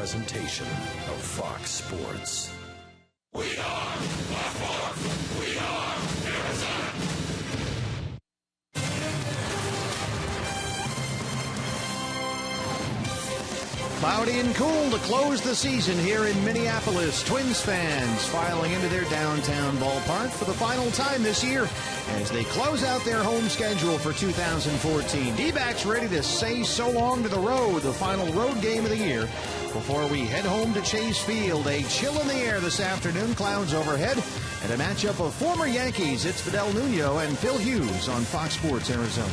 presentation of Fox Sports. We are Fox. We are Arizona. Cloudy and cool to close the season here in Minneapolis. Twins fans filing into their downtown ballpark for the final time this year as they close out their home schedule for 2014. D-backs ready to say so long to the road, the final road game of the year, before we head home to Chase Field. A chill in the air this afternoon, clouds overhead, and a matchup of former Yankees. It's Fidel Nuno and Phil Hughes on Fox Sports Arizona.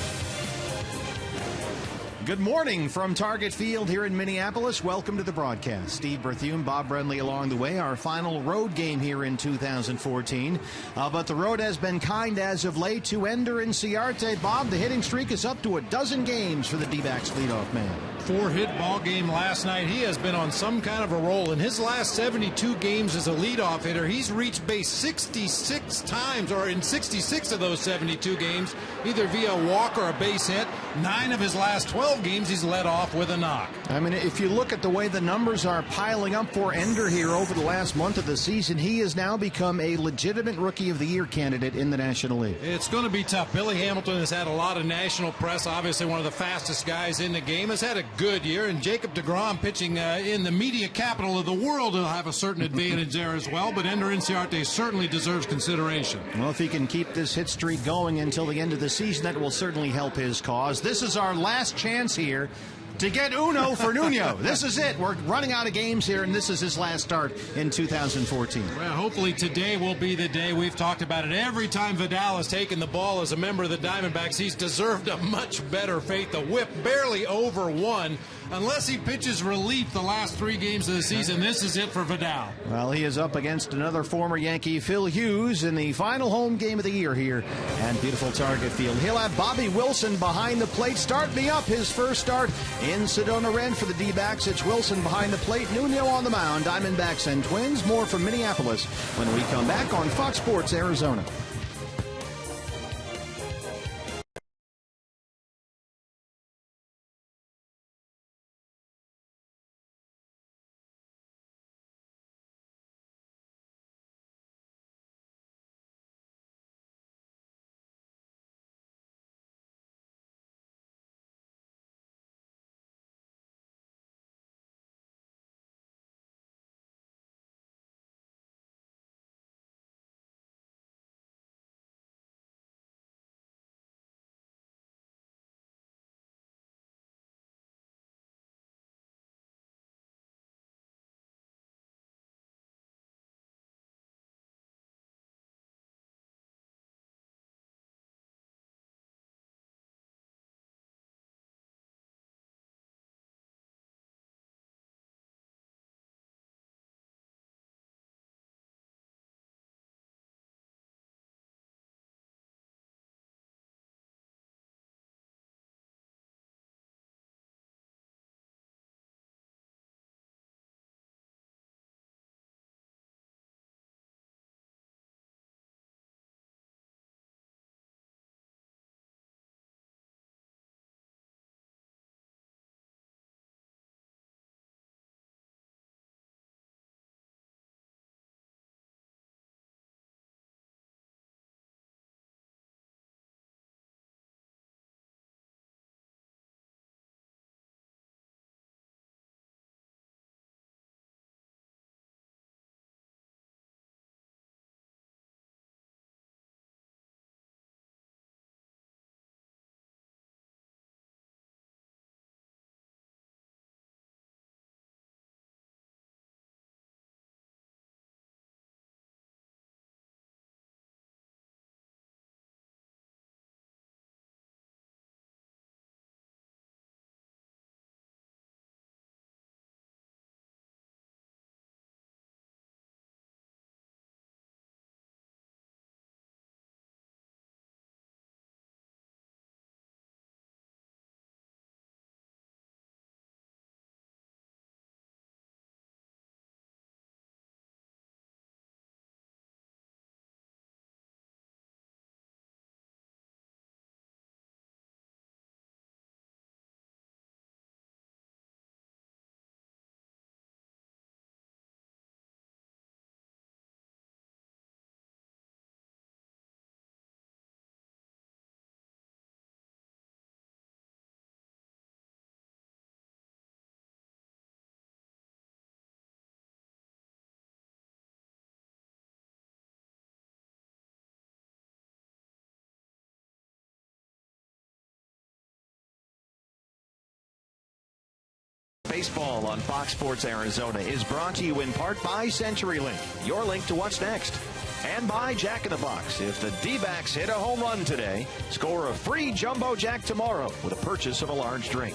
Good morning from Target Field here in Minneapolis. Welcome to the broadcast. Steve Berthume, Bob Brenly along the way. Our final road game here in 2014. But the road has been kind as of late to Ender and Ciarte. Bob, the hitting streak is up to a dozen games for the D-backs leadoff man. 4-hit ball game last night. He has been on some kind of a roll. In his last 72 games as a leadoff hitter, he's reached base 66 times, or in 66 of those 72 games, either via a walk or a base hit. 9 of his last 12 games, he's led off with a knock. I mean, if you look at the way the numbers are piling up for Ender here over the last month of the season, he has now become a legitimate Rookie of the Year candidate in the National League. It's going to be tough. Billy Hamilton has had a lot of national press, obviously one of the fastest guys in the game, has had a good year, and Jacob deGrom pitching in the media capital of the world will have a certain advantage there as well, but Ender Inciarte certainly deserves consideration. Well, if he can keep this hit streak going until the end of the season, that will certainly help his cause. This is our last chance here to get Uno for Nuno. This is it. We're running out of games here, and this is his last start in 2014. Well, hopefully today will be the day. We've talked about it. Every time Vidal has taken the ball as a member of the Diamondbacks, he's deserved a much better fate. The whip barely over 1. Unless he pitches relief the last 3 games of the season, this is it for Vidal. Well, he is up against another former Yankee, Phil Hughes, in the final home game of the year here at beautiful Target Field. He'll have Bobby Wilson behind the plate. Start me up, his first start in Sedona Red for the D-backs. It's Wilson behind the plate, Nuno on the mound. Diamondbacks and Twins. More from Minneapolis when we come back on Fox Sports Arizona. Baseball on Fox Sports Arizona is brought to you in part by CenturyLink, your link to what's next. And by Jack in the Box. If the D-backs hit a home run today, score a free Jumbo Jack tomorrow with a purchase of a large drink.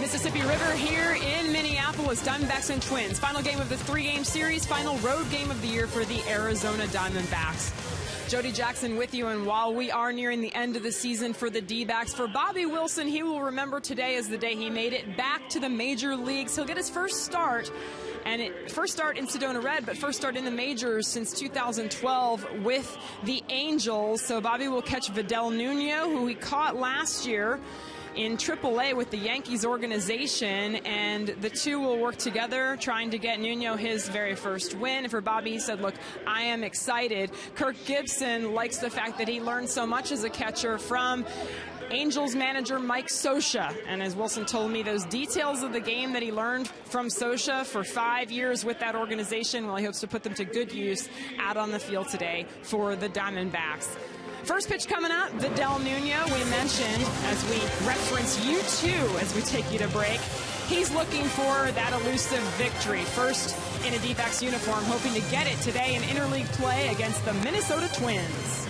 Mississippi River here in Minneapolis. Diamondbacks and Twins. Final game of the 3-game series. Final road game of the year for the Arizona Diamondbacks. Jody Jackson with you, and while we are nearing the end of the season for the D-backs, for Bobby Wilson, he will remember today as the day he made it back to the major leagues. He'll get his first start, first start in Sedona Red, but first start in the majors since 2012 with the Angels. So Bobby will catch Vidal Nuno, who he caught last year in AAA with the Yankees organization, and the two will work together trying to get Nuno his very first win. And for Bobby, he said, look, I am excited. Kirk Gibson likes the fact that he learned so much as a catcher from Angels manager Mike Scioscia. And as Wilson told me, those details of the game that he learned from Scioscia for 5 years with that organization, well, he hopes to put them to good use out on the field today for the Diamondbacks. First pitch coming up, Vidal Nuno, we mentioned as we reference U2 as we take you to break. He's looking for that elusive victory. First in a D-backs uniform, hoping to get it today in interleague play against the Minnesota Twins.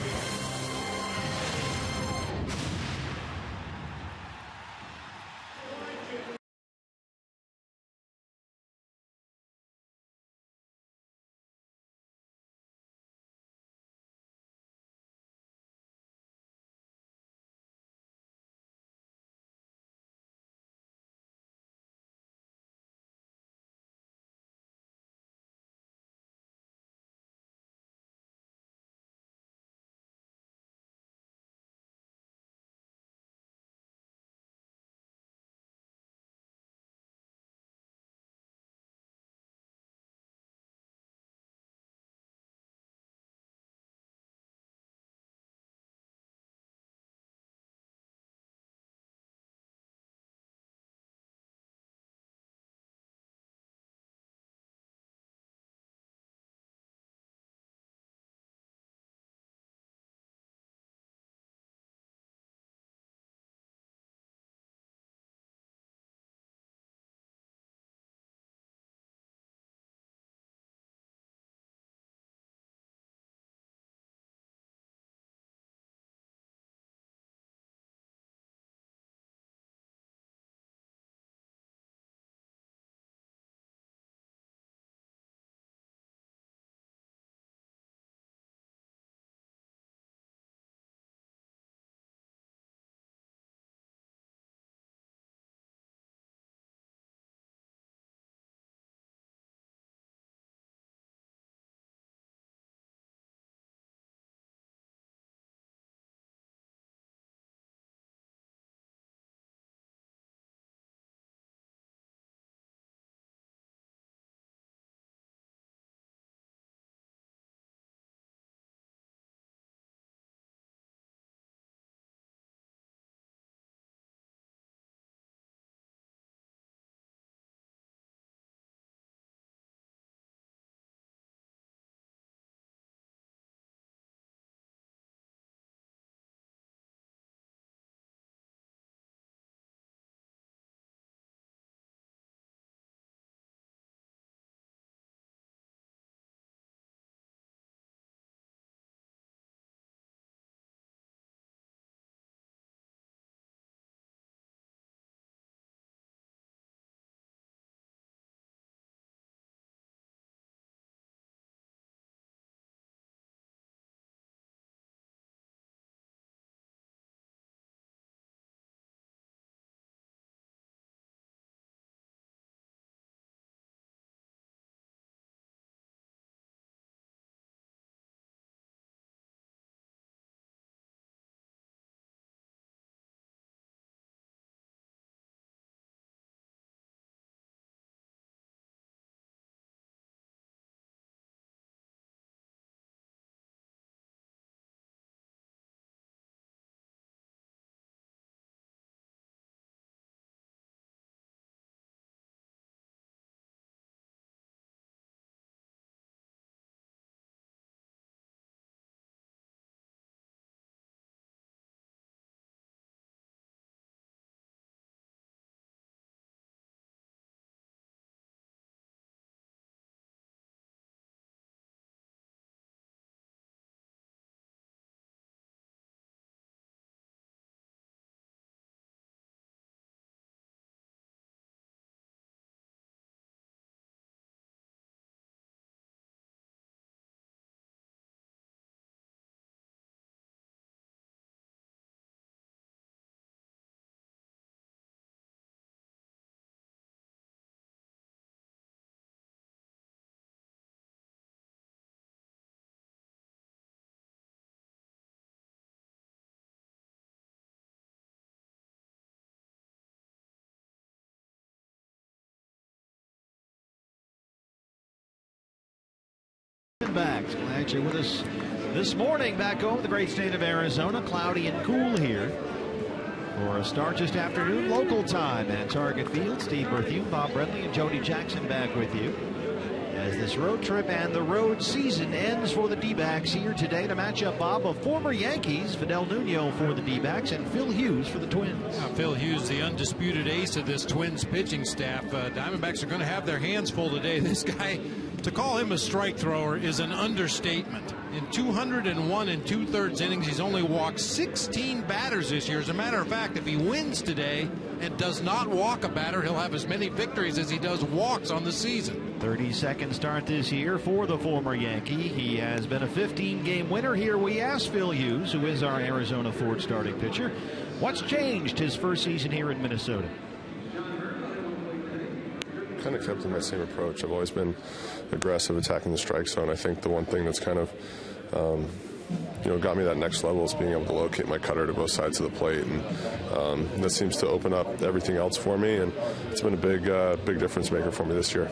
Diamondbacks. Glad you're with us this morning back home in the great state of Arizona. Cloudy and cool here for a start just afternoon local time at Target Field. Steve Berthew, Bob Brenly, and Jody Jackson back with you as this road trip and the road season ends for the D-backs here today to match up, Bob, of former Yankees, Fidel Nuno for the D-backs and Phil Hughes for the Twins. Phil Hughes, the undisputed ace of this Twins pitching staff. Diamondbacks are going to have their hands full today. This guy, to call him a strike thrower is an understatement. In 201 and 2/3 innings, he's only walked 16 batters this year. As a matter of fact, if he wins today and does not walk a batter, he'll have as many victories as he does walks on the season. 32nd start this year for the former Yankee. He has been a 15-game winner here. We asked Phil Hughes, who is our Arizona Ford starting pitcher, what's changed his first season here in Minnesota? Kind of kept in that same approach. I've always been aggressive, attacking the strike zone. I think the one thing that's kind of got me that next level is being able to locate my cutter to both sides of the plate, and that seems to open up everything else for me, and it's been a big difference maker for me this year.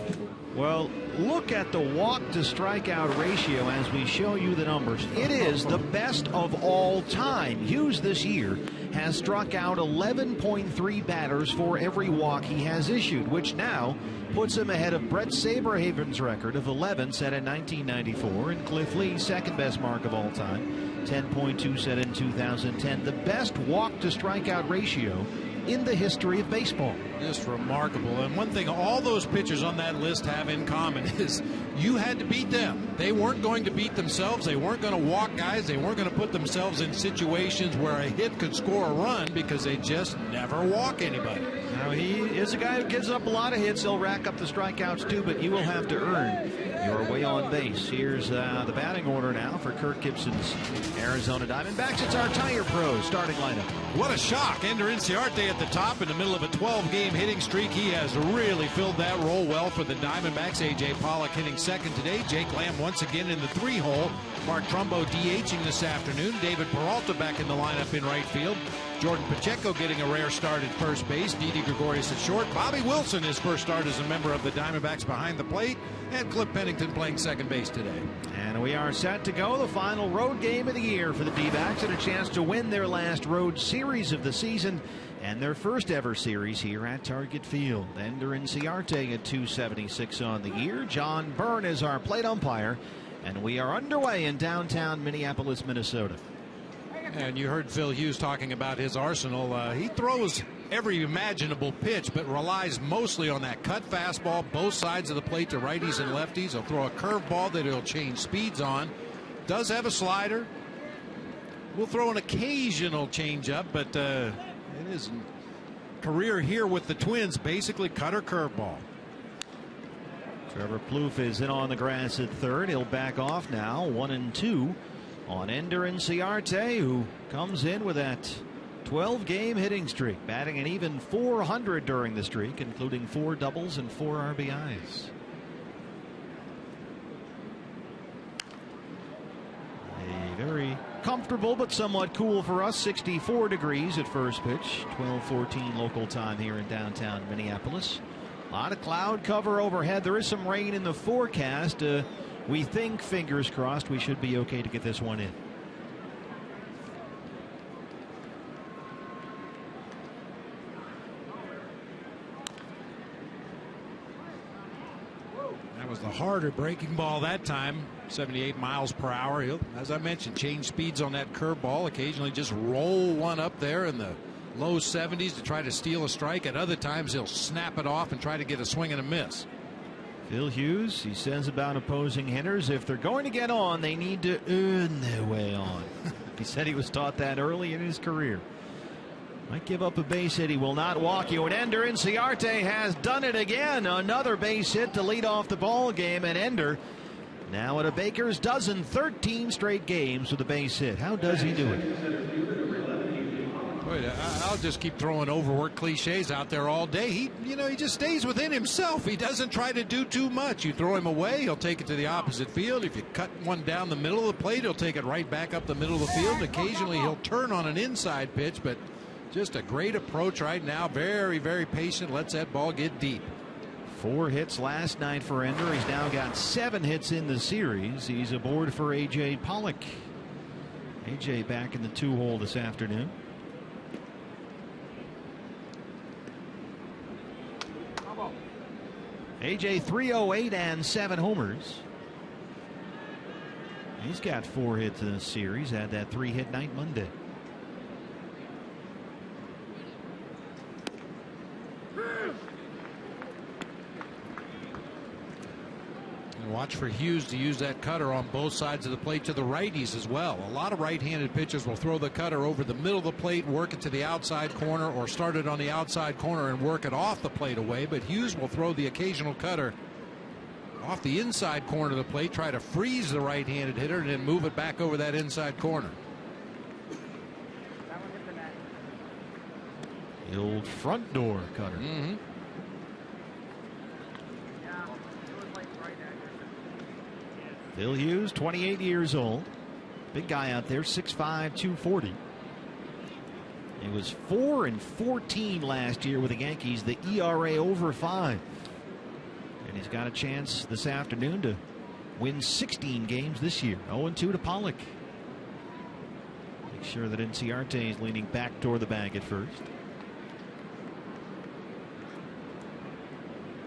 Well, look at the walk to strikeout ratio as we show you the numbers. It is the best of all time. Hughes this year has struck out 11.3 batters for every walk he has issued, which now puts him ahead of Brett Saberhaven's record of 11 set in 1994 and Cliff Lee's second best mark of all time, 10.2 set in 2010. The best walk to strikeout ratio in the history of baseball. Just remarkable. And one thing all those pitchers on that list have in common is you had to beat them. They weren't going to beat themselves. They weren't going to walk guys. They weren't going to put themselves in situations where a hit could score a run because they just never walk anybody. Now, he is a guy who gives up a lot of hits. He'll rack up the strikeouts too, but you will have to earn your way on base. Here's the batting order now for Kirk Gibson's Arizona Diamondbacks. It's our Tire Pros starting lineup. What a shock. Ender Inciarte at the top in the middle of a 12-game hitting streak. He has really filled that role well for the Diamondbacks. A.J. Pollock hitting second today. Jake Lamb once again in the 3-hole. Mark Trumbo DHing this afternoon. David Peralta back in the lineup in right field. Jordan Pacheco getting a rare start at first base. Didi Gregorius at short. Bobby Wilson, his first start as a member of the Diamondbacks behind the plate. And Cliff Pennington playing second base today. And we are set to go. The final road game of the year for the D-backs and a chance to win their last road series of the season and their first ever series here at Target Field. Ender Inciarte at 276 on the year. John Byrne is our plate umpire. And we are underway in downtown Minneapolis, Minnesota. And you heard Phil Hughes talking about his arsenal. He throws every imaginable pitch, but relies mostly on that cut fastball, both sides of the plate to righties and lefties. He'll throw a curveball that he'll change speeds on. Does have a slider. Will throw an occasional changeup, but in his career here with the Twins, basically cutter curveball. Trevor Plouffe is in on the grass at third. He'll back off now, 1-2 on Ender Inciarte, who comes in with that 12-game hitting streak, batting an even .400 during the streak, including 4 doubles and 4 RBIs. A very comfortable but somewhat cool for us 64 degrees at first pitch, 12:14 local time here in downtown Minneapolis. A lot of cloud cover overhead. There is some rain in the forecast. We think, fingers crossed, we should be okay to get this one in. That was the harder breaking ball that time. 78 miles per hour. He'll, as I mentioned, change speeds on that curveball. Occasionally just roll one up there in the low 70s to try to steal a strike. At other times he'll snap it off and try to get a swing and a miss. Phil Hughes, he says about opposing hitters, if they're going to get on, they need to earn their way on. He said he was taught that early in his career. Might give up a base hit. He will not walk you. And Ender Inciarte has done it again. Another base hit to lead off the ball game. And Ender now at a baker's dozen, 13 straight games with a base hit. How does he do it? I'll just keep throwing overworked cliches out there all day. He just stays within himself. He doesn't try to do too much. You throw him away, he'll take it to the opposite field. If you cut one down the middle of the plate, he'll take it right back up the middle of the field. Occasionally he'll turn on an inside pitch, but just a great approach right now. Very, very patient. Lets that ball get deep. 4 hits last night for Ender. He's now got 7 hits in the series. He's aboard for A.J. Pollock. A.J. back in the 2-hole this afternoon. A.J. 308 and 7 homers. He's got 4 hits in the series. Had that 3-hit night Monday. Watch for Hughes to use that cutter on both sides of the plate to the righties as well. A lot of right-handed pitchers will throw the cutter over the middle of the plate, work it to the outside corner, or start it on the outside corner and work it off the plate away. But Hughes will throw the occasional cutter off the inside corner of the plate, try to freeze the right-handed hitter, and then move it back over that inside corner. The old front door cutter. Phil Hughes, 28 years old. Big guy out there, 6'5", 240. He was 4-14 last year with the Yankees, the ERA over 5. And he's got a chance this afternoon to win 16 games this year. 0-2 to Pollock. Make sure that Inciarte is leaning back toward the bag at first.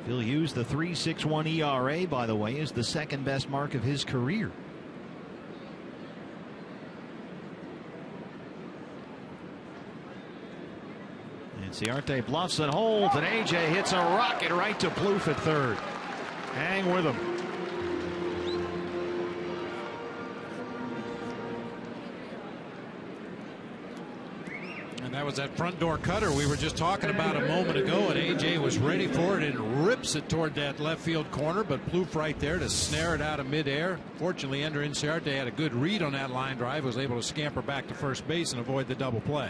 Phil Hughes, the 3.61 ERA, by the way, is the second best mark of his career. Inciarte bluffs and holds, and A.J. hits a rocket right to Plouffe at third. Hang with him. And that was that front door cutter we were just talking about a moment ago, and A.J. was ready for it and rips it toward that left field corner, but Plouffe right there to snare it out of midair. Fortunately, Ender Inciarte had a good read on that line drive, was able to scamper back to first base and avoid the double play.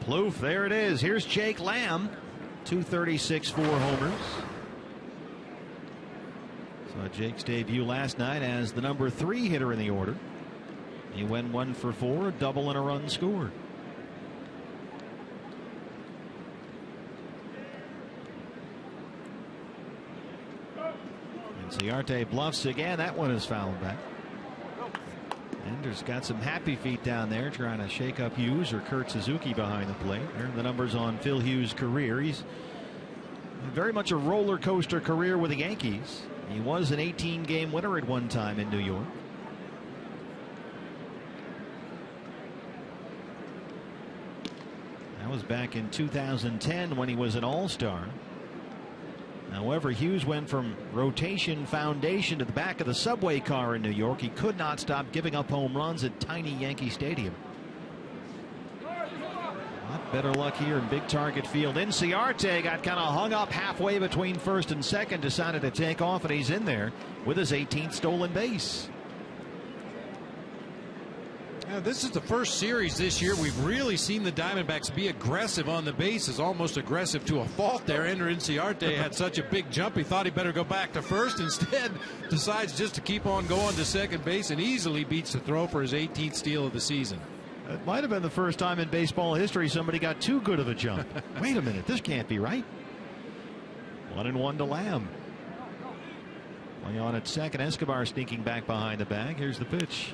Plouffe, there it is. Here's Jake Lamb, 236, 4 homers. Saw Jake's debut last night as the number 3 hitter in the order. He went 1 for 4, a double and a run scored. Inciarte bluffs again. That one is fouled back. Ender's got some happy feet down there trying to shake up Hughes or Kurt Suzuki behind the plate. There are the numbers on Phil Hughes' career. He's very much a roller coaster career with the Yankees. He was an 18-game winner at one time in New York. That was back in 2010 when he was an all-star. However, Hughes went from rotation foundation to the back of the subway car in New York. He could not stop giving up home runs at tiny Yankee Stadium. Not better luck here in big target field. Inciarte got kind of hung up halfway between first and second, decided to take off, and he's in there with his 18th stolen base. Now, this is the first series this year we've really seen the Diamondbacks be aggressive on the bases, almost aggressive to a fault there. Ender Inciarte had such a big jump he thought he better go back to first. Instead decides just to keep on going to second base and easily beats the throw for his 18th steal of the season. It might have been the first time in baseball history somebody got too good of a jump. Wait a minute, this can't be right. 1-1 to Lamb. Way on at second, Escobar sneaking back behind the bag. Here's the pitch.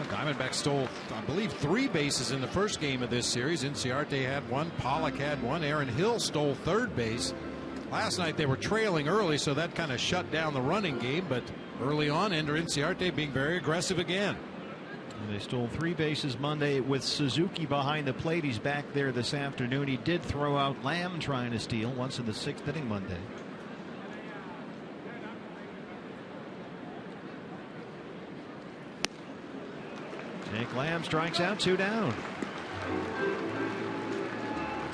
Diamondbacks stole, I believe, 3 bases in the first game of this series. Inciarte had 1, Pollock had 1, Aaron Hill stole third base. Last night they were trailing early, so that kind of shut down the running game, but early on, Ender Inciarte being very aggressive again. And they stole 3 bases Monday with Suzuki behind the plate. He's back there this afternoon. He did throw out Lamb trying to steal once in the 6th inning Monday. Jake Lamb strikes out, 2 down.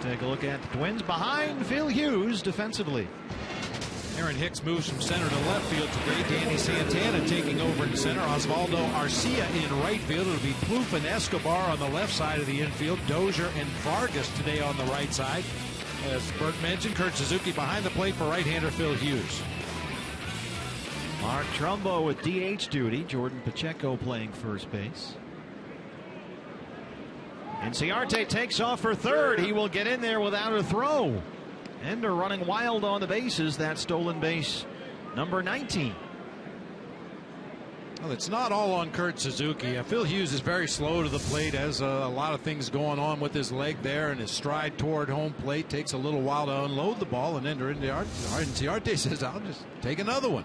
Take a look at the Twins behind Phil Hughes defensively. Aaron Hicks moves from center to left field today. Danny Santana taking over in center. Osvaldo Arcia in right field. It'll be Plouffe and Escobar on the left side of the infield. Dozier and Vargas today on the right side. As Bert mentioned, Kurt Suzuki behind the plate for right-hander Phil Hughes. Mark Trumbo with DH duty. Jordan Pacheco playing first base. Inciarte takes off for third. He will get in there without a throw. Ender running wild on the bases. That's stolen base number 19. Well, it's not all on Kurt Suzuki. Phil Hughes is very slow to the plate, has a lot of things going on with his leg there, and his stride toward home plate takes a little while to unload the ball, and Ender Inciarte says, I'll just take another one.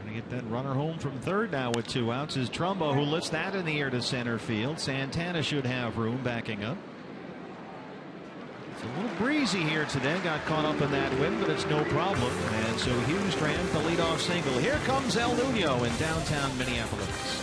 Going to get that runner home from third now with 2 outs is Trumbo, who lifts that in the air to center field. Santana should have room backing up. It's a little breezy here today. Got caught up in that wind, but it's no problem. And so Hughes drams the leadoff single. Here comes El Nino in downtown Minneapolis.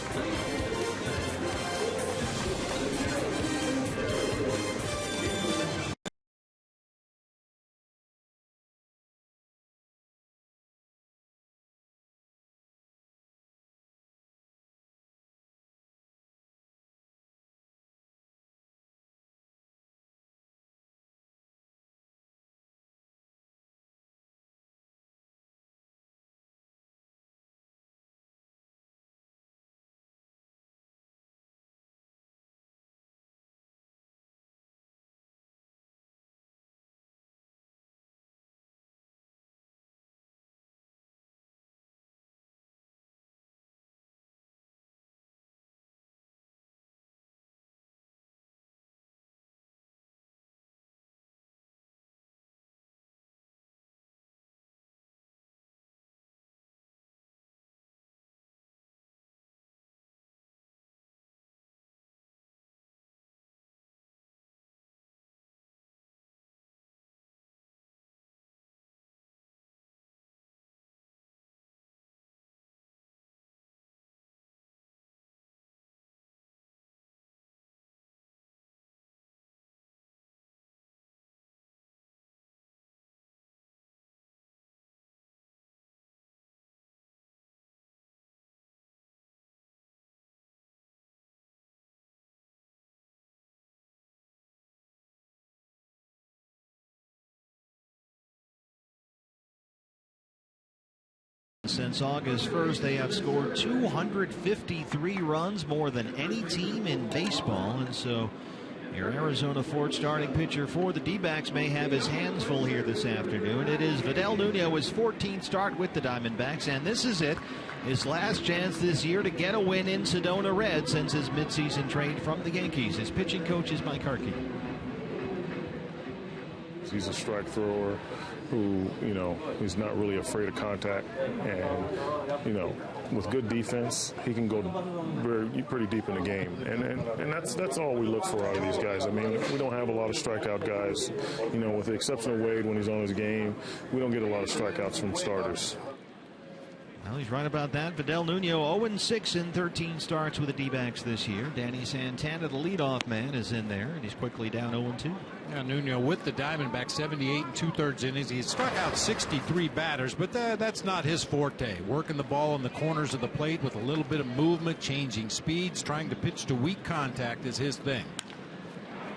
Since August 1st, they have scored 253 runs, more than any team in baseball. And so your Arizona Ford starting pitcher for the D-backs may have his hands full here this afternoon. It is Vidal Nuno, his 14th start with the Diamondbacks, and this is it. His last chance this year to get a win in Sedona Red since his midseason trade from the Yankees. His pitching coach is Mike Harkey. He's a strike thrower who, he's not really afraid of contact. And, with good defense, he can go pretty deep in the game. And that's all we look for out of these guys. I mean, we don't have a lot of strikeout guys. With the exception of Wade when he's on his game, we don't get a lot of strikeouts from starters. Well, he's right about that. Vidal Nuno 0-6 in 13 starts with the D-backs this year. Danny Santana, the leadoff man, is in there, and he's quickly down 0-2. Yeah, Nuno with the Diamondbacks, 78 2/3 innings. He's struck out 63 batters, but that's not his forte. Working the ball in the corners of the plate with a little bit of movement, changing speeds, trying to pitch to weak contact is his thing.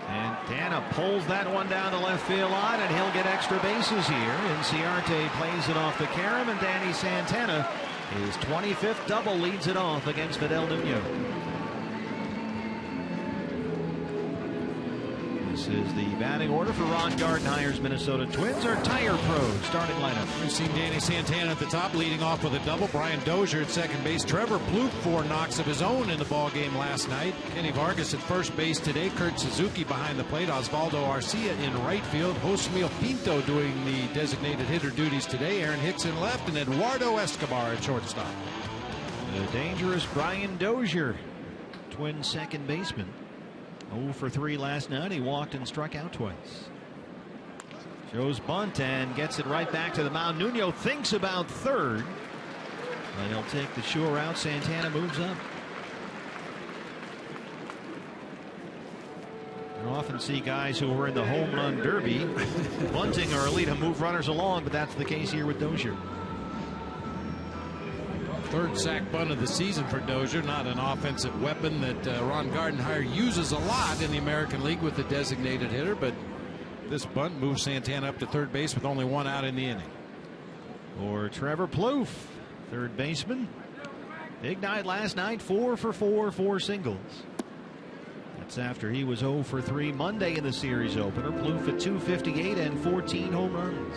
Santana pulls that one down the left field line, and he'll get extra bases here. Inciarte plays it off the carom, and Danny Santana, his 25th double, leads it off against Vidal Nuno. This is the batting order for Ron Gardenhire's Minnesota Twins. Our Tire Pros starting lineup. We've seen Danny Santana at the top, leading off with a double. Brian Dozier at second base. Trevor Plouffe 4 knocks of his own in the ball game last night. Kenny Vargas at first base today. Kurt Suzuki behind the plate. Osvaldo Arcia in right field. Josmil Pinto doing the designated hitter duties today. Aaron Hicks in left, and Eduardo Escobar at shortstop. The dangerous Brian Dozier, Twins second baseman. 0 for 3 last night. He walked and struck out twice. Shows bunt and gets it right back to the mound. Nuno thinks about third, but he'll take the sure route. Santana moves up. You often see guys who were in the home run derby bunting early to move runners along, but that's the case here with Dozier. Third sack bunt of the season for Dozier. Not an offensive weapon that Ron Gardenhire uses a lot in the American League with the designated hitter, but this bunt moves Santana up to third base with only 1 out in the inning. Or Trevor Plouffe, third baseman. Big night last night, 4 for 4, 4 singles. That's after he was 0 for 3 Monday in the series opener. Plouffe at .258 and 14 home runs.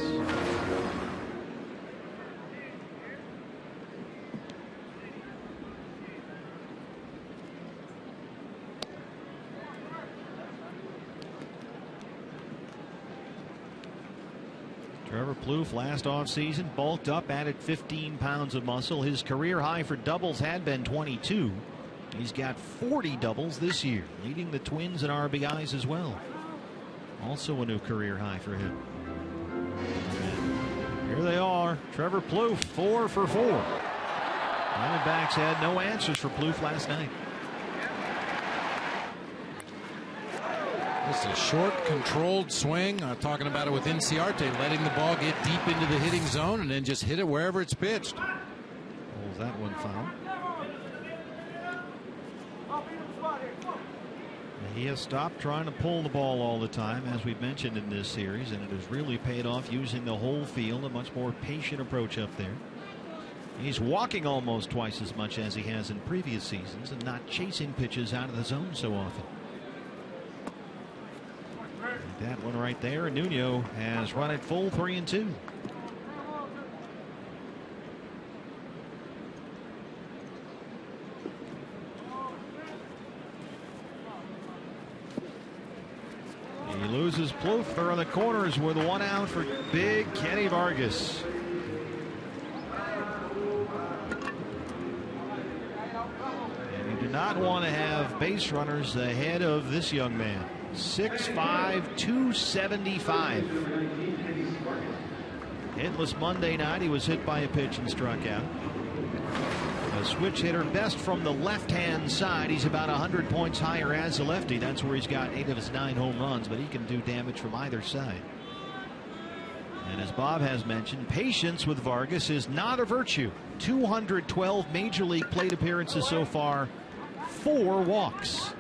Trevor Plouffe last offseason bulked up, added 15 pounds of muscle. His career high for doubles had been 22. He's got 40 doubles this year, leading the Twins in RBIs as well. Also a new career high for him. And here they are. Trevor Plouffe, 4 for 4. Diamondbacks had no answers for Plouffe last night. Just a short, controlled swing. Talking about it with Inciarte, letting the ball get deep into the hitting zone and then just hit it wherever it's pitched. Pulls that one foul. He has stopped trying to pull the ball all the time, as we've mentioned in this series, and it has really paid off using the whole field, a much more patient approach up there. He's walking almost twice as much as he has in previous seasons and not chasing pitches out of the zone so often. And that one right there, and Nuno has run it full 3-2. He loses Plouffe there on the corners with 1 out for big Kenny Vargas. And you do not want to have base runners ahead of this young man. 6'5", 275. Hitless Monday night. He was hit by a pitch and struck out. A switch hitter, best from the left-hand side. He's about 100 points higher as a lefty. That's where he's got 8 of his 9 home runs, but he can do damage from either side. And as Bob has mentioned, patience with Vargas is not a virtue. 212 major league plate appearances so far, 4 walks.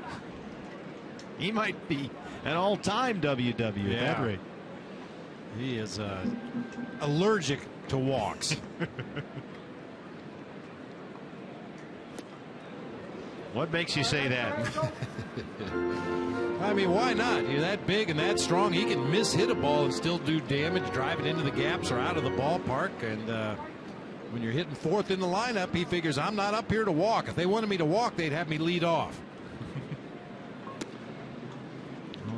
He might be an all-time WW at that rate. He is allergic to walks. What makes you say that? I mean, why not? You're that big and that strong. He can miss-hit a ball and still do damage, drive it into the gaps or out of the ballpark. And when you're hitting 4th in the lineup, he figures, I'm not up here to walk. If they wanted me to walk, they'd have me lead off.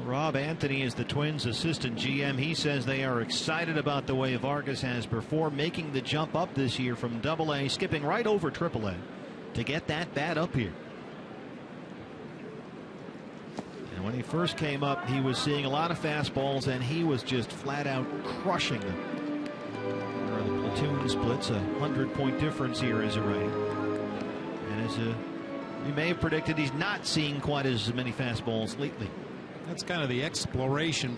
Rob Anthony is the Twins' assistant GM. He says they are excited about the way Vargas has performed, making the jump up this year from AA, skipping right over AAA to get that bat up here. And when he first came up, he was seeing a lot of fastballs, and he was just flat out crushing them. The platoon splits, a 100-point difference here as a righty. And as we may have predicted, he's not seeing quite as many fastballs lately. That's kind of the exploration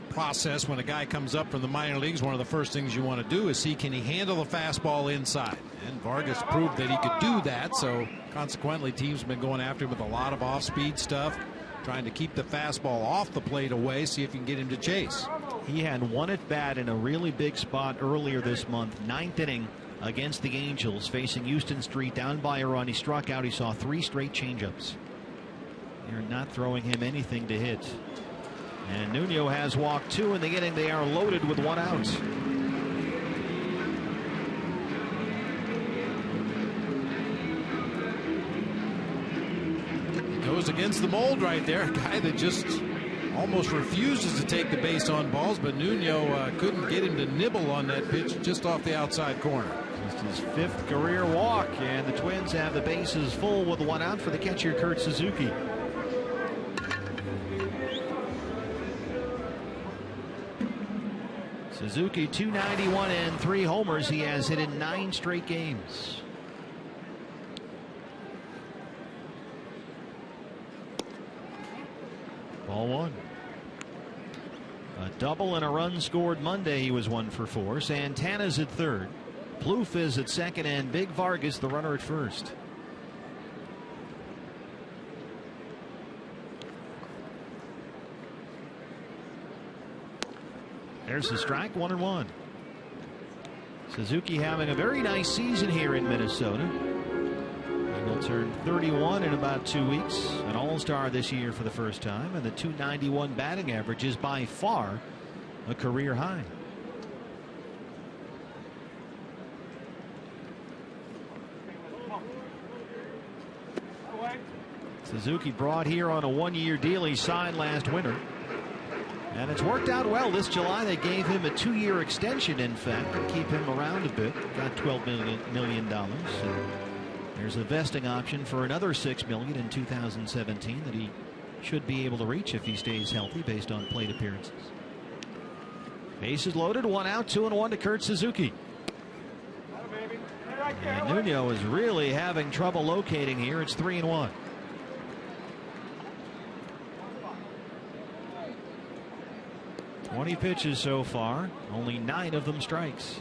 process when a guy comes up from the minor leagues. One of the first things you want to do is see, can he handle the fastball inside? And Vargas proved that he could do that, so consequently teams have been going after him with a lot of off-speed stuff, trying to keep the fastball off the plate away, see if you can get him to chase. He had 1 at bat in a really big spot earlier this month, 9th inning against the Angels, facing Houston Street, down by a run. He struck out. He saw 3 straight changeups. They're not throwing him anything to hit. And Nuno has walked 2 in the inning. They are loaded with 1 out. He goes against the mold right there. A guy that just almost refuses to take the base on balls, but Nuno couldn't get him to nibble on that pitch just off the outside corner. Just his 5th career walk, and the Twins have the bases full with 1 out for the catcher, Kurt Suzuki. Suzuki, 291 and 3 homers. He has hit in 9 straight games. Ball 1. A double and a run scored Monday. He was 1 for 4. Santana's at 3rd. Plouffe is at 2nd, and Big Vargas, the runner, at 1st. There's the strike, 1-1. Suzuki having a very nice season here in Minnesota. He will turned 31 in about 2 weeks. An all-star this year for the first time, and the .291 batting average is by far a career high. Suzuki brought here on a one-year deal he signed last winter. And it's worked out well. This July they gave him a 2-year extension, in fact, to keep him around a bit. Got $12 million. And there's a vesting option for another $6 million in 2017 that he should be able to reach if he stays healthy based on plate appearances. Bases loaded, 1 out, 2-1 to Kurt Suzuki. And Nuno is really having trouble locating here. It's 3-1. Twenty pitches so far, only 9 of them strikes.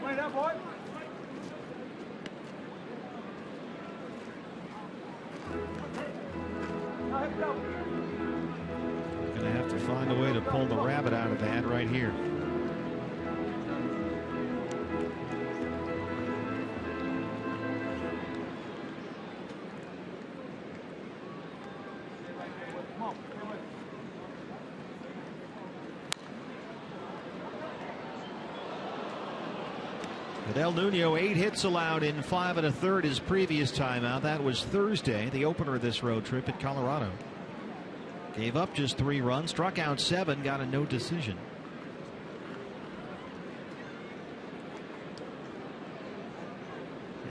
Wait up, boy. Gonna have to find a way to pull the rabbit out of the hat right here. Del Nuno, 8 hits allowed in 5 1/3 his previous timeout. That was Thursday, the opener of this road trip at Colorado. Gave up just 3 runs, struck out 7, got a no decision.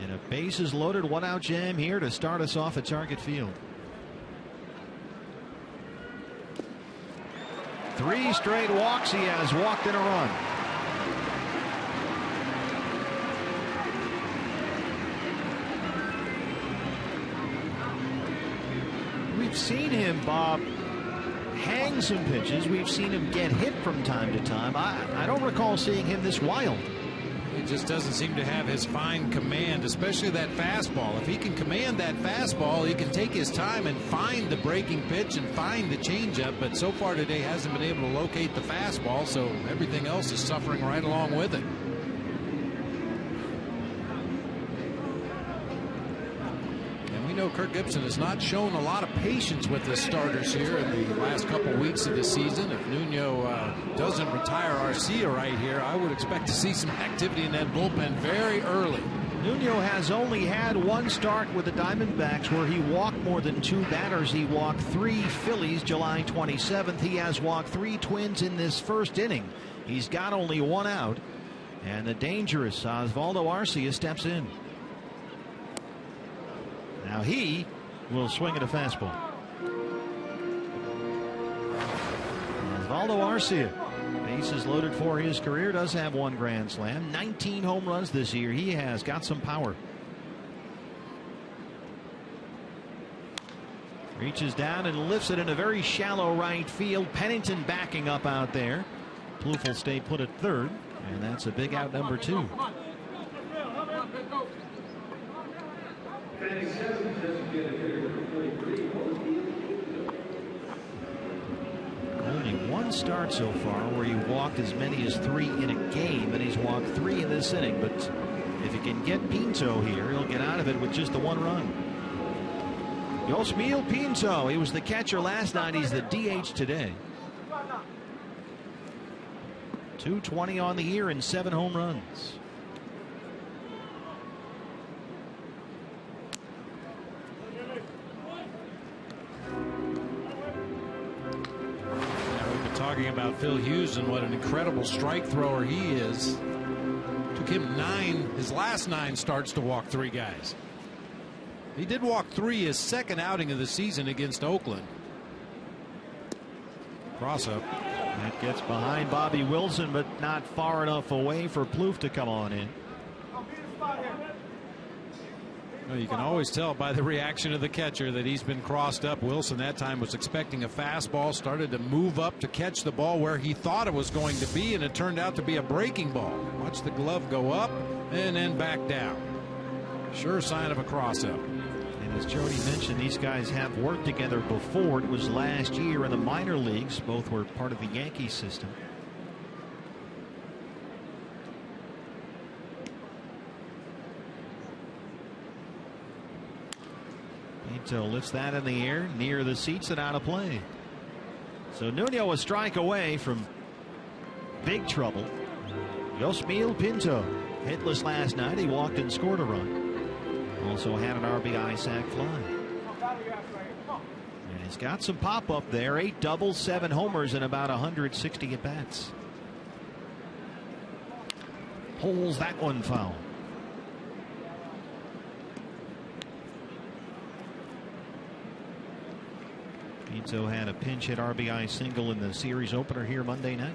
And a bases loaded 1 out jam here to start us off at Target Field. 3 straight walks he has, walked in a run. We've seen him, Bob, hang some pitches. We've seen him get hit from time to time. I don't recall seeing him this wild. He just doesn't seem to have his fine command, especially that fastball. If he can command that fastball, he can take his time and find the breaking pitch and find the changeup. But so far today hasn't been able to locate the fastball, so everything else is suffering right along with it. We know Kirk Gibson has not shown a lot of patience with his starters here in the last couple weeks of the season. If Nuno doesn't retire Arcia right here, I would expect to see some activity in that bullpen very early. Nuno has only had 1 start with the Diamondbacks where he walked more than 2 batters. He walked 3 Phillies July 27th. He has walked 3 Twins in this first inning. He's got only 1 out. And the dangerous Osvaldo Arcia steps in. Now he will swing at a fastball. Osvaldo Arcia, bases loaded for his career, does have 1 grand slam, 19 home runs this year. He has got some power. Reaches down and lifts it in a very shallow right field. Pennington backing up out there. Plouffe will stay put at third, and that's a big out, number 2. Only 1 start so far where he walked as many as 3 in a game, and he's walked 3 in this inning. But if he can get Pinto here, he'll get out of it with just the 1 run. Yosmiel Pinto, he was the catcher last night. He's the DH today. 220 on the year and 7 home runs. Talking about Phil Hughes and what an incredible strike thrower he is. Took him his last 9 starts to walk 3 guys. He did walk 3 his second outing of the season against Oakland. Cross up. That gets behind Bobby Wilson, but not far enough away for Plouffe to come on in. Well, you can always tell by the reaction of the catcher that he's been crossed up. Wilson that time was expecting a fastball, started to move up to catch the ball where he thought it was going to be, and it turned out to be a breaking ball. Watch the glove go up and then back down. Sure sign of a cross up. And As Jody mentioned, these guys have worked together before. It was last year in the minor leagues. Both were part of the Yankees system. Pinto lifts that in the air near the seats and out of play. So Nuno a strike away from big trouble. Yosmiel Pinto hitless last night. He walked and scored a run. Also had an RBI sac fly. And he's got some pop up there. 8 doubles, 7 homers, and about 160 at bats. Pulls that one foul. Pinto had a pinch hit RBI single in the series opener here Monday night.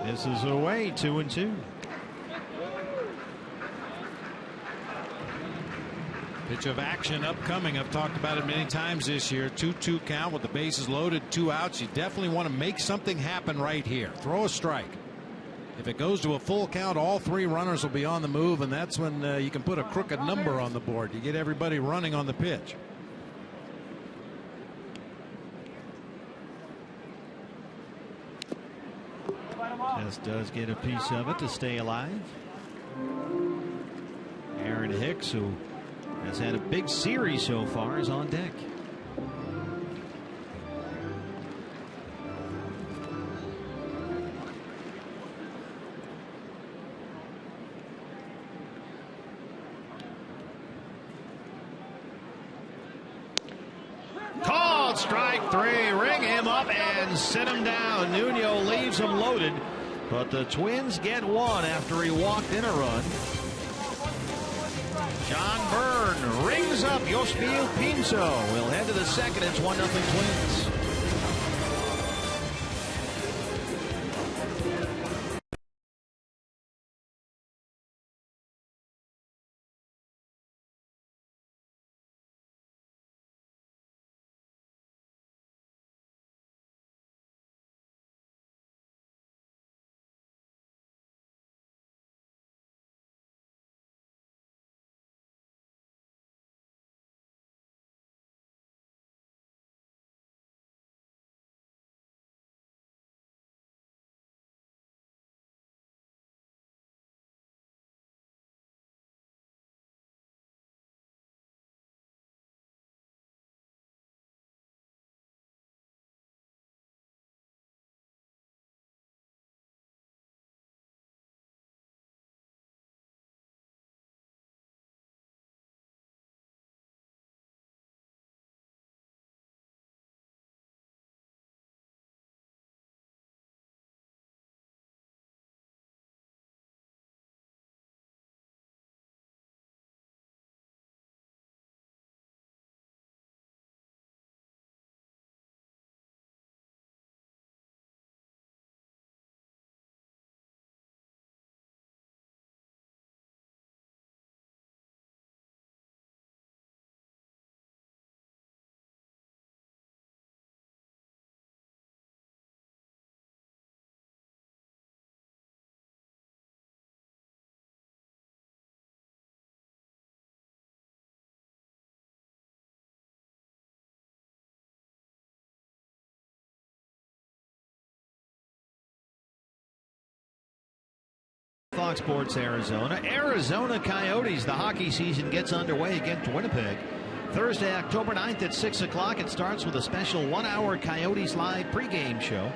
This is away, 2-2. Pitch of action upcoming. I've talked about it many times this year. 2-2 count with the bases loaded, 2 outs. You definitely want to make something happen right here. Throw a strike. If it goes to a full count, all 3 runners will be on the move, and that's when you can put a crooked number on the board. You get everybody running on the pitch. Just does get a piece of it to stay alive. Aaron Hicks, who has had a big series so far, is on deck. Called strike 3. Ring him up and sit him down. Nuno leaves him loaded, but the Twins get 1 after he walked in a run. John Byrne rings up Yosmiel Pinto. We'll head to the second. It's 1-0 Twins. Fox Sports Arizona. Arizona Coyotes. The hockey season gets underway against Winnipeg. Thursday, October 9th at 6 o'clock. It starts with a special 1-hour Coyotes Live pregame show.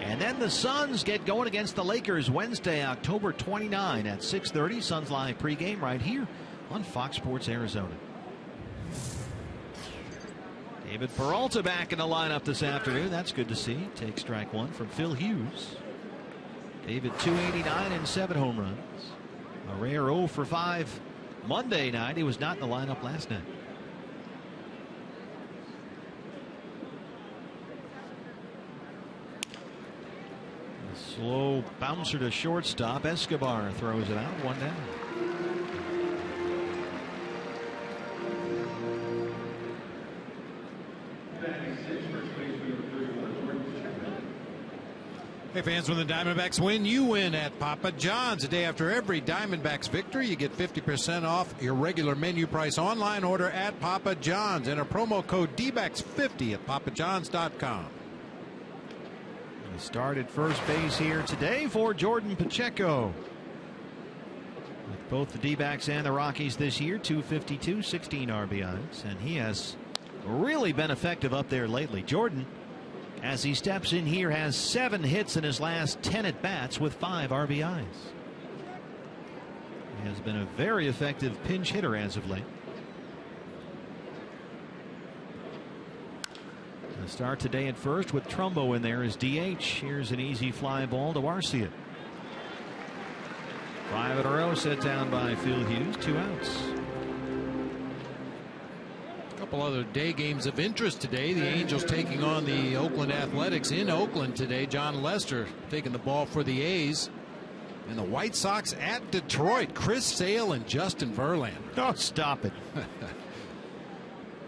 And then the Suns get going against the Lakers Wednesday, October 29 at 6:30. Suns Live pregame right here on Fox Sports Arizona. David Peralta back in the lineup this afternoon. That's good to see. Take strike 1 from Phil Hughes. David 289 and 7 home runs. A rare 0 for 5 Monday night. He was not in the lineup last night. A slow bouncer to shortstop. Escobar throws it out. 1 down. Hey fans, when the Diamondbacks win, you win at Papa John's. A day after every Diamondbacks victory, you get 50% off your regular menu price online order at Papa John's. Enter promo code DBACKS50 at papajohns.com. He started first base here today for Jordan Pacheco. With both the D-backs and the Rockies this year, 252, 16 RBIs, and he has really been effective up there lately. Jordan, as he steps in here, has 7 hits in his last 10 at-bats with 5 RBIs. He has been a very effective pinch hitter as of late. The start today at first with Trumbo in there as DH. Here's an easy fly ball to Arcia. 5 in a row set down by Phil Hughes, 2 outs. Couple other day games of interest today. The Angels taking on the Oakland Athletics in Oakland today. John Lester taking the ball for the A's. And the White Sox at Detroit. Chris Sale and Justin Verlander. Oh, stop it.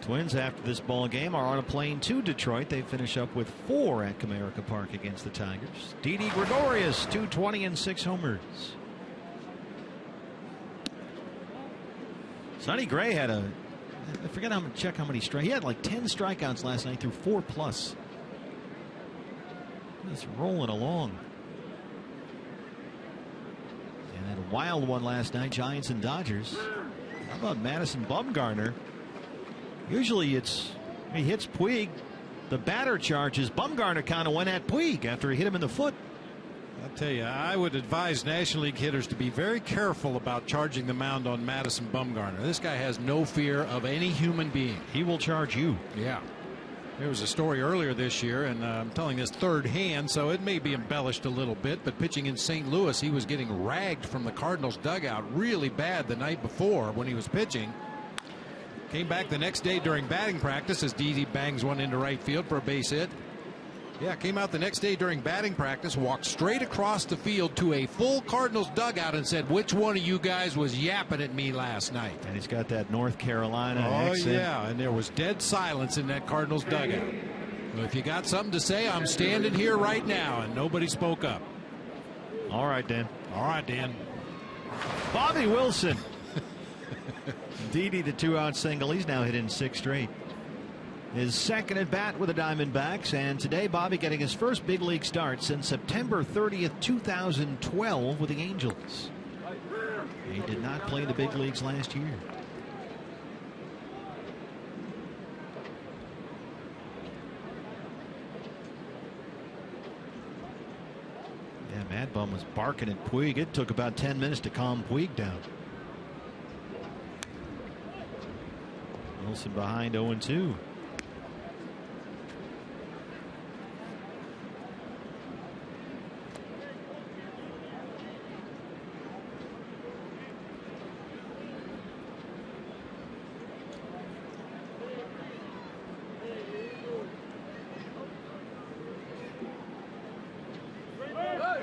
Twins, after this ball game, are on a plane to Detroit. They finish up with 4 at Comerica Park against the Tigers. Didi Gregorius, 220 and 6 homers. Sonny Gray had I forget how many strikes. He had like 10 strikeouts last night through 4+. Just rolling along. And had a wild one last night, Giants and Dodgers. How about Madison Bumgarner? Usually he hits Puig. The batter charges. Bumgarner kind of went at Puig after he hit him in the foot. I'll tell you, I would advise National League hitters to be very careful about charging the mound on Madison Bumgarner. This guy has no fear of any human being. He will charge you. Yeah. There was a story earlier this year, and I'm telling this third hand, so it may be embellished a little bit, but pitching in St. Louis, he was getting ragged from the Cardinals dugout really bad the night before when he was pitching. Came back the next day during batting practice as Didi bangs one into right field for a base hit. Yeah, came out the next day during batting practice, walked straight across the field to a full Cardinals dugout and said, "Which one of you guys was yapping at me last night?" And he's got that North Carolina accent. Oh, yeah, and there was dead silence in that Cardinals dugout. Well, if you got something to say, I'm standing here right now, and nobody spoke up. All right, Dan. All right, Dan. Bobby Wilson. Didi, the 2-out single. He's now hit in 6 straight. His second at bat with the Diamondbacks, and today Bobby getting his first big league start since September 30th, 2012 with the Angels. He did not play the big leagues last year. Yeah, Mad Bum was barking at Puig. It took about 10 minutes to calm Puig down. Wilson behind 0-2.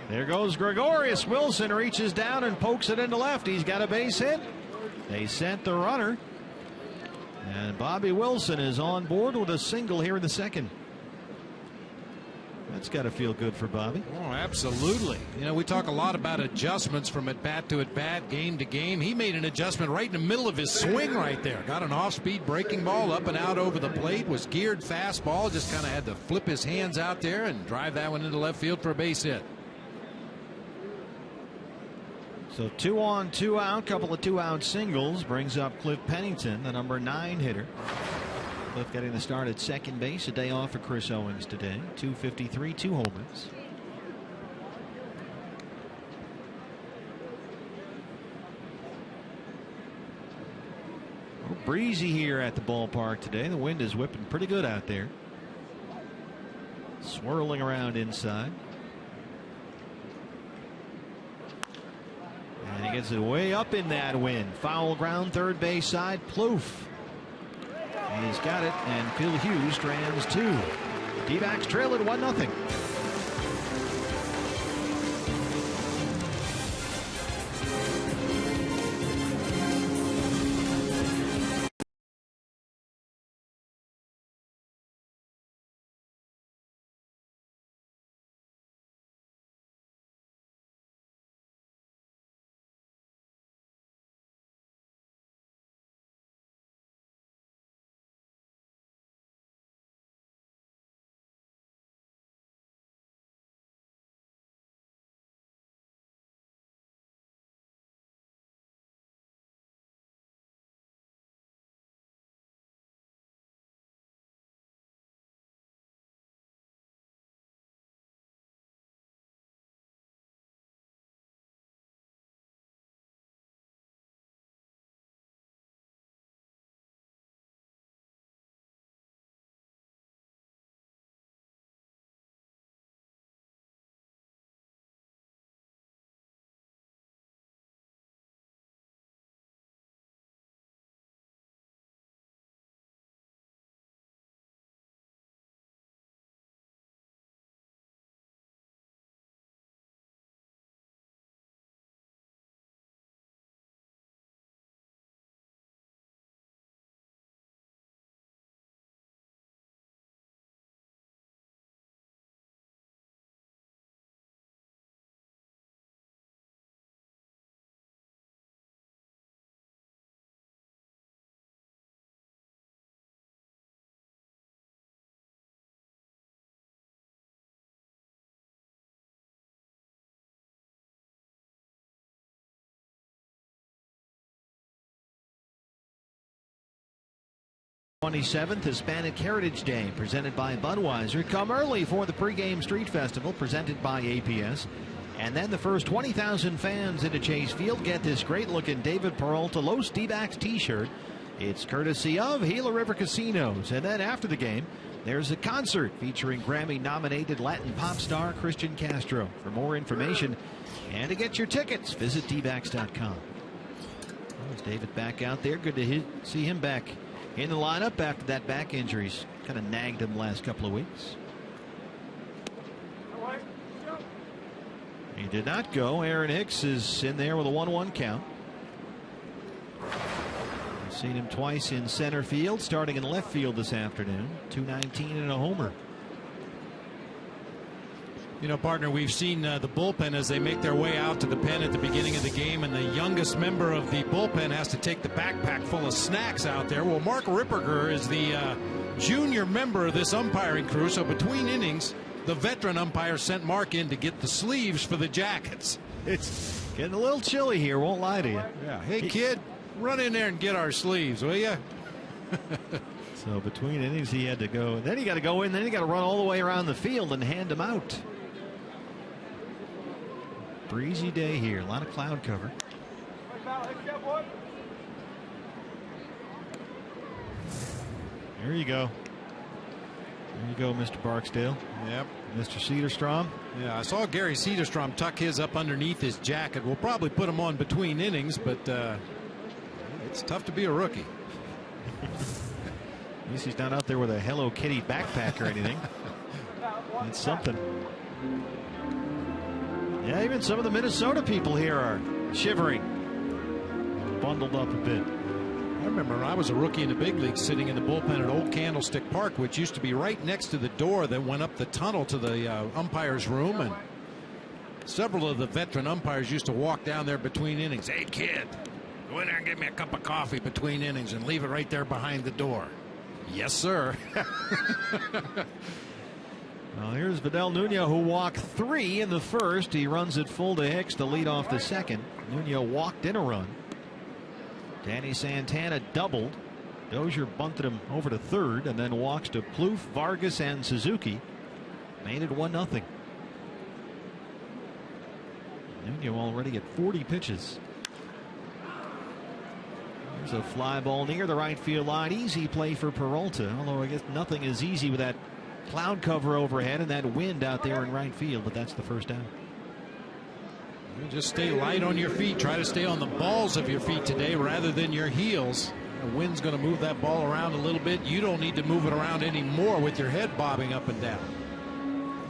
There goes Gregorius. Wilson reaches down and pokes it into left. He's got a base hit. They sent the runner. And Bobby Wilson is on board with a single here in the second. That's got to feel good for Bobby. Oh, absolutely. You know, we talk a lot about adjustments from at bat to at bat, game to game. He made an adjustment right in the middle of his swing right there. Got an off-speed breaking ball up and out over the plate. Was geared fastball. Just kind of had to flip his hands out there and drive that one into left field for a base hit. So 2 on, 2 out, couple of 2-out singles brings up Cliff Pennington, the number 9 hitter. Cliff getting the start at second base, a day off for Chris Owings today. 253, 2 homers. Breezy here at the ballpark today. The wind is whipping pretty good out there. Swirling around inside. And he gets it way up in that wind. Foul ground, third base side. Plouffe. He's got it, and Phil Hughes strands 2. D-backs trail it 1-0. 27th, Hispanic Heritage Day, presented by Budweiser. Come early for the pregame street festival, presented by APS. And then the first 20,000 fans into Chase Field get this great-looking David Peralta Los D-backs T-shirt. It's courtesy of Gila River Casinos. And then after the game, there's a concert featuring Grammy-nominated Latin pop star Christian Castro. For more information and to get your tickets, visit dbacks.com. There's David back out there. Good to see him back in the lineup after that back injury. He's kind of nagged him the last couple of weeks. He did not go. Aaron Hicks is in there with a 1-1 count. I've seen him twice in center field, starting in left field this afternoon. 219 and a homer. You know, partner, we've seen the bullpen as they make their way out to the pen at the beginning of the game, and the youngest member of the bullpen has to take the backpack full of snacks out there. Well, Mark Ripperger is the junior member of this umpiring crew, so between innings, the veteran umpire sent Mark in to get the sleeves for the jackets. It's getting a little chilly here, won't lie to you. Yeah. Hey, kid, run in there and get our sleeves, will you? So between innings, he had to go. And then he got to go in. Then he got to run all the way around the field and hand them out. Breezy day here. A lot of cloud cover. There you go. There you go, Mr. Barksdale. Yep. Mr. Cedarstrom. Yeah, I saw Gary Cedarstrom tuck his up underneath his jacket. We'll probably put him on between innings, but it's tough to be a rookie. At least he's not out there with a Hello Kitty backpack or anything. That's something. Yeah, even some of the Minnesota people here are shivering, bundled up a bit. I remember when I was a rookie in the big leagues sitting in the bullpen at Old Candlestick Park, which used to be right next to the door that went up the tunnel to the umpire's room, and several of the veteran umpires used to walk down there between innings. Hey, kid, go in there and get me a cup of coffee between innings and leave it right there behind the door. Yes, sir. Well, here's Vidal Nuno, who walked 3 in the first. He runs it full to Hicks to lead off the second. Nuno walked in a run. Danny Santana doubled. Dozier bunted him over to third and then walks to Plouffe, Vargas, and Suzuki. Made it 1-0. Nuno already at 40 pitches. There's a fly ball near the right field line. Easy play for Peralta, although I guess nothing is easy with that cloud cover overhead and that wind out there in right field, but that's the first out. You just stay light on your feet. Try to stay on the balls of your feet today rather than your heels. The wind's going to move that ball around a little bit. You don't need to move it around anymore with your head bobbing up and down.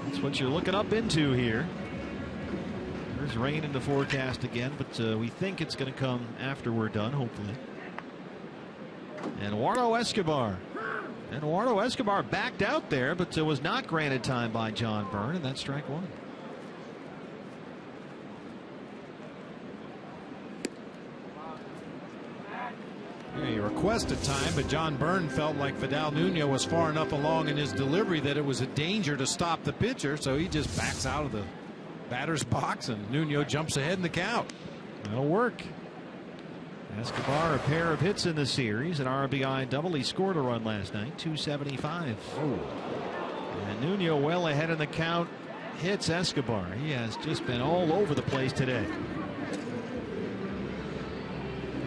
That's what you're looking up into here. There's rain in the forecast again, but we think it's going to come after we're done, hopefully. And Eduardo Escobar backed out there, but was not granted time by John Byrne, and that's strike one. Yeah, he requested time, but John Byrne felt like Vidal Nuno was far enough along in his delivery that it was a danger to stop the pitcher, so he just backs out of the batter's box, and Nuno jumps ahead in the count. That'll work. Escobar, a pair of hits in the series, an RBI double. He scored a run last night, 275. Oh. And Nuno well ahead in the count, hits Escobar. He has just been all over the place today.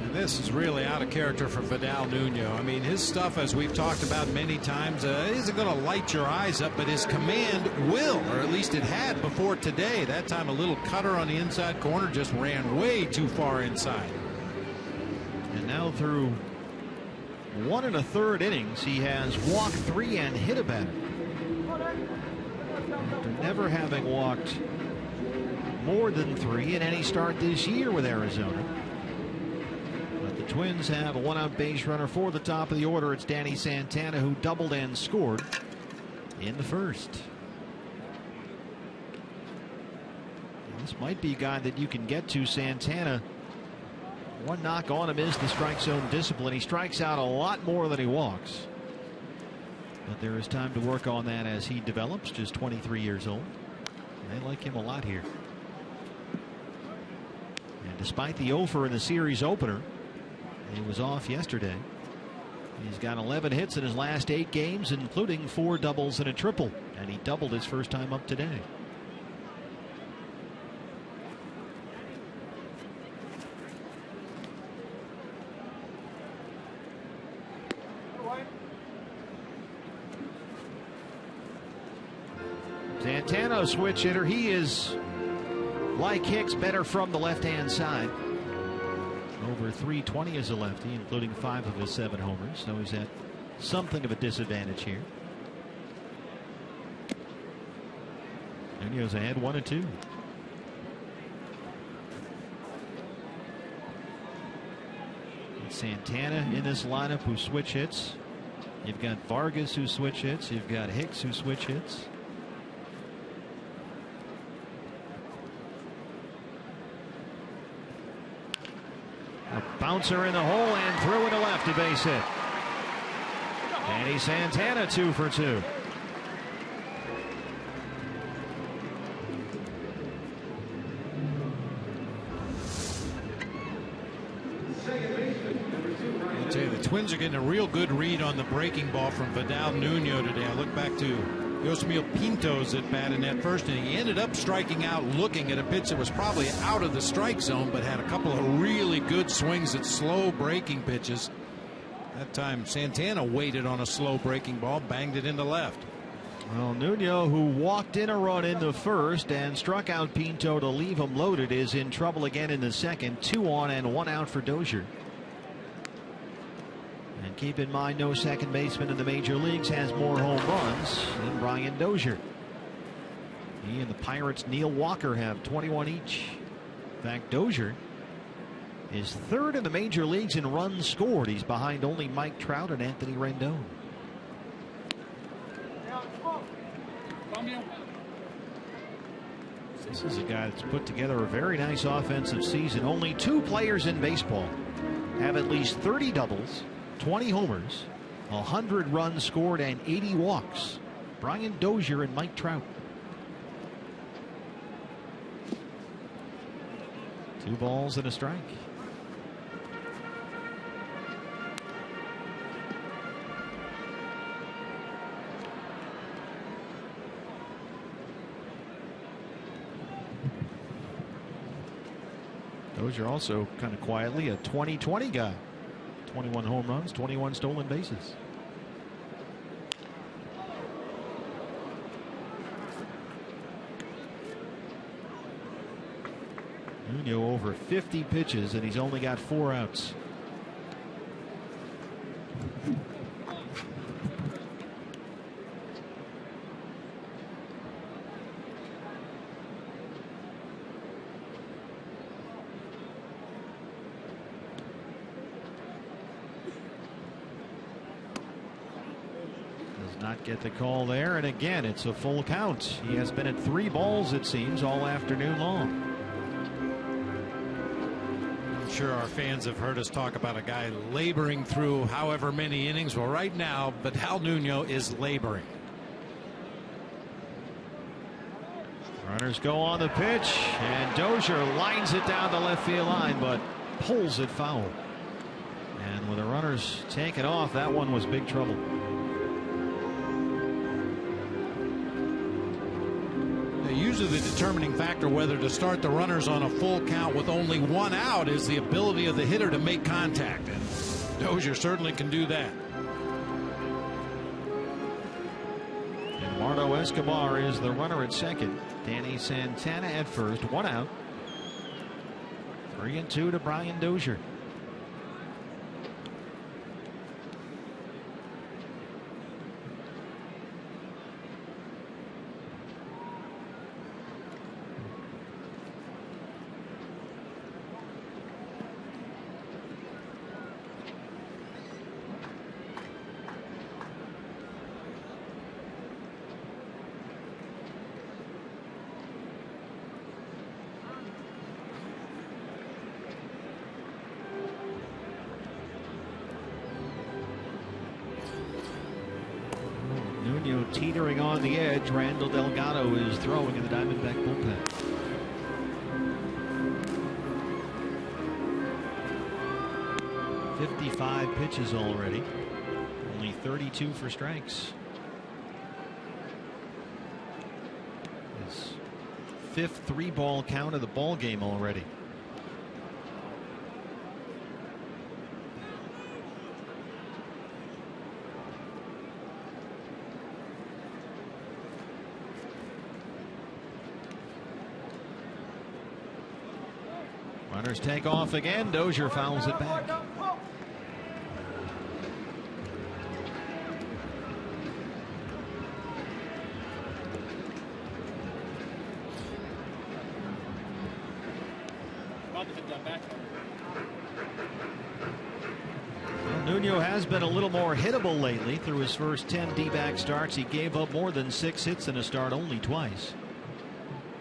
And this is really out of character for Vidal Nuno. I mean, his stuff, as we've talked about many times, isn't going to light your eyes up, but his command will, or at least it had before today. That time a little cutter on the inside corner just ran way too far inside. And now through 1 1/3 innings, he has walked 3 and hit a batter. After never having walked more than 3 in any start this year with Arizona. But the Twins have a 1-out base runner for the top of the order. It's Danny Santana, who doubled and scored in the first. And this might be a guy that you can get to. Santana, one knock on him is the strike zone discipline. He strikes out a lot more than he walks. But there is time to work on that as he develops, just 23 years old. They like him a lot here. And despite the 0 in the series opener, he was off yesterday. He's got 11 hits in his last 8 games, including 4 doubles and a triple, and he doubled his first time up today. Santana, switch hitter. He is, like Hicks, better from the left-hand side. Over 320 as a lefty, including 5 of his 7 homers, so he's at something of a disadvantage here. Munoz ahead 1-2. Santana in this lineup who switch hits. You've got Vargas who switch hits. You've got Hicks who switch hits. A bouncer in the hole and through into left, a base hit. Danny Santana 2 for 2. I'll tell you, the Twins are getting a real good read on the breaking ball from Vidal Nuno today. I look back to Yosmil Pinto's at bat in that first inning. He ended up striking out looking at a pitch that was probably out of the strike zone, but had a couple of really good swings at slow breaking pitches. That time Santana waited on a slow breaking ball, banged it into left. Well, Nuno, who walked in a run in the first and struck out Pinto to leave him loaded, is in trouble again in the second. 2 on and 1 out for Dozier. And keep in mind, no second baseman in the major leagues has more home runs than Brian Dozier. He and the Pirates' Neil Walker have 21 each. In fact, Dozier is 3rd in the major leagues in runs scored. He's behind only Mike Trout and Anthony Rendon. This is a guy that's put together a very nice offensive season. Only 2 players in baseball have at least 30 doubles, 20 homers, 100 runs scored, and 80 walks. Brian Dozier and Mike Trout. 2 balls and a strike. Dozier also kind of quietly a 20-20 guy. 21 home runs, 21 stolen bases. Nuno over 50 pitches, and he's only got 4 outs. Not get the call there, and again it's a full count. He has been at 3 balls, it seems, all afternoon long. I'm sure our fans have heard us talk about a guy laboring through however many innings. Well, right now Vidal Nuno is laboring. Runners go on the pitch, and Dozier lines it down the left field line, but pulls it foul. And with the runners taken off, that one was big trouble. Usually the determining factor whether to start the runners on a full count with only 1 out is the ability of the hitter to make contact, and Dozier certainly can do that. Eduardo Escobar is the runner at second. Danny Santana at first. 1 out. 3-2 to Brian Dozier. Teetering on the edge. Randall Delgado is throwing in the Diamondback bullpen. .55 pitches already. 32 for strikes. His 5th 3-ball count of the ball game already. Runners take off again. Dozier fouls it back. Well, Nuno has been a little more hittable lately. Through his first 10 D-back starts, he gave up more than 6 hits in a start only twice.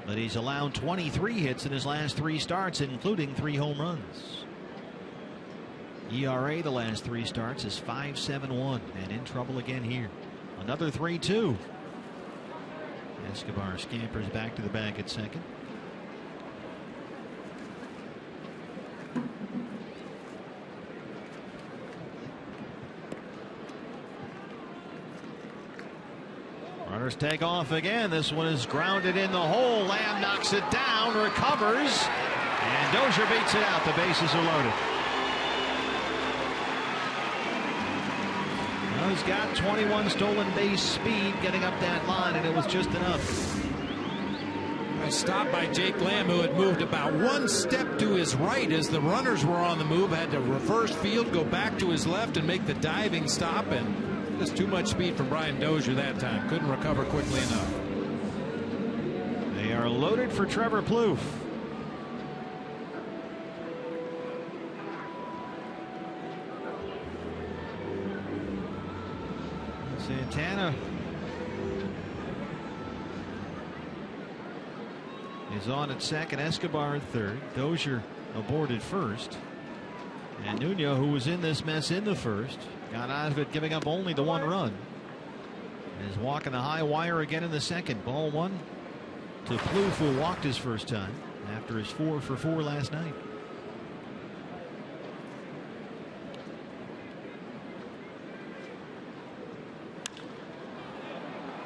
But he's allowed 23 hits in his last 3 starts, including 3 home runs. ERA the last 3 starts is 5.71, and in trouble again here. Another 3-2. Escobar scampers back to the bag at second. Runners take off again. This one is grounded in the hole. Lamb knocks it down, recovers, and Dozier beats it out. The bases are loaded. Well, he's got 21 stolen base speed getting up that line, and it was just enough. A stop by Jake Lamb, who had moved about 1 step to his right as the runners were on the move, had to reverse field, go back to his left, and make the diving stop. And just too much speed from Brian Dozier that time. Couldn't recover quickly enough. They are loaded for Trevor Plouffe. Santana is on at second. Escobar at third. Dozier aboard at first. And Nuno, who was in this mess in the first, got out of it giving up only the 1 run. And is walking the high wire again in the second. Ball 1 to Plouffe, who walked his first time after his 4 for 4 last night.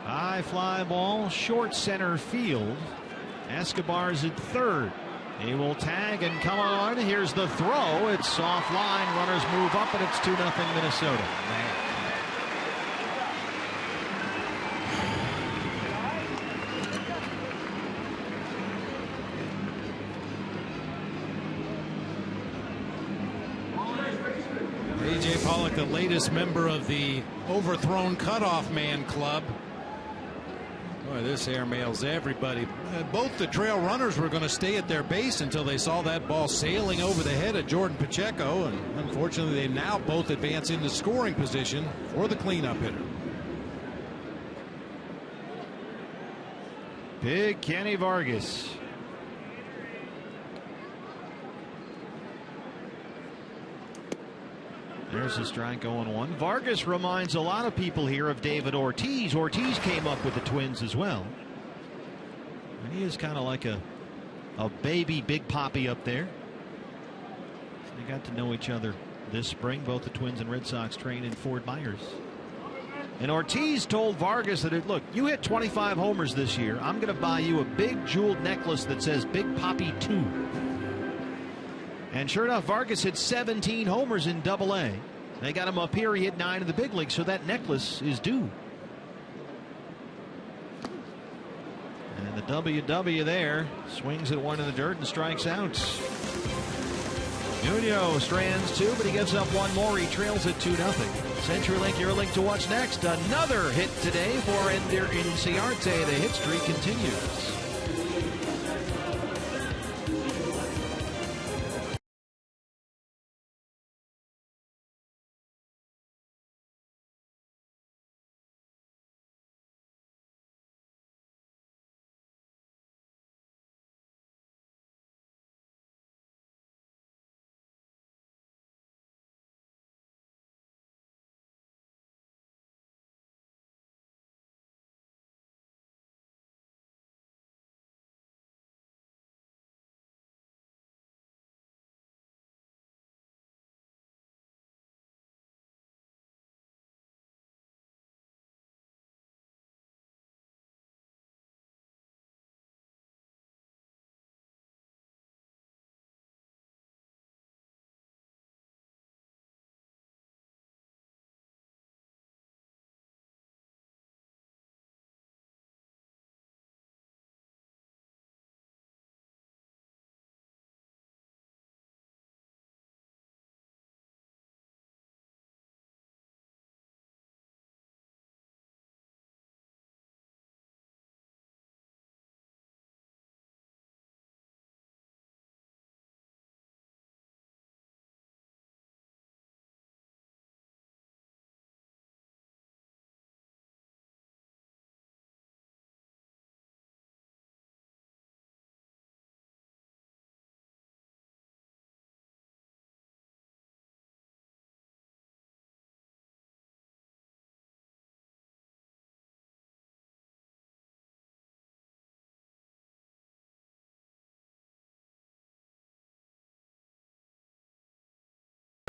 High fly ball, short center field. Escobar's at third. He will tag and come on. Here's the throw. It's offline. Runners move up, and it's 2-0 Minnesota. A.J. Pollock, the latest member of the overthrown cutoff man club. Boy, this airmails everybody. Both the trail runners were going to stay at their base until they saw that ball sailing over the head of Jordan Pacheco, and unfortunately they now both advance into scoring position for the cleanup hitter. Big Kenny Vargas. There's a strike, 0-1. Vargas reminds a lot of people here of David Ortiz. Ortiz came up with the Twins as well. And he is kind of like a baby Big Papi up there. They got to know each other this spring. Both the Twins and Red Sox train in Fort Myers. And Ortiz told Vargas that, look, you hit 25 homers this year. I'm going to buy you a big jeweled necklace that says Big Papi 2. And sure enough, Vargas hit 17 homers in Double-A. They got him up here. He hit 9 in the big league, so that necklace is due. And the WW there swings at one in the dirt and strikes out. Nuno strands 2, but he gives up 1 more. He trails at 2-0. CenturyLink, your link to watch next. Another hit today for Ender Inciarte. The hit streak continues.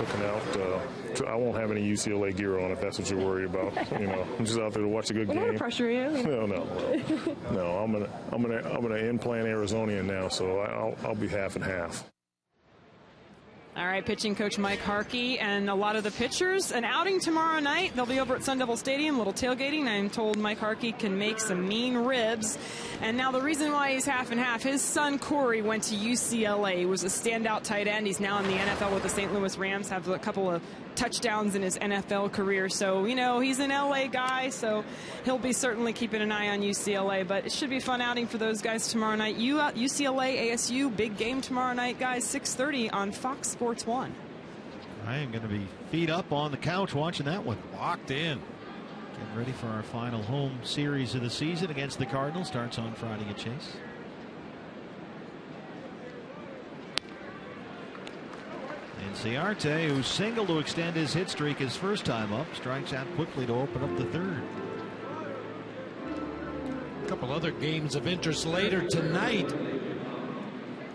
looking out. I won't have any UCLA gear on if that's what you're worried about. I'm just out there to watch a good game. I don't want to pressure you. No. I'm gonna in-plan Arizonian now, so I'll be half and half. All right, pitching coach Mike Harkey and a lot of the pitchers. An outing tomorrow night. They'll be over at Sun Devil Stadium, a little tailgating. I'm told Mike Harkey can make some mean ribs. And now the reason why he's half and half, his son Corey went to UCLA. He was a standout tight end. He's now in the NFL with the St. Louis Rams, have a couple of touchdowns in his NFL career. So, he's an LA guy, so he'll be certainly keeping an eye on UCLA. But it should be a fun outing for those guys tomorrow night. UCLA, ASU, big game tomorrow night, guys, 6:30 on Fox Sports 1. I am going to be feet up on the couch watching that one. Locked in. Getting ready for our final home series of the season against the Cardinals. Starts on Friday at Chase. Ciarte, who singled to extend his hit streak his first time up, strikes out quickly to open up the third. A couple other games of interest later tonight.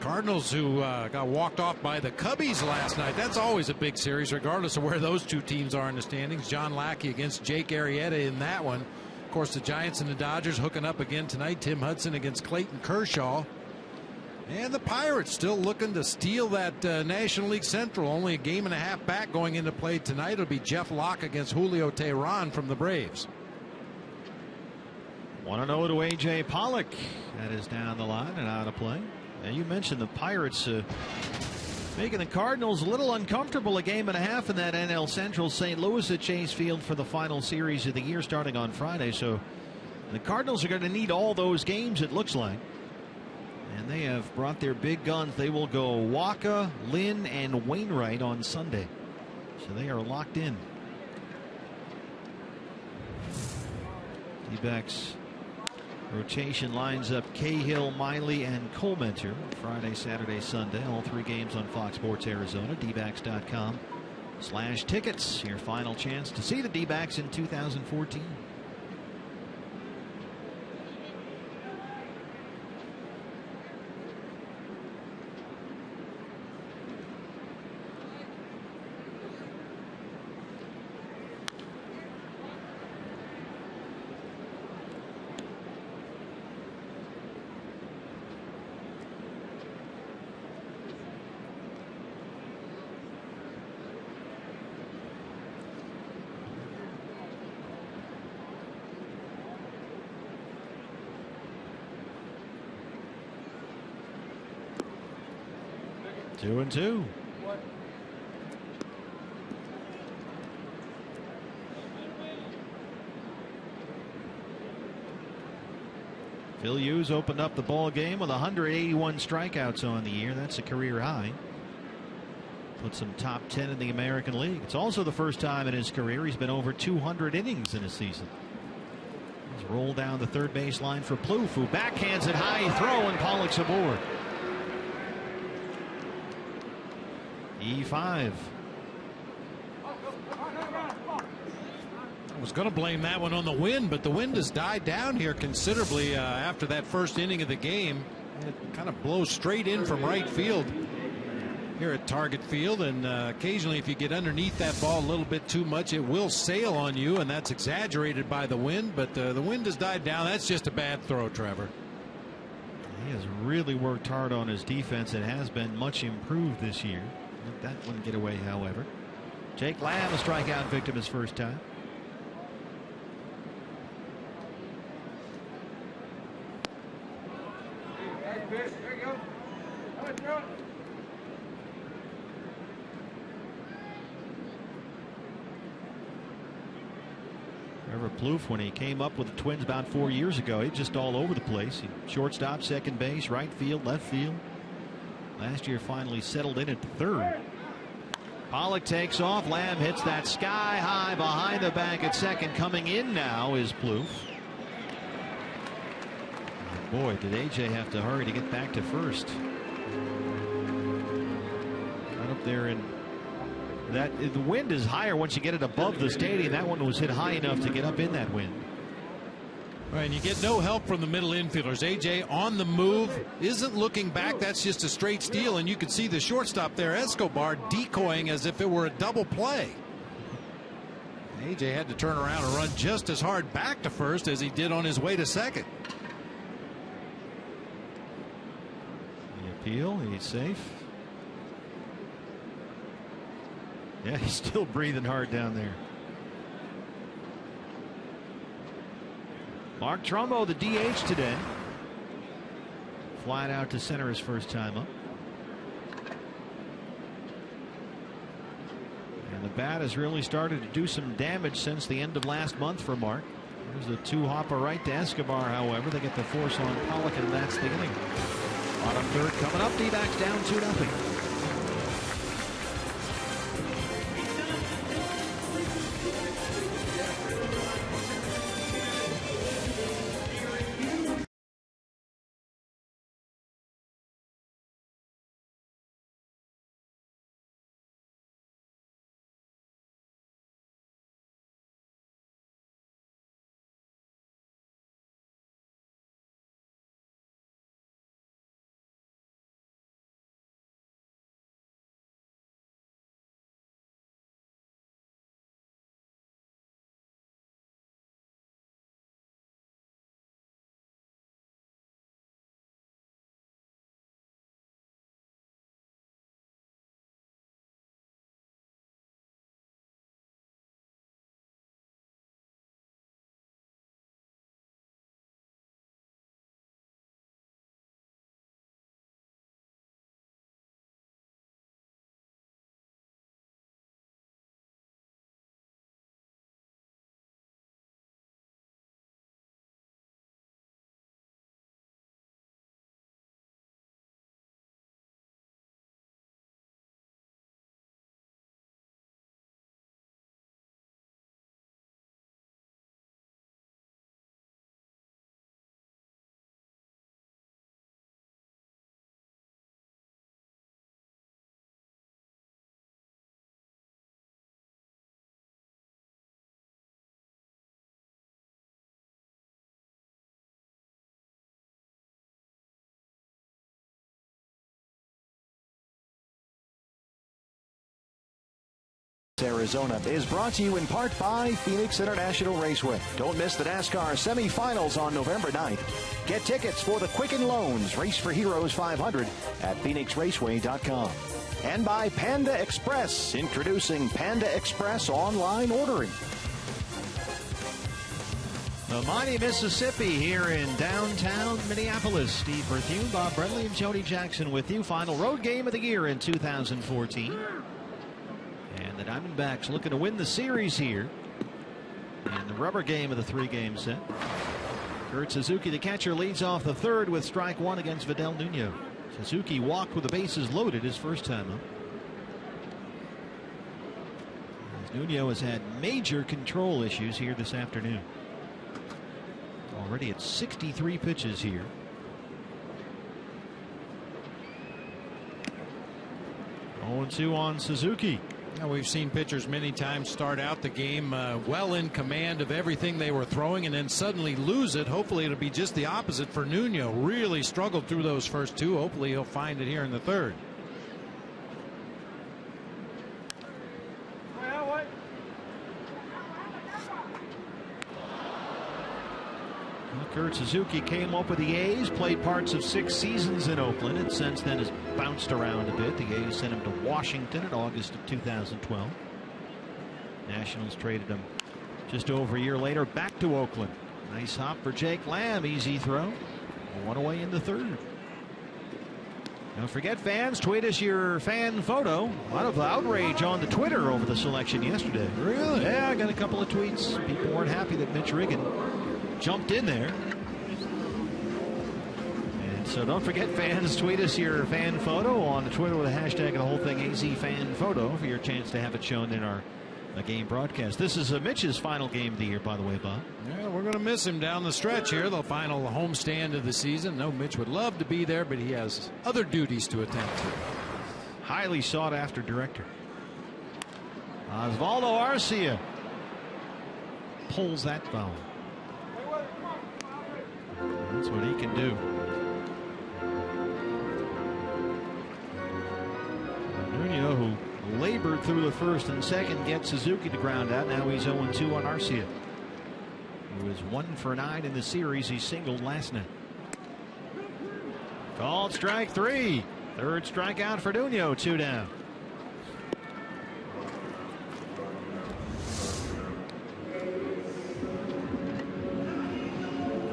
Cardinals, who got walked off by the Cubbies last night. That's always a big series, regardless of where those two teams are in the standings. John Lackey against Jake Arrieta in that one. Of course, the Giants and the Dodgers hooking up again tonight. Tim Hudson against Clayton Kershaw. And the Pirates still looking to steal that National League Central. Only a game and a half back going into play tonight. It'll be Jeff Locke against Julio Teheran from the Braves. 1-0 to A.J. Pollock. That is down the line and out of play. And you mentioned the Pirates making the Cardinals a little uncomfortable. A game and a half in that NL Central. St. Louis at Chase Field for the final series of the year starting on Friday. So the Cardinals are going to need all those games, it looks like. And they have brought their big guns. They will go Waka, Lynn, and Wainwright on Sunday. So they are locked in. D-backs rotation lines up Cahill, Miley, and Colementer. Friday, Saturday, Sunday. All three games on Fox Sports Arizona. dbacks.com/tickets. Your final chance to see the D-backs in 2014. Two and two. Phil Hughes opened up the ball game with 181 strikeouts on the year. That's a career high. Puts him top 10 in the American League. It's also the first time in his career he's been over 200 innings in a season. He's rolled down the third base line for Plouffe, who backhands it high, throw, and Pollock's aboard. E5. I was going to blame that one on the wind, but the wind has died down here considerably after that first inning of the game. It kind of blows straight in from right field here at Target Field, and occasionally if you get underneath that ball a little bit too much, it will sail on you, and that's exaggerated by the wind, but the wind has died down. That's just a bad throw, Trevor. He has really worked hard on his defense. It has been much improved this year. Let that one get away, however. Jake Lamb, a strikeout victim his first time. Trevor Plouffe, when he came up with the Twins about 4 years ago, he just all over the place. He shortstop, second base, right field, left field. Last year finally settled in at the third. Pollock takes off. Lamb hits that sky high behind the back at second. Coming in now is Plouffe. And boy, did AJ have to hurry to get back to first. Right up there in that. The wind is higher once you get it above the stadium. That one was hit high enough to get up in that wind. Right, and you get no help from the middle infielders. A.J. on the move, isn't looking back. That's just a straight steal, and you can see the shortstop there, Escobar, decoying as if it were a double play. A.J. had to turn around and run just as hard back to first as he did on his way to second. The appeal, he's safe. Yeah, he's still breathing hard down there. Mark Trumbo, the DH today. Flying out to center his first time up. And the bat has really started to do some damage since the end of last month for Mark. There's a two-hopper right to Escobar, however. They get the force on Pollock, and that's the inning. Bottom third coming up. D-backs down 2-0. Arizona is brought to you in part by Phoenix International Raceway. Don't miss the NASCAR semifinals on November 9th. Get tickets for the Quicken Loans Race for Heroes 500 at phoenixraceway.com. And by Panda Express, introducing Panda Express online ordering. The mighty Mississippi here in downtown Minneapolis. Steve Berthune, Bob Brentley, and Jody Jackson with you. Final road game of the year in 2014. And the Diamondbacks looking to win the series here in the rubber game of the three-game set. Kurt Suzuki, the catcher, leads off the third with strike one against Vidal Nuno. Suzuki walked with the bases loaded his first time up. As Nuno has had major control issues here this afternoon. Already at 63 pitches here. 0-2 on Suzuki. Now, we've seen pitchers many times start out the game well in command of everything they were throwing and then suddenly lose it. Hopefully it'll be just the opposite for Nuno. Really struggled through those first two. Hopefully he'll find it here in the third. Kurt Suzuki came up with the A's, played parts of 6 seasons in Oakland, and since then has bounced around a bit. The A's sent him to Washington in August of 2012. Nationals traded him just over a year later back to Oakland. Nice hop for Jake Lamb, easy throw. One away in the third. Don't forget, fans, tweet us your fan photo. A lot of outrage on the Twitter over the selection yesterday. Really? Yeah, I got a couple of tweets. People weren't happy that Mitch Riggin jumped in there. And so don't forget, fans, tweet us your fan photo on the Twitter with the hashtag of the whole thing, AZ Fan Photo, for your chance to have it shown in our game broadcast. This is Mitch's final game of the year, by the way, Bob. Yeah, we're going to miss him down the stretch here, the final homestand of the season. No, Mitch would love to be there, but he has other duties to attend to. Highly sought after director. Osvaldo Arcia pulls that foul. That's what he can do. Nuno, who labored through the first and second, gets Suzuki to ground out. Now he's 0-2 on Arcia, who is 1 for 9 in the series. He singled last night. Called strike 3. Third strikeout for Nuno. 2 down.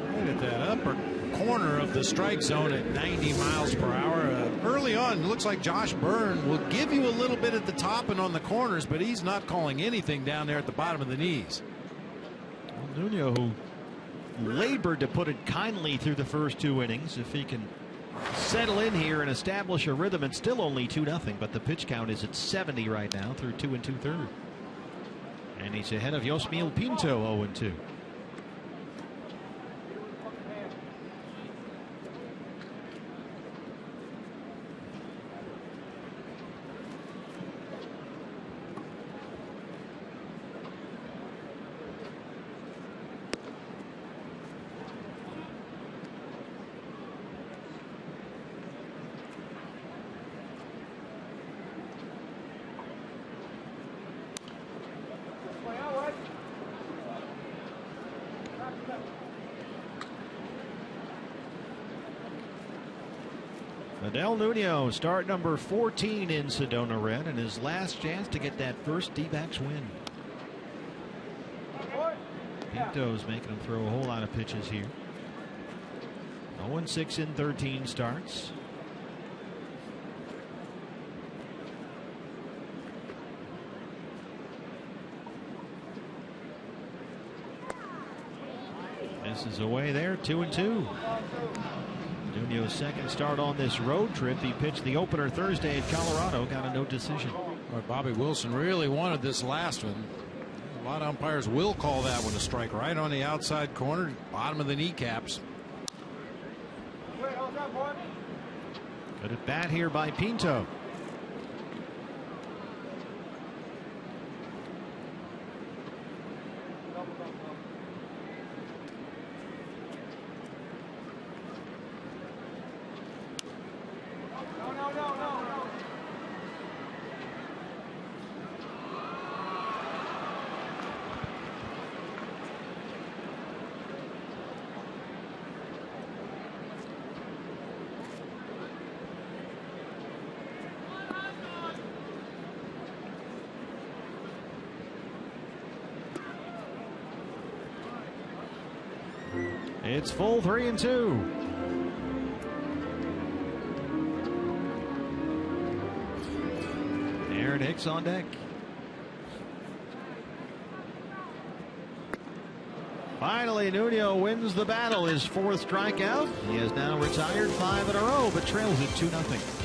Right at that upper corner of the strike zone at 90 miles per hour. Early on, it looks like Josh Byrne will give you a little bit at the top and on the corners, but he's not calling anything down there at the bottom of the knees. Well, Nuno, who labored, to put it kindly, through the first 2 innings. If he can settle in here and establish a rhythm, it's still only 2-0, but the pitch count is at 70 right now through 2 2/3. And he's ahead of Yosmiel Pinto, 0-2. Adel Nuno, start number 14 in Sedona Red, and his last chance to get that first D-backs win. Pinto's making him throw a whole lot of pitches here. 0-6 in 13 starts. This is away there, 2-2. Nuno's second start on this road trip. He pitched the opener Thursday at Colorado, got a no decision. Boy, Bobby Wilson really wanted this last one. A lot of umpires will call that one a strike, right on the outside corner, bottom of the kneecaps. Good at bat here by Pinto. It's full 3-2. Aaron Hicks on deck. Finally, Nuno wins the battle. His 4th strikeout. He has now retired 5 in a row, but trails it 2-0.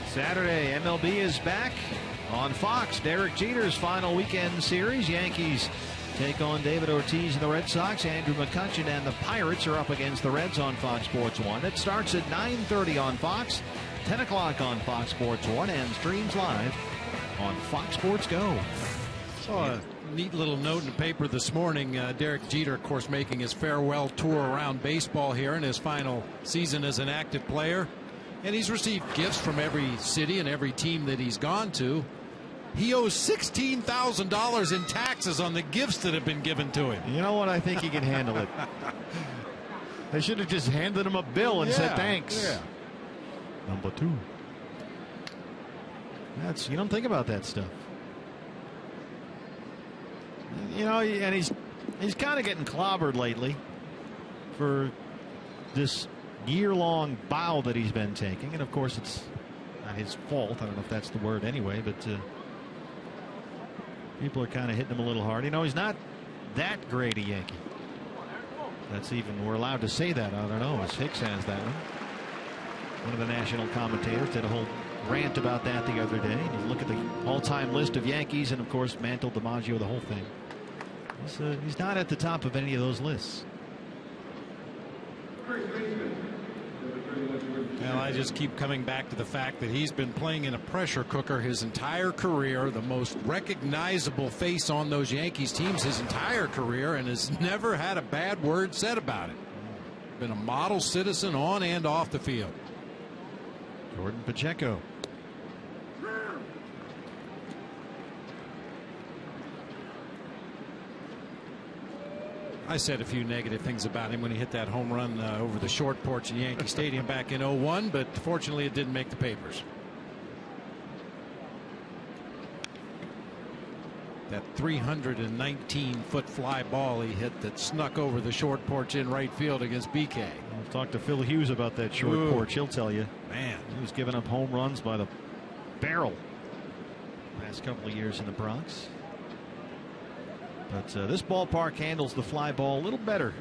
Saturday, MLB is back on Fox. Derek Jeter's final weekend series. Yankees take on David Ortiz and the Red Sox. Andrew McCutchen and the Pirates are up against the Reds on Fox Sports 1. It starts at 9:30 on Fox, 10 o'clock on Fox Sports 1, and streams live on Fox Sports Go. Saw a neat little note in the paper this morning. Derek Jeter, of course, making his farewell tour around baseball here in his final season as an active player. And he's received gifts from every city and every team that he's gone to. He owes $16,000 in taxes on the gifts that have been given to him. You know what? I think he can handle it. They should have just handed him a bill and said thanks. Yeah. Number 2. You don't think about that stuff. You know, and he's kind of getting clobbered lately for this year-long bow that he's been taking, and of course it's not his fault. I don't know if that's the word anyway, but people are kind of hitting him a little hard. You know, he's not that great a Yankee. That's even, we're allowed to say that. I don't know, as Hicks has that one. One of the national commentators did a whole rant about that the other day. And you look at the all-time list of Yankees, and of course Mantle, DiMaggio, the whole thing. He's not at the top of any of those lists. Well, I just keep coming back to the fact that he's been playing in a pressure cooker his entire career, the most recognizable face on those Yankees teams his entire career, and has never had a bad word said about it. Been a model citizen on and off the field. Jordan Pacheco. I said a few negative things about him when he hit that home run over the short porch at Yankee Stadium back in '01, but fortunately it didn't make the papers. That 319-foot fly ball he hit that snuck over the short porch in right field against BK. I've talked to Phil Hughes about that short porch. He'll tell you. Man, he was giving up home runs by the barrel last couple of years in the Bronx. But this ballpark handles the fly ball a little better.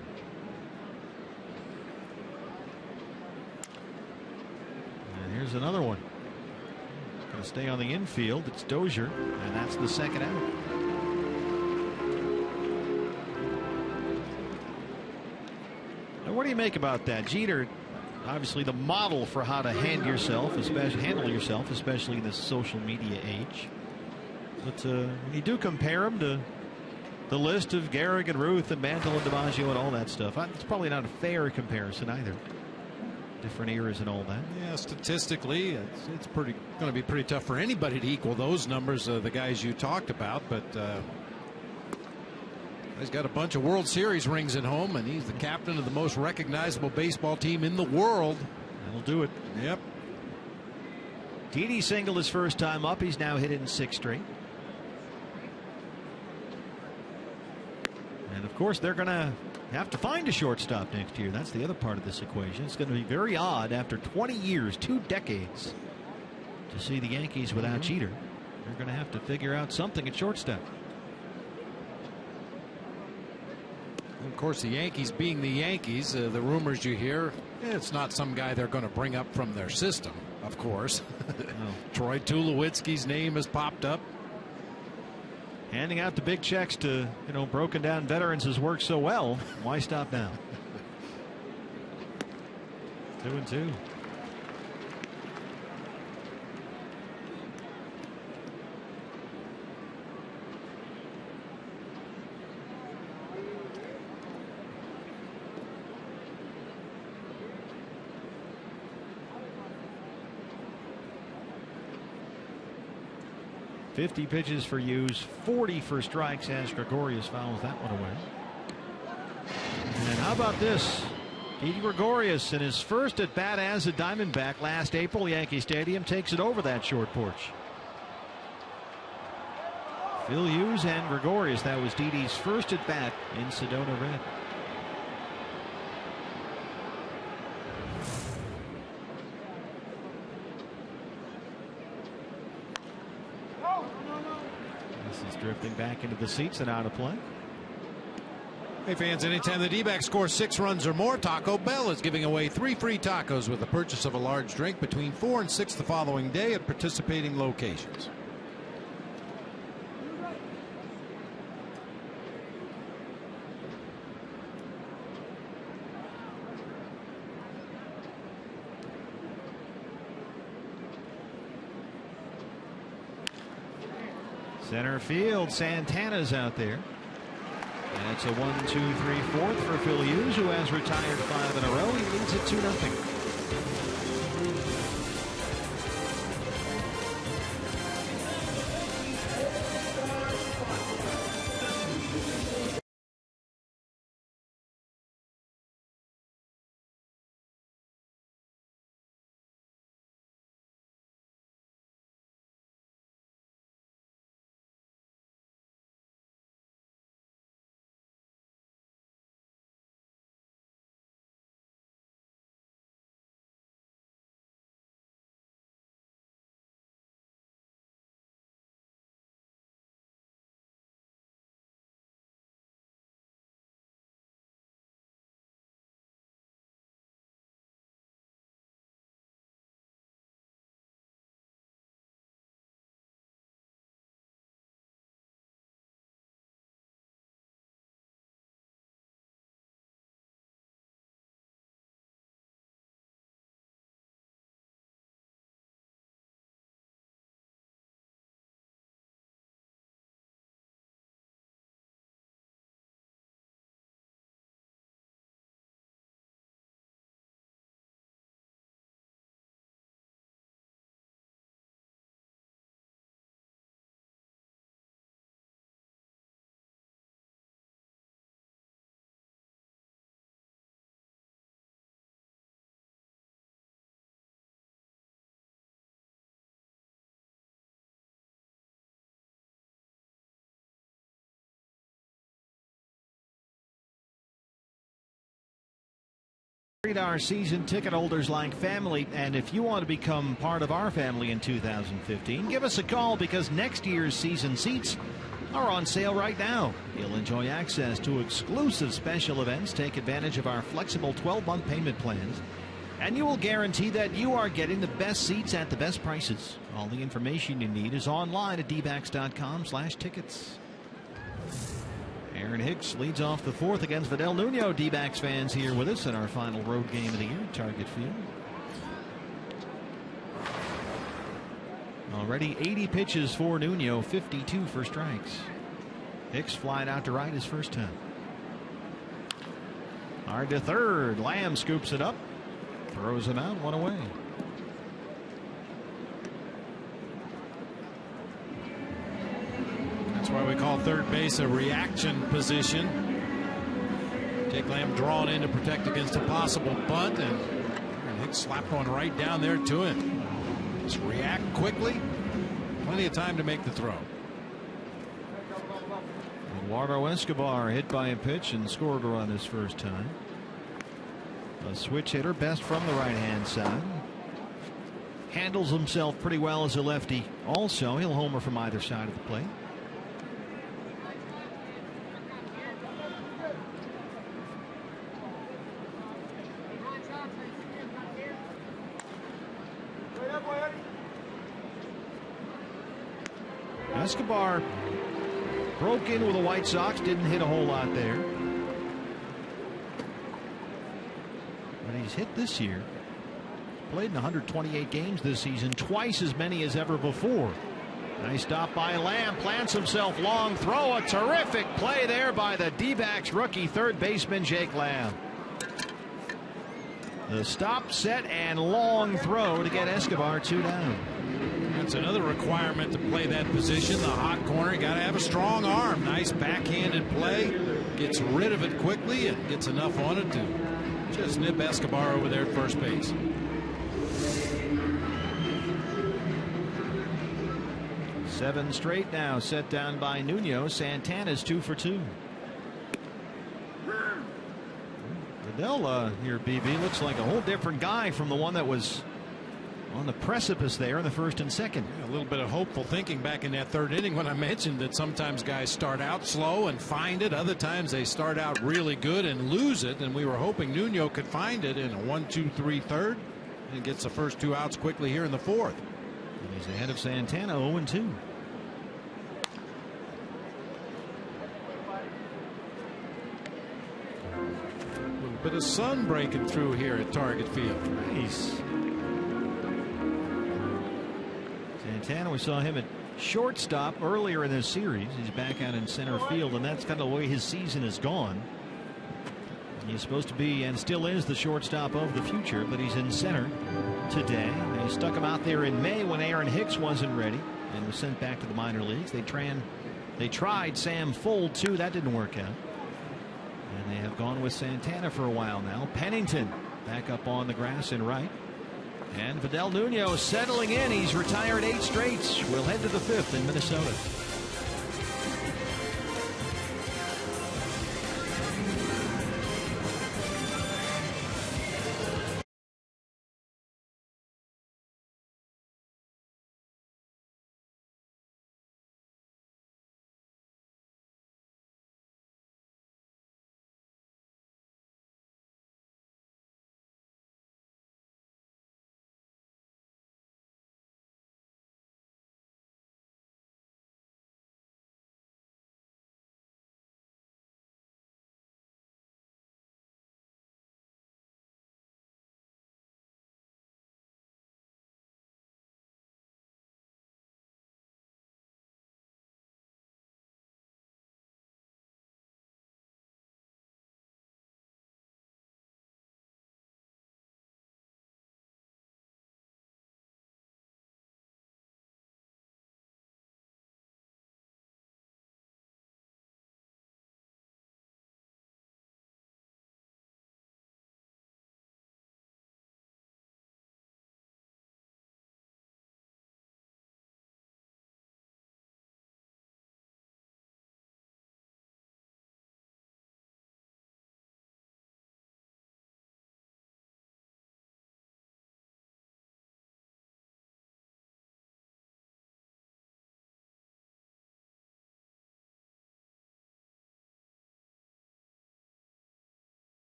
And here's another one. Going to stay on the infield. It's Dozier, and that's the second out. Now, what do you make about that? Jeter, obviously the model for how to handle yourself, especially in this social media age. But when you do compare him to the list of Gehrig and Ruth and Mantle and DiMaggio and all that stuff, it's probably not a fair comparison either. Different eras and all that. Yeah, statistically, it's going to be pretty tough for anybody to equal those numbers, the guys you talked about. But he's got a bunch of World Series rings at home, and he's the captain of the most recognizable baseball team in the world. That'll do it. Yep. Didi singled his first time up. He's now hit it in 6 straight. And of course, they're going to have to find a shortstop next year. That's the other part of this equation. It's going to be very odd after 20 years, 2 decades, to see the Yankees without Jeter. They're going to have to figure out something at shortstop. And of course, the Yankees being the Yankees, the rumors you hear, it's not some guy they're going to bring up from their system, of course. No. Troy Tulowitzki's name has popped up. Handing out the big checks to, broken down veterans has worked so well. Why stop now? 2-2. $50 pitches for Hughes, 40 for strikes as Gregorius fouls that one away. And how about this? Didi Gregorius in his first at bat as a Diamondback last April, Yankee Stadium, takes it over that short porch. Phil Hughes and Gregorius, that was Didi's first at bat in Sedona Red. This is drifting back into the seats and out of play. Hey fans, anytime the D-backs score 6 runs or more, Taco Bell is giving away 3 free tacos with the purchase of a large drink between 4 and 6 the following day at participating locations. Center field, Santana's out there. And it's a 1-2-3 fourth for Phil Hughes, who has retired 5 in a row. He leads it 2-0. Treat our season ticket holders like family, and if you want to become part of our family in 2015, give us a call, because next year's season seats are on sale right now. You'll enjoy access to exclusive special events, take advantage of our flexible 12-month payment plans, and you will guarantee that you are getting the best seats at the best prices. All the information you need is online at dbacks.com/tickets. Aaron Hicks leads off the fourth against Vidal Nuno. D-backs fans here with us in our final road game of the year, Target Field. Already 80 pitches for Nuno, 52 for strikes. Hicks flying out to right his first time. Hard to third. Lamb scoops it up, throws him out, 1 away. That's why we call third base a reaction position. Jake Lamb drawn in to protect against a possible bunt, and Hicks slapped one right down there to him. Just react quickly. Plenty of time to make the throw. Eduardo Escobar hit by a pitch and scored a run his first time. A switch hitter, best from the right-hand side. Handles himself pretty well as a lefty. Also, he'll homer from either side of the plate. Escobar broke in with the White Sox, didn't hit a whole lot there. But he's hit this year. Played in 128 games this season, twice as many as ever before. Nice stop by Lamb, plants himself, long throw, a terrific play there by the D-backs rookie third baseman Jake Lamb. The stop, set, and long throw to get Escobar 2 down. That's another requirement to play that position. The hot corner, you got to have a strong arm. Nice backhanded play. Gets rid of it quickly and gets enough on it to just nip Escobar over there at first base. Seven straight now set down by Nuno. Santana's 2 for 2. Vidal here, BB, looks like a whole different guy from the one that was on the precipice there in the first and second. A little bit of hopeful thinking back in that third inning when I mentioned that sometimes guys start out slow and find it. Other times they start out really good and lose it. And we were hoping Nuno could find it in a 1-2-3 third and gets the first 2 outs quickly here in the fourth. And he's ahead of Santana, 0-2. A little bit of sun breaking through here at Target Field. Nice. Santana, we saw him at shortstop earlier in this series. He's back out in center field, and that's kind of the way his season has gone. He's supposed to be and still is the shortstop of the future, but he's in center today. They stuck him out there in May when Aaron Hicks wasn't ready and was sent back to the minor leagues. They tried Sam Fuld too. That didn't work out. And they have gone with Santana for a while now. Pennington back up on the grass in right. And Vidal Nuno settling in. He's retired 8 straights. We'll head to the 5th in Minnesota.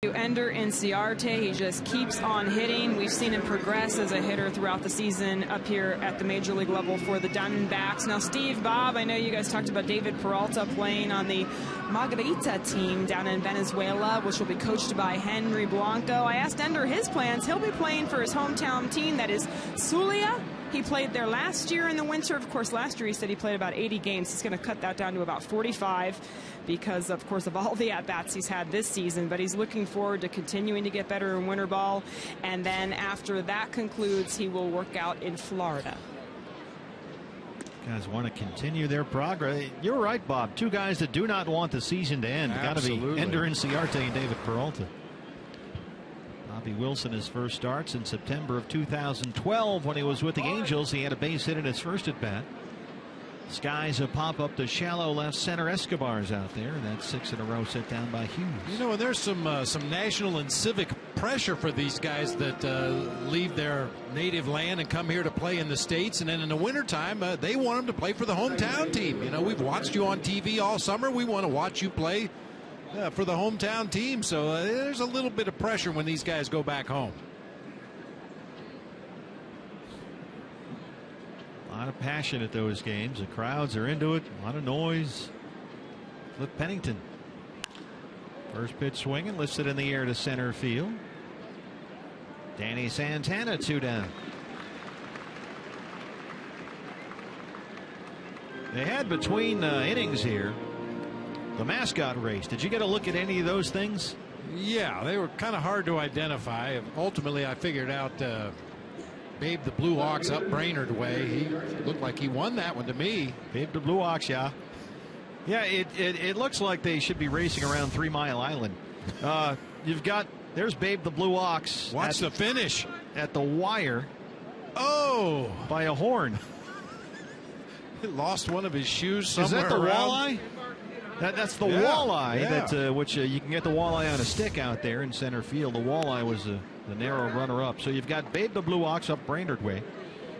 Ender Inciarte, he just keeps on hitting. We've seen him progress as a hitter throughout the season up here at the major league level for the Diamondbacks. Now, Steve, Bob, I know you guys talked about David Peralta playing on the Margarita team down in Venezuela, which will be coached by Henry Blanco. I asked Ender his plans. He'll be playing for his hometown team, that is Zulia. He played there last year in the winter. Of course, last year he said he played about 80 games. He's going to cut that down to about 45 because, of course, of all the at-bats he's had this season. But he's looking forward to continuing to get better in winter ball. And then after that concludes, he will work out in Florida. Guys want to continue their progress. You're right, Bob. 2 guys that do not want the season to end. Got to be Ender Inciarte and David Peralta. Bobby Wilson, his first starts in September of 2012 when he was with the Angels. He had a base hit in his first at bat. Skies a pop up to shallow left center. Escobar's out there, and that's 6 in a row set down by Hughes. You know, and there's some national and civic pressure for these guys that leave their native land and come here to play in the States. And then in the wintertime, they want them to play for the hometown team. You know, we've watched you on TV all summer. We want to watch you play for the hometown team. So there's a little bit of pressure when these guys go back home. A lot of passion at those games. The crowds are into it. A lot of noise. Flip Pennington. First pitch swinging, lifts it in the air to center field. Danny Santana, 2 down. They had between innings here the mascot race. Did you get a look at any of those things? Yeah, they were kind of hard to identify. Ultimately, I figured out Babe the Blue Ox up Brainerd way. He looked like he won that one to me. Babe the Blue Ox, yeah. Yeah, it looks like they should be racing around 3 Mile Island. There's Babe the Blue Ox. Watch the finish. At the wire. Oh. By a horn. He lost one of his shoes somewhere around. Is that the around. walleye? That's the walleye, that which you can get the walleye on a stick out there in center field. The walleye was the narrow runner-up. So you've got Babe the Blue Ox up Brainerd way.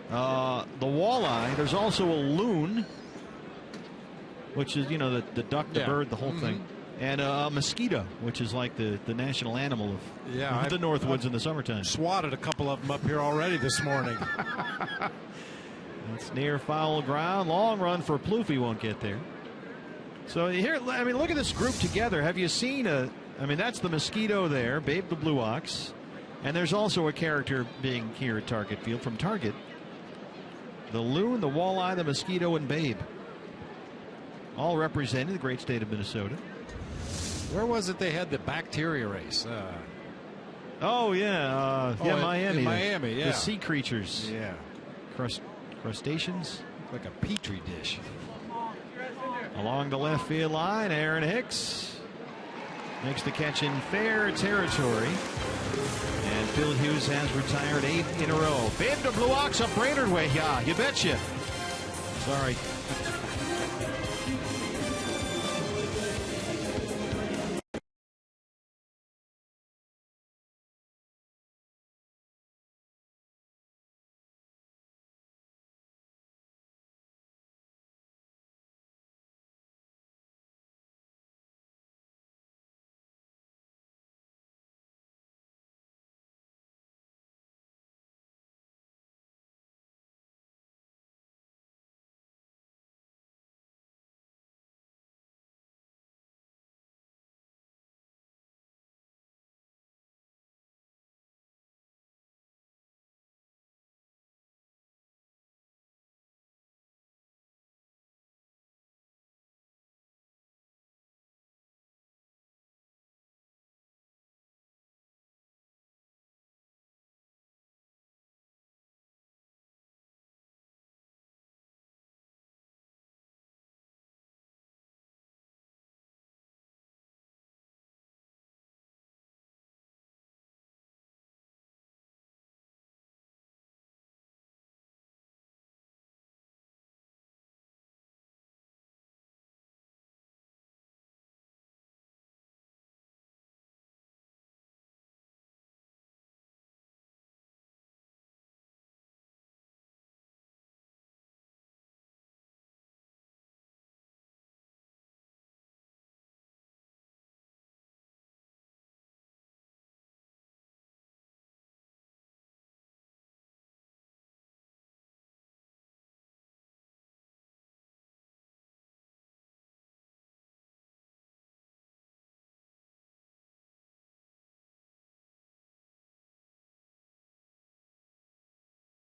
The walleye. There's also a loon, which is, the duck, the bird, the whole thing. And a mosquito, which is like the national animal of the Northwoods in the summertime. Swatted a couple of them up here already this morning. It's near foul ground. Long run for Plouffe, won't get there. So here, look at this group together. Have you seen that's the mosquito there, Babe the Blue Ox. And there's also a character being here at Target Field from Target. The loon, the walleye, the mosquito, and Babe. All representing the great state of Minnesota. Where was it they had the bacteria race? Miami. In Miami, yeah. The sea creatures. Yeah. Crustaceans. Like a petri dish. Along the left field line, Aaron Hicks makes the catch in fair territory. And Phil Hughes has retired 8 in a row. Babe the Blue Ox up Brainerd way. Yeah, you betcha. Sorry.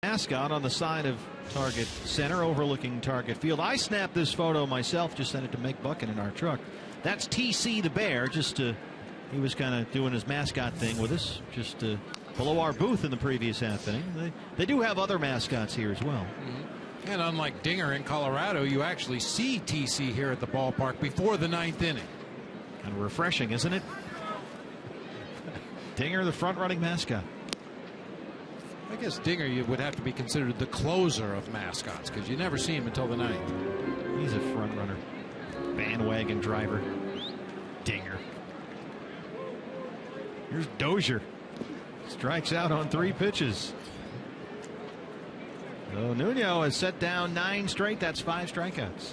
Mascot on the side of Target Center overlooking Target Field. I snapped this photo myself, just sent it to Mick Buchan in our truck. That's TC the Bear. He was kind of doing his mascot thing with us, just below our booth in the previous half inning. They do have other mascots here as well. And unlike Dinger in Colorado, you actually see TC here at the ballpark before the 9th inning. Kind of refreshing, isn't it? Dinger, the front-running mascot. I guess Dinger would have to be considered the closer of mascots because you never see him until the 9th. He's a front runner. Bandwagon driver. Dinger. Here's Dozier. Strikes out on 3 pitches. So Nuno has set down 9 straight. That's 5 strikeouts.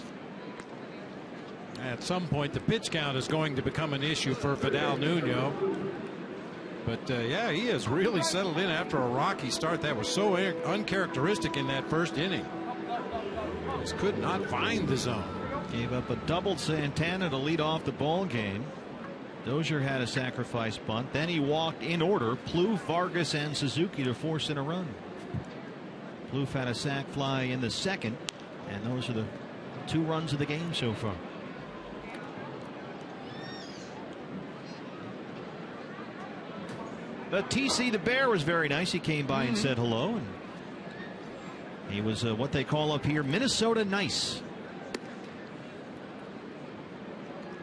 At some point, the pitch count is going to become an issue for Vidal Nuno. But, he has really settled in after a rocky start. That was so uncharacteristic in that first inning. Just could not find the zone. Gave up a doubled Santana to lead off the ball game. Dozier had a sacrifice bunt. Then he walked in order Plouffe, Vargas, and Suzuki to force in a run. Plouffe had a sac fly in the second, and those are the 2 runs of the game so far. But TC the Bear was very nice. He came by and said hello. And he was what they call up here Minnesota nice.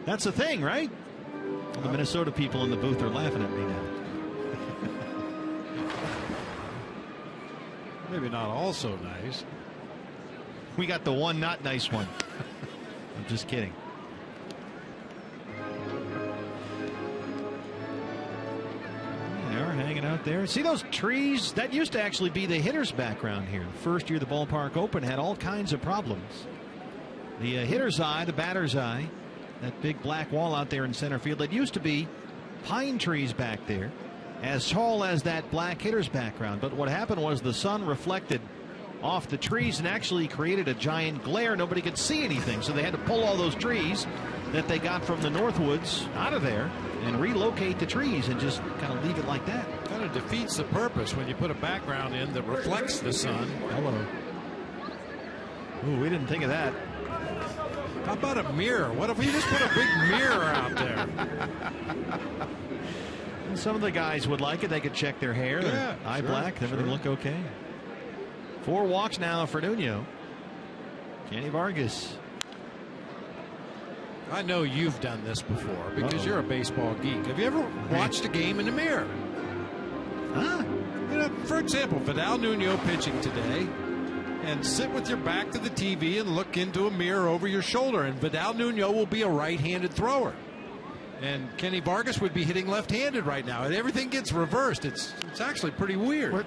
That's the thing, right? Well, the Minnesota people in the booth are laughing at me now. Maybe not all so nice. We got the one not nice one. I'm just kidding. hanging out there. See those trees? That used to actually be the hitter's background here. First year the ballpark opened, had all kinds of problems. The hitter's eye, the batter's eye, that big black wall out there in center field, that used to be pine trees back there, as tall as that black hitter's background. But what happened was the sun reflected off the trees and actually created a giant glare. Nobody could see anything, so they had to pull all those trees that they got from the Northwoods out of there and relocate the trees and just kind of leave it like that. Kind of defeats the purpose when you put a background in that reflects the sun. Hello. Ooh, we didn't think of that. How about a mirror? What if we just put a big mirror out there? Some of the guys would like it. They could check their hair, their eye black, everything look okay. 4 walks now for Nuno. Kenny Vargas. I know you've done this before because you're a baseball geek. Have you ever watched a game in the mirror? Huh? You know, for example, Vidal Nuno pitching today, and sit with your back to the TV and look into a mirror over your shoulder, and Vidal Nuno will be a right-handed thrower. And Kenny Vargas would be hitting left-handed right now, and everything gets reversed. It's actually pretty weird.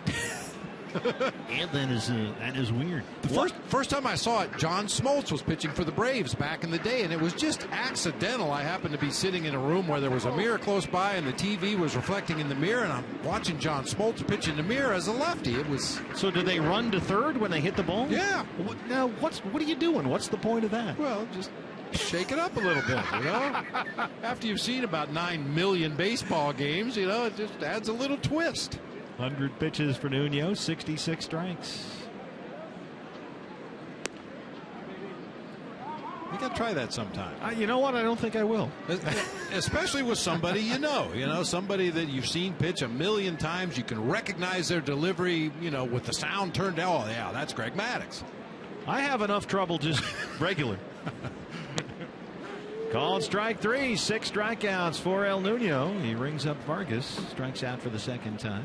And that is weird. The first time I saw it, John Smoltz was pitching for the Braves back in the day, and it was just accidental. I happened to be sitting in a room where there was a mirror close by, and the TV was reflecting in the mirror, and I'm watching John Smoltz pitch in the mirror as a lefty. It was. So do they run to third when they hit the ball? Yeah. Now what are you doing? What's the point of that? Well, just shake it up a little bit, you know. After you've seen about 9 million baseball games, you know, it just adds a little twist. 100 pitches for Nuno, 66 strikes. You got to try that sometime. You know what? I don't think I will. Especially with somebody you know, somebody that you've seen pitch a million times. You can recognize their delivery, you know, with the sound turned down. Oh, yeah, that's Greg Maddux. I have enough trouble just regular. Called strike 3, 6 strikeouts for El Nuno. He rings up Vargas, strikes out for the second time.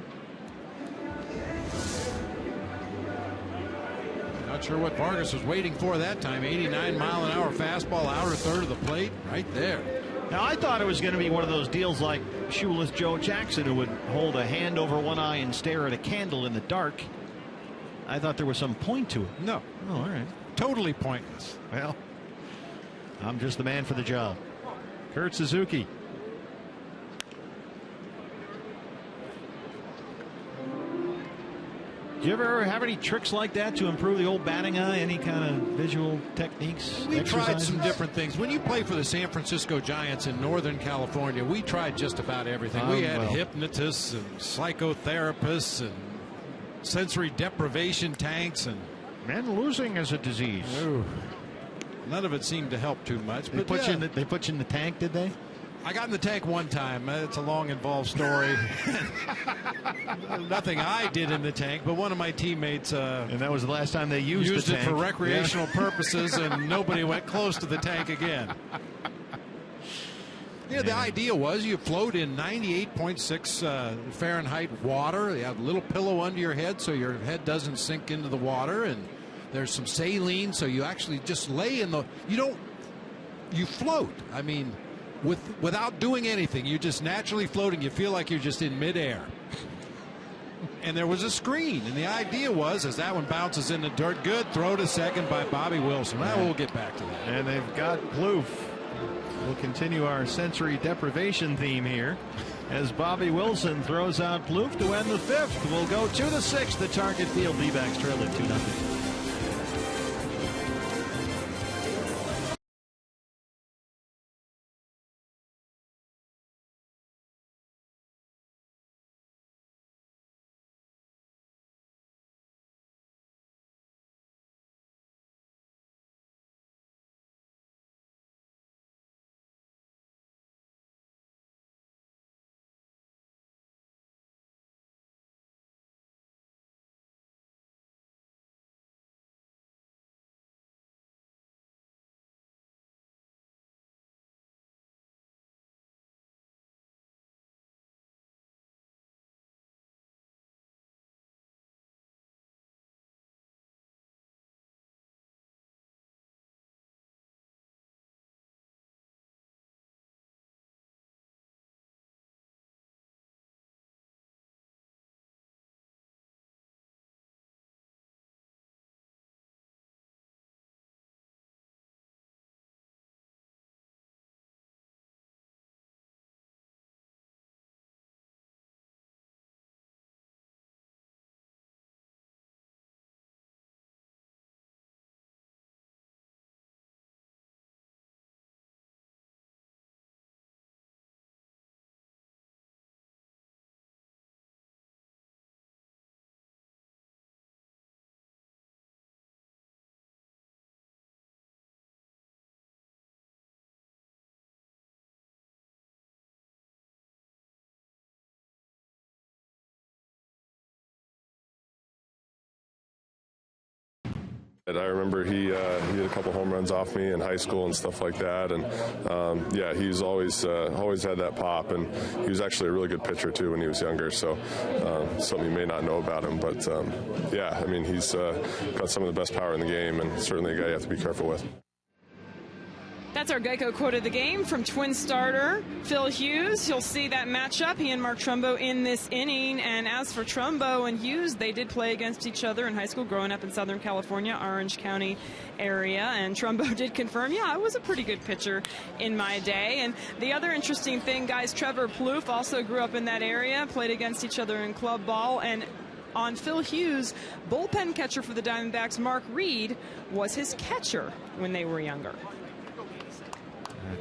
Not sure what Vargas was waiting for that time. 89-mile-an-hour fastball, outer third of the plate, right there. Now, I thought it was going to be one of those deals like shoeless Joe Jackson, who would hold a hand over one eye and stare at a candle in the dark. I thought there was some point to it. No. Oh, all right. Totally pointless. Well, I'm just the man for the job. Kurt Suzuki. Do you ever have any tricks like that to improve the old batting eye? Any kind of visual techniques? We tried some different things. When you play for the San Francisco Giants in Northern California, we tried just about everything. We had hypnotists and psychotherapists and sensory deprivation tanks. And losing is a disease. None of it seemed to help too much. They put you in the tank, did they? I got in the tank one time. It's a long, involved story. Nothing I did in the tank, but one of my teammates. And that was the last time they used the tank. It for recreational purposes, and nobody went close to the tank again. Yeah, the idea was you float in 98.6 Fahrenheit water. You have a little pillow under your head so your head doesn't sink into the water, and there's some saline, so you actually just lay in the. You float. I mean. Without doing anything, you're just naturally floating. You feel like you're just in midair. And there was a screen, and the idea was, as that one bounces in the dirt, good throw to second by Bobby Wilson. Well, we'll get back to that. And they've got Plouffe. We'll continue our sensory deprivation theme here as Bobby Wilson throws out Plouffe to end the 5th. We'll go to the 6th. The Target Field. D-backs trail at 2-0. I remember he had a couple home runs off me in high school and stuff like that, and yeah, he's always had that pop, and he was actually a really good pitcher too when he was younger. So something you may not know about him, but yeah, I mean he's got some of the best power in the game, and certainly a guy you have to be careful with. That's our Geico quote of the game from Twins starter Phil Hughes. You'll see that matchup, he and Mark Trumbo in this inning. And as for Trumbo and Hughes, they did play against each other in high school growing up in Southern California, Orange County area. And Trumbo did confirm, yeah, I was a pretty good pitcher in my day. And the other interesting thing, guys, Trevor Plouffe also grew up in that area, played against each other in club ball. And on Phil Hughes, bullpen catcher for the Diamondbacks, Mark Reed, was his catcher when they were younger.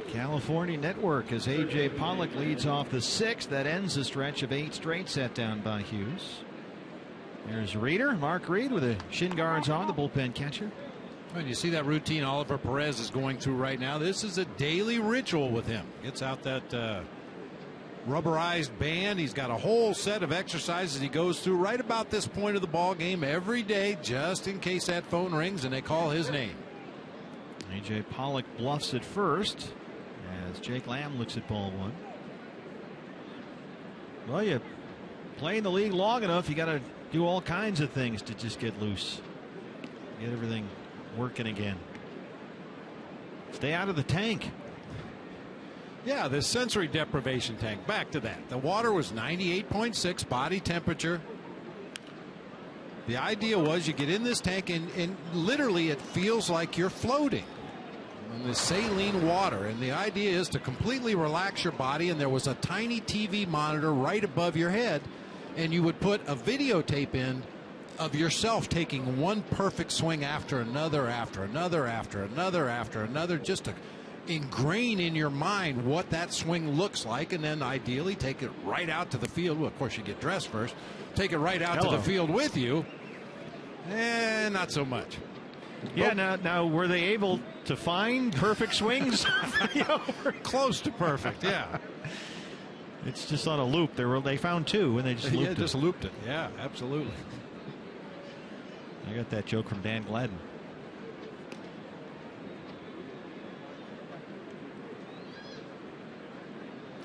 California Network as A.J. Pollock leads off the 6th. That ends a stretch of 8 straight set down by Hughes. There's Reeder, Mark Reed with the shin guards on, the bullpen catcher. And you see that routine Oliver Perez is going through right now. This is a daily ritual with him. Gets out that rubberized band. He's got a whole set of exercises he goes through right about this point of the ball game every day, just in case that phone rings and they call his name. A.J. Pollock bluffs at first as Jake Lamb looks at ball 1. Well, you play in the league long enough, you got to do all kinds of things to just get loose, get everything working again. Stay out of the tank. Yeah, the sensory deprivation tank. Back to that. The water was 98.6 body temperature. The idea was you get in this tank and literally it feels like you're floating in the saline water. And the idea is to completely relax your body. And there was a tiny TV monitor right above your head. And you would put a videotape in of yourself taking one perfect swing after another, after another, after another, after another, just to ingrain in your mind what that swing looks like. And then ideally take it right out to the field. Well, of course, you get dressed first. Take it right out to the field with you. And not so much. Yeah, now were they able to find perfect swings? Close to perfect, yeah. It's just on a loop. They found 2 and they just looped it. Just looped it. Yeah, absolutely. I got that joke from Dan Gladden.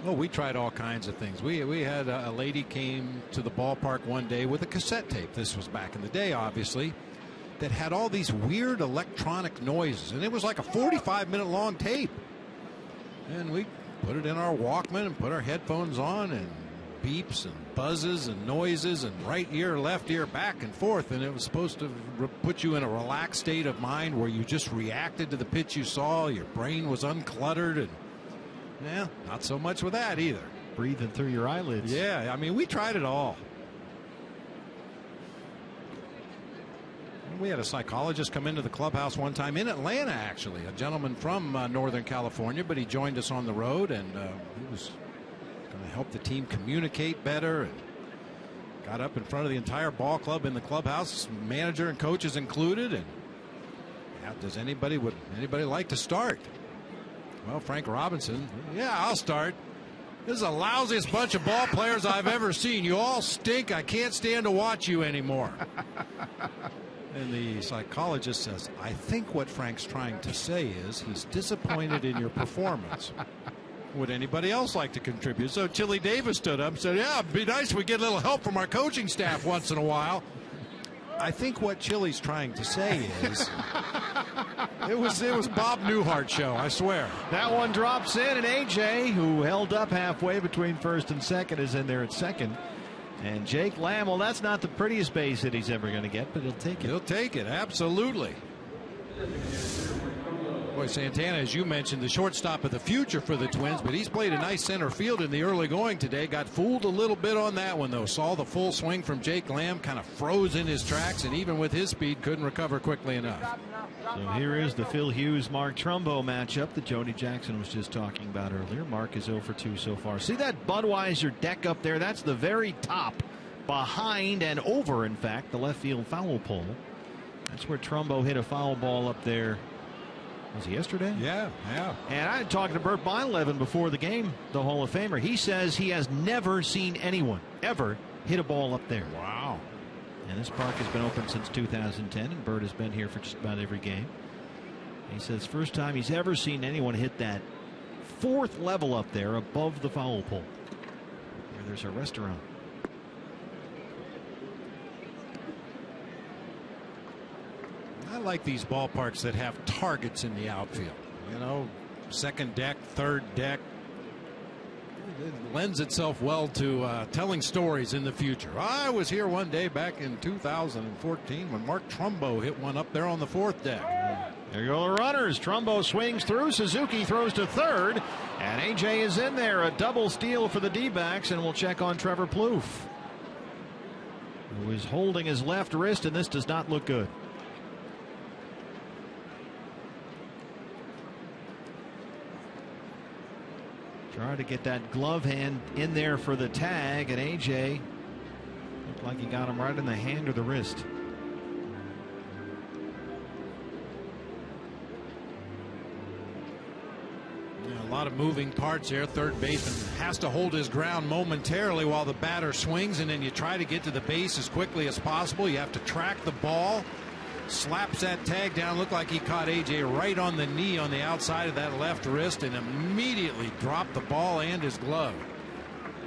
Oh, we tried all kinds of things. We had a lady came to the ballpark one day with a cassette tape. This was back in the day, obviously, that had all these weird electronic noises. And it was like a 45-minute long tape. And we put it in our Walkman and put our headphones on, and beeps and buzzes and noises and right ear, left ear, back and forth. And it was supposed to put you in a relaxed state of mind where you just reacted to the pitch you saw. Your brain was uncluttered. And yeah, not so much with that either. Breathing through your eyelids. Yeah, I mean, we tried it all. We had a psychologist come into the clubhouse one time in Atlanta, actually, a gentleman from Northern California, but he joined us on the road, and he was going to help the team communicate better, and got up in front of the entire ball club in the clubhouse, manager and coaches included. And yeah, would anybody like to start? Well, Frank Robinson, yeah, I'll start. This is the lousiest bunch of ball players I've ever seen. You all stink. I can't stand to watch you anymore. And the psychologist says, I think what Frank's trying to say is he's disappointed in your performance. Would anybody else like to contribute? So Chili Davis stood up and said, yeah, it'd be nice if we get a little help from our coaching staff once in a while. I think what Chili's trying to say is it was Bob Newhart's show, I swear. That one drops in, and AJ, who held up halfway between first and second, is in there at second. And Jake Lamb, well, that's not the prettiest base that he's ever going to get, but he'll take it. He'll take it, absolutely. Boy, Santana, as you mentioned, the shortstop of the future for the Twins, but he's played a nice center field in the early going today. Got fooled a little bit on that one, though. Saw the full swing from Jake Lamb, kind of froze in his tracks, and even with his speed, couldn't recover quickly enough. So here is the Phil Hughes-Mark Trumbo matchup that Jody Jackson was just talking about earlier. Mark is 0 for 2 so far. See that Budweiser deck up there? That's the very top, behind and over, in fact, the left field foul pole. That's where Trumbo hit a foul ball up there. Was it yesterday? Yeah. And I had talked to Bert Beinlevin before the game, the Hall of Famer. He says he has never seen anyone ever hit a ball up there. Wow. And this park has been open since 2010, and Bird has been here for just about every game. He says first time he's ever seen anyone hit that 4th level up there above the foul pole, where there's a restaurant. I like these ballparks that have targets in the outfield. You know, second deck, third deck. It lends itself well to telling stories in the future. I was here one day back in 2014 when Mark Trumbo hit one up there on the 4th deck. There go the runners. Trumbo swings through. Suzuki throws to third. And A.J. is in there. A double steal for the D-backs. And we'll check on Trevor Plouffe, who is holding his left wrist, and this does not look good. Trying to get that glove hand in there for the tag, and A.J. looked like he got him right in the hand or the wrist. Yeah, a lot of moving parts here. Third baseman has to hold his ground momentarily while the batter swings, and then you try to get to the base as quickly as possible. You have to track the ball. Slaps that tag down. Looked like he caught A.J. right on the knee on the outside of that left wrist, and immediately dropped the ball and his glove.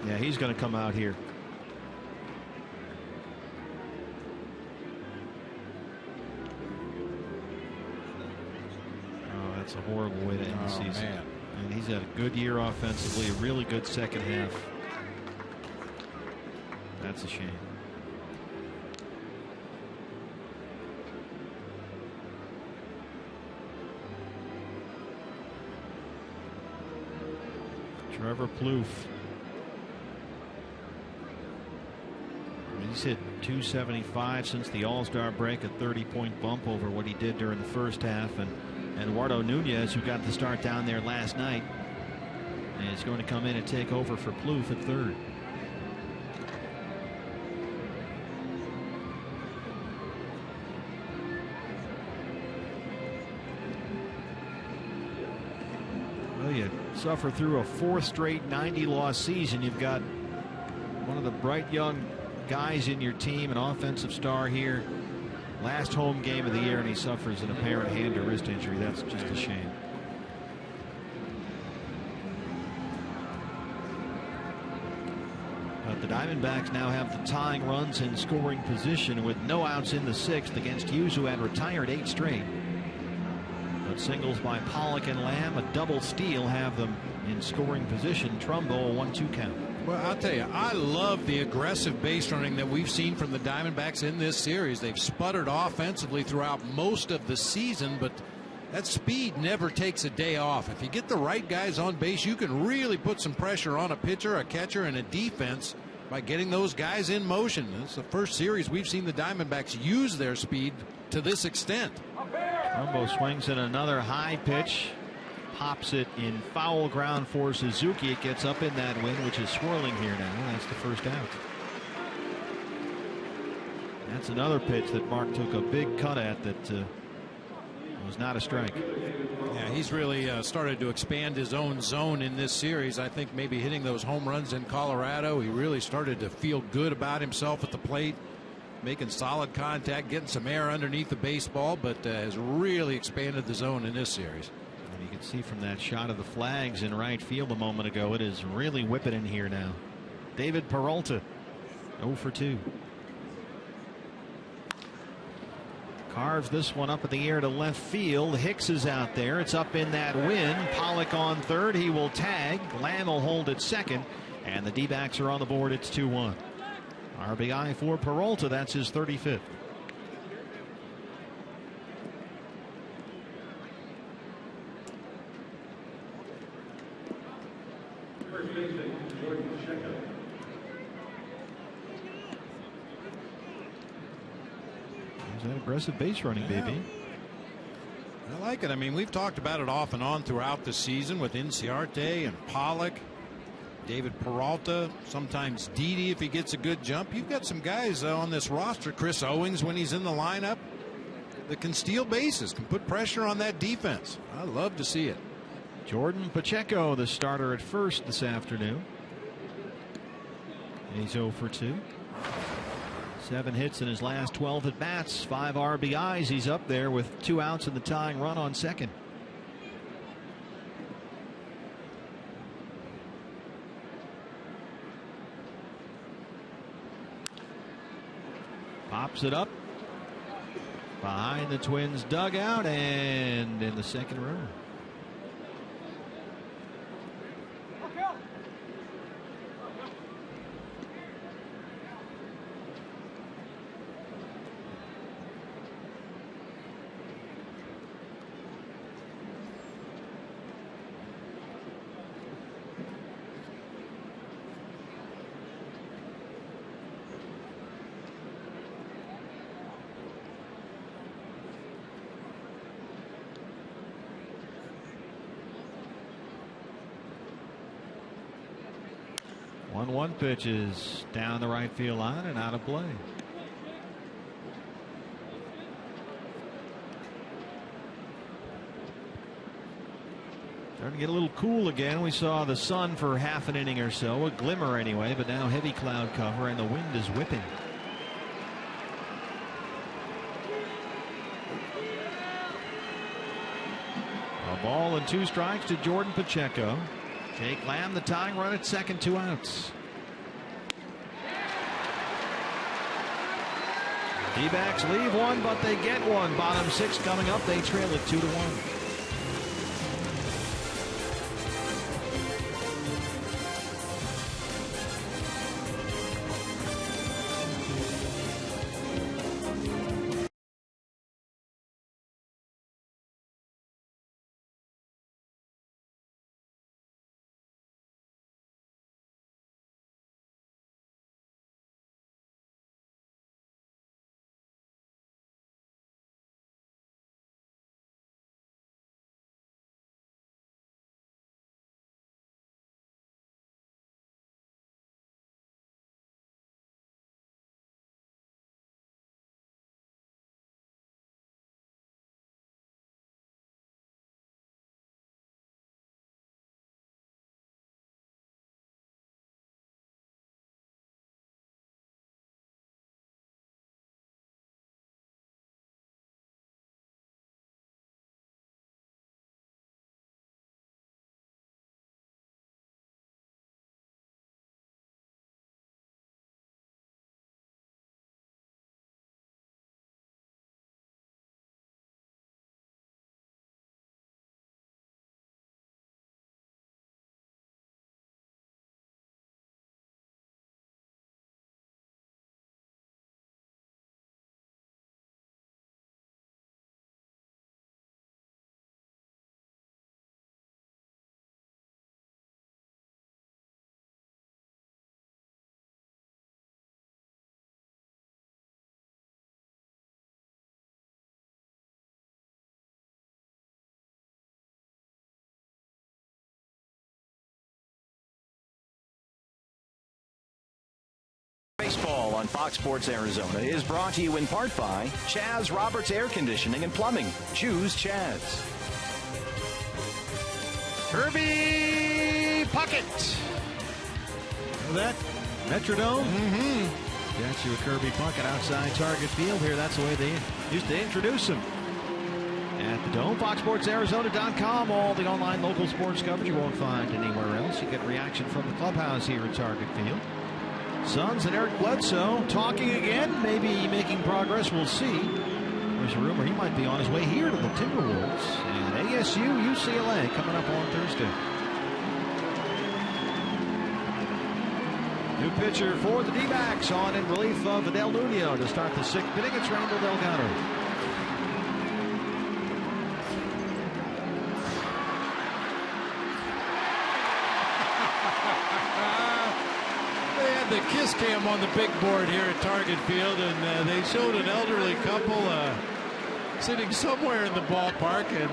Yeah, he's going to come out here. Oh, that's a horrible way to end the season. Man. And he's had a good year offensively, a really good second half. That's a shame. Trevor Plouffe. He's hit 275 since the All-Star break, a 30-point bump over what he did during the first half. And Eduardo Nunez, who got the start down there last night, is going to come in and take over for Plouffe at third. You suffer through a 4th straight 90-loss season. You've got one of the bright young guys in your team, an offensive star here. Last home game of the year, and he suffers an apparent hand or wrist injury. That's just a shame. But the Diamondbacks now have the tying runs in scoring position with no outs in the 6th against Hughes, who had retired 8 straight. But singles by Pollock and Lamb, a double steal, have them in scoring position. Trumbo, a 1-2 count. Well, I'll tell you, I love the aggressive base running that we've seen from the Diamondbacks in this series. They've sputtered offensively throughout most of the season, but that speed never takes a day off. If you get the right guys on base, you can really put some pressure on a pitcher, a catcher, and a defense by getting those guys in motion. It's the first series we've seen the Diamondbacks use their speed to this extent. Trumbo swings in another high pitch, pops it in foul ground for Suzuki. It gets up in that wind, which is swirling here now. That's the first out. That's another pitch that Mark took a big cut at that was not a strike. Yeah, he's really started to expand his own zone in this series. I think maybe hitting those home runs in Colorado, he really started to feel good about himself at the plate, making solid contact, getting some air underneath the baseball, but has really expanded the zone in this series. And you can see from that shot of the flags in right field a moment ago, it is really whipping in here now. David Peralta, 0 for 2. Carves this one up in the air to left field. Hicks is out there. It's up in that wind. Pollock on third. He will tag. Lamb will hold at second. And the D-backs are on the board. It's 2-1. RBI for Peralta. That's his 35th. That aggressive base running, baby. I like it. I mean, we've talked about it off and on throughout the season with Inciarte and Pollock, David Peralta, sometimes Didi if he gets a good jump. You've got some guys on this roster, Chris Owings when he's in the lineup, that can steal bases, can put pressure on that defense. I love to see it. Jordan Pacheco, the starter at first this afternoon. And he's 0 for 2. 7 hits in his last 12 at bats, 5 RBIs. He's up there with 2 outs and the tying run on second. Pops it up behind the Twins dugout and in the second row. One pitch is down the right field line and out of play. Starting to get a little cool again. We saw the sun for half an inning or so, a glimmer anyway, but now heavy cloud cover and the wind is whipping. A ball and 2 strikes to Jordan Pacheco. Jake Lamb, the tying run at second, 2 outs. D-backs leave one, but they get one. Bottom 6 coming up. They trail it 2-1. Baseball on Fox Sports Arizona is brought to you in part by Chaz Roberts Air Conditioning and Plumbing. Choose Chaz. Kirby Puckett. Know that? Metrodome? Mm-hmm. Got you a Kirby Puckett outside Target Field here. That's the way they used to introduce him. At the Dome, FoxSportsArizona.com. All the online local sports coverage you won't find anywhere else. You get reaction from the clubhouse here at Target Field. Suns and Eric Bledsoe talking again, maybe making progress. We'll see. There's a rumor he might be on his way here to the Timberwolves. And ASU, UCLA coming up on Thursday. New pitcher for the D-backs on in relief of Adel Nuno to start the 6th inning. It's Randall Delgado. The kiss cam on the big board here at Target Field, and they showed an elderly couple sitting somewhere in the ballpark, and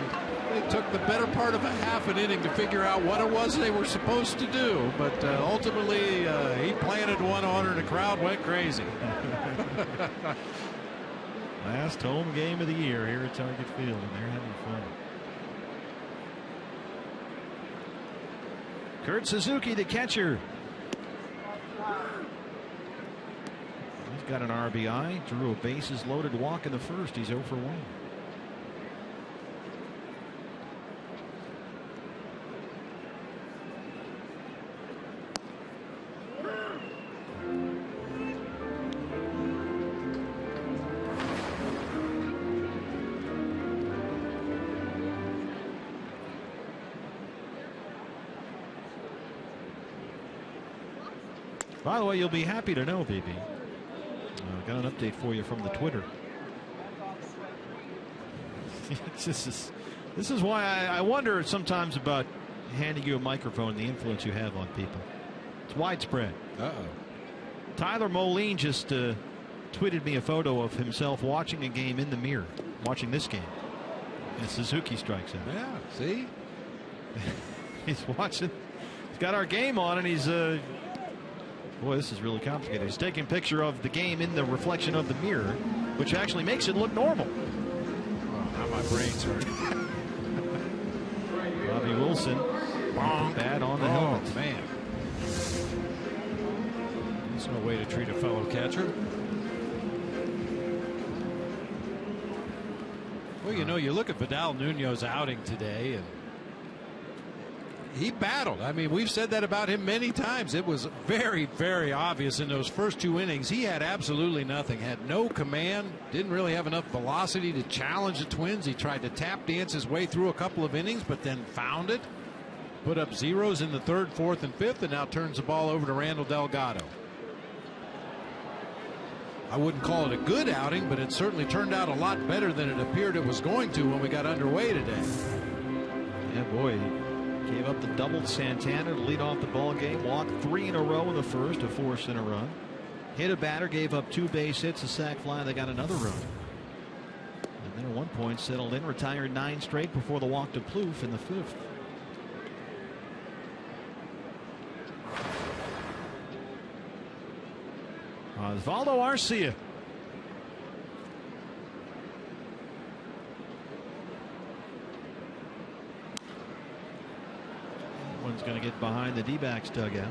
they took the better part of a half an inning to figure out what it was they were supposed to do, but ultimately he planted one on her and the crowd went crazy. Last home game of the year here at Target Field, and they're having fun. Kurt Suzuki, the catcher. got an RBI, drew a bases loaded walk in the first. He's 0 for 1. By the way, you'll be happy to know, BB. Got an update for you from the Twitter. This is why I wonder sometimes about handing you a microphone and the influence you have on people. It's widespread. Tyler Moline just tweeted me a photo of himself watching a game in the mirror, watching this game. And Suzuki strikes out. Yeah, see? He's watching. He's got our game on, and he's boy, this is really complicated. He's taking a picture of the game in the reflection of the mirror, which actually makes it look normal. Oh, now my brain's hurt. Bobby Wilson. Bonk. Bad on the helmet. Man. There's no way to treat a fellow catcher. Well, you know, you look at Vidal Nuno's outing today, and he battled. I mean, we've said that about him many times. It was very, very obvious in those first 2 innings. He had absolutely nothing, had no command, didn't really have enough velocity to challenge the Twins. He tried to tap dance his way through a couple of innings, but then found it. Put up zeros in the 3rd, 4th, and 5th, and now turns the ball over to Randall Delgado. I wouldn't call it a good outing, but it certainly turned out a lot better than it appeared it was going to when we got underway today. Yeah, boy. Gave up the double Santana to lead off the ball game. Walked 3 in a row in the first, a force in a run. Hit a batter, gave up 2 base hits, a sac fly. They got another run. And then at one point settled in, retired 9 straight before the walk to Plouffe in the 5th. Osvaldo Arcia. One's going to get behind the D-backs dugout.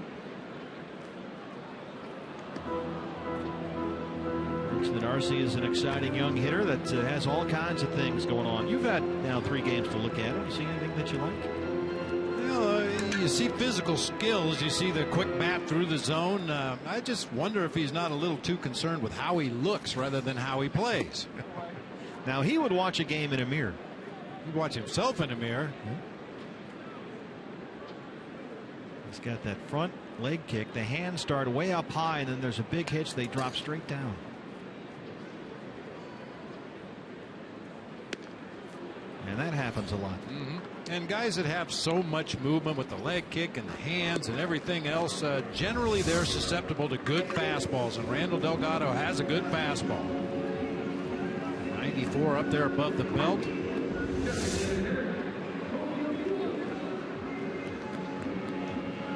That Arcia is an exciting young hitter that has all kinds of things going on. You've had now 3 games to look at. You see anything that you like? You see physical skills. You see the quick bat through the zone. I just wonder if he's not a little too concerned with how he looks rather than how he plays. Now, he would watch a game in a mirror. He'd watch himself in a mirror. He's got that front leg kick. The hands start way up high, and then there's a big hitch. They drop straight down. And that happens a lot. And guys that have so much movement with the leg kick and the hands and everything else, generally they're susceptible to good fastballs. And Randall Delgado has a good fastball. 94 up there above the belt.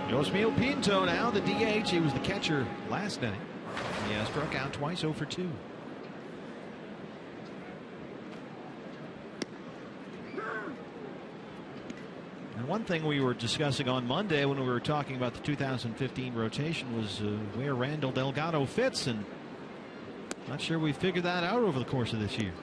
Yosmiel Pinto now the DH. He was the catcher last night. He struck out twice, 0 for 2. And one thing we were discussing on Monday when we were talking about the 2015 rotation was where Randall Delgado fits, and not sure we figured that out over the course of this year.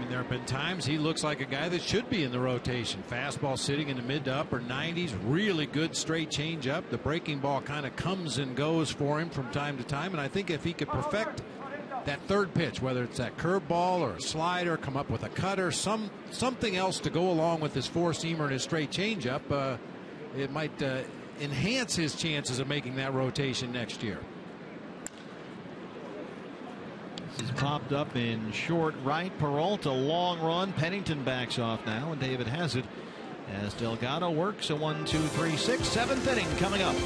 There have been times he looks like a guy that should be in the rotation. Fastball sitting in the mid to upper 90s. Really good straight changeup. The breaking ball kind of comes and goes for him from time to time. And I think if he could perfect that third pitch, whether it's that curveball or a slider, come up with a cutter, something else to go along with his four-seamer and his straight changeup, it might enhance his chances of making that rotation next year. This is popped up in short right. Peralta, long run. Pennington backs off now, and David has it as Delgado works a 1, 2, 3, 6, 7th inning coming up.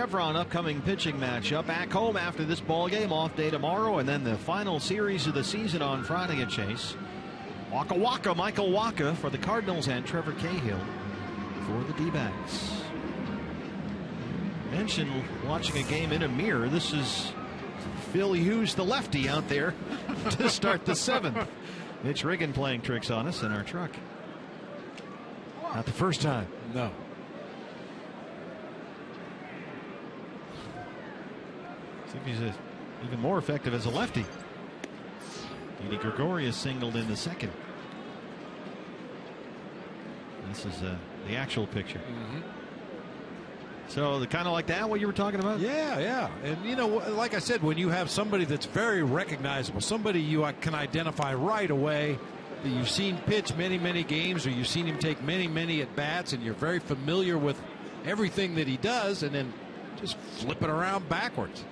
Chevron upcoming pitching matchup back home after this ball game, off day tomorrow, and then the final series of the season on Friday at Chase. Waka Waka, Michael Waka for the Cardinals and Trevor Cahill for the D-backs. Mentioned watching a game in a mirror. This is Phil Hughes, the lefty, out there to start the 7th. Mitch Riggin playing tricks on us in our truck. Not the first time. No. I think he's even more effective as a lefty. Didi Gregorius singled in the 2nd. This is the actual picture. So kind of like that, what you were talking about? Yeah. And, you know, like I said, when you have somebody that's very recognizable, somebody you can identify right away, that you've seen pitch many, many games, or you've seen him take many, many at-bats, and you're very familiar with everything that he does, and then just flip it around backwards.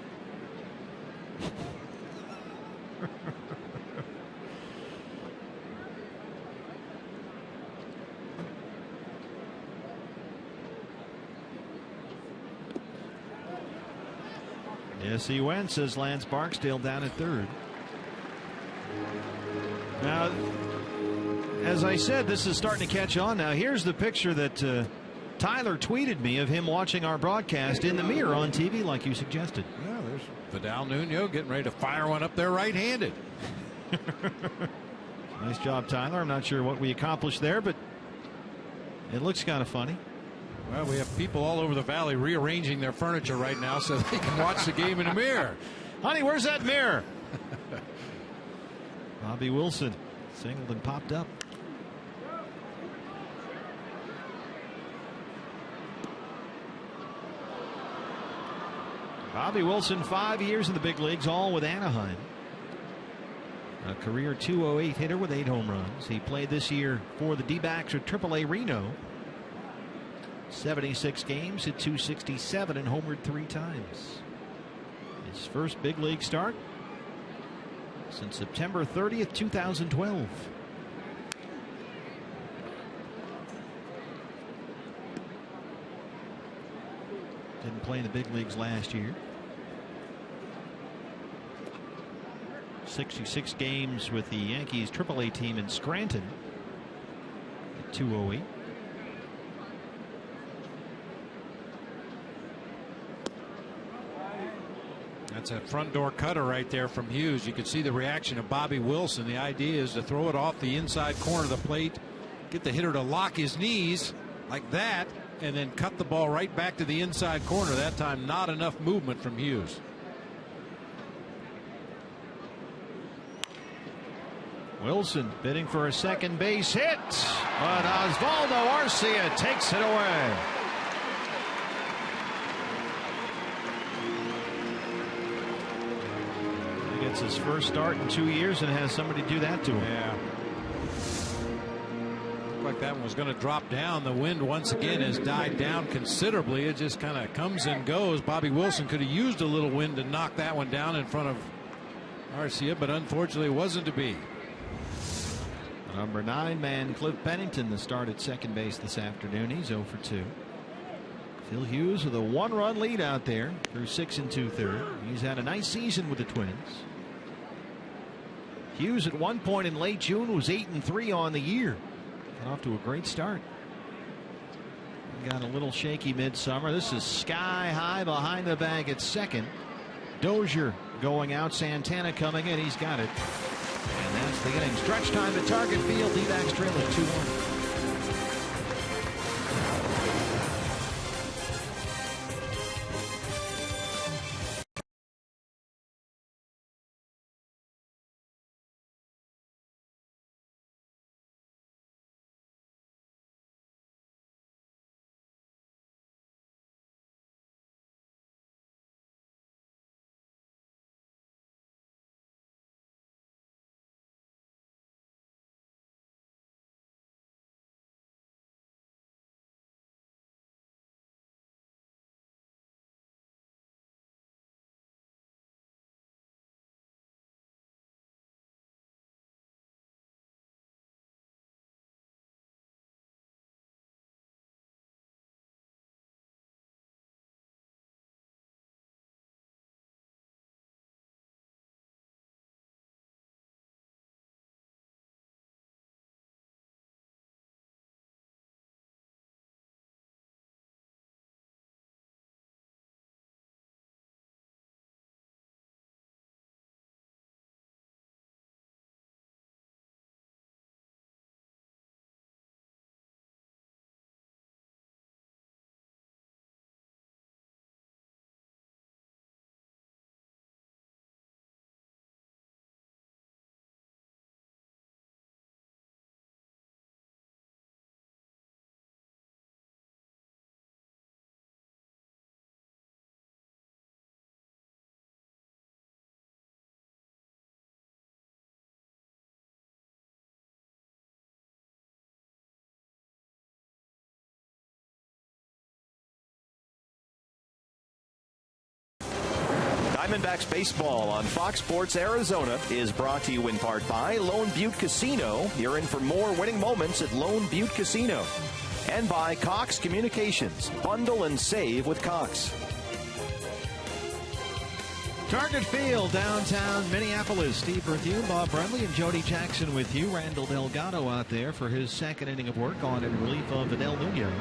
Yes, he went, says Lance Barksdale down at 3rd. Now, as I said, this is starting to catch on now. Here's the picture that Tyler tweeted me of him watching our broadcast in the mirror on TV, like you suggested. Yeah, there's Vidal Nuno getting ready to fire one up there right-handed. Nice job, Tyler. I'm not sure what we accomplished there, but it looks kind of funny. Well, we have people all over the valley rearranging their furniture right now so they can watch the game in a mirror. Honey, where's that mirror? Bobby Wilson singled and popped up. Bobby Wilson, 5 years in the big leagues, all with Anaheim. A career .208 hitter with 8 home runs. He played this year for the D-backs at AAA Reno. 76 games, hit .267 and homered 3 times. His first big league start since September 30th, 2012. Didn't play in the big leagues last year. 66 games with the Yankees AAA team in Scranton at .208. That's a front door cutter right there from Hughes. You can see the reaction of Bobby Wilson. The idea is to throw it off the inside corner of the plate, get the hitter to lock his knees like that, and then cut the ball right back to the inside corner. That time, not enough movement from Hughes. Wilson bidding for a second base hit, but Osvaldo Arcia takes it away. He gets his first start in 2 years and has somebody do that to him. Yeah. Looked like that one was going to drop down. The wind once again has died down considerably. It just kind of comes and goes. Bobby Wilson could have used a little wind to knock that one down in front of Arcia, but unfortunately it wasn't to be. Number 9 man Cliff Pennington, the start at second base this afternoon. He's 0 for 2. Phil Hughes with a 1-run lead out there through 6 2/3. He's had a nice season with the Twins. Hughes at one point in late June was 8-3 on the year. Got off to a great start. He got a little shaky midsummer. This is sky high behind the bag at second. Dozier going out. Santana coming in. He's got it. And that's the inning. Stretch time at Target Field. D-backs trailing 2-1. Diamondbacks baseball on Fox Sports Arizona is brought to you in part by Lone Butte Casino. You're in for more winning moments at Lone Butte Casino. And by Cox Communications. Bundle and save with Cox. Target Field, downtown Minneapolis. Steve with you, Bob Brenly, and Jody Jackson with you. Randall Delgado out there for his second inning of work on in relief of Adel Nunez.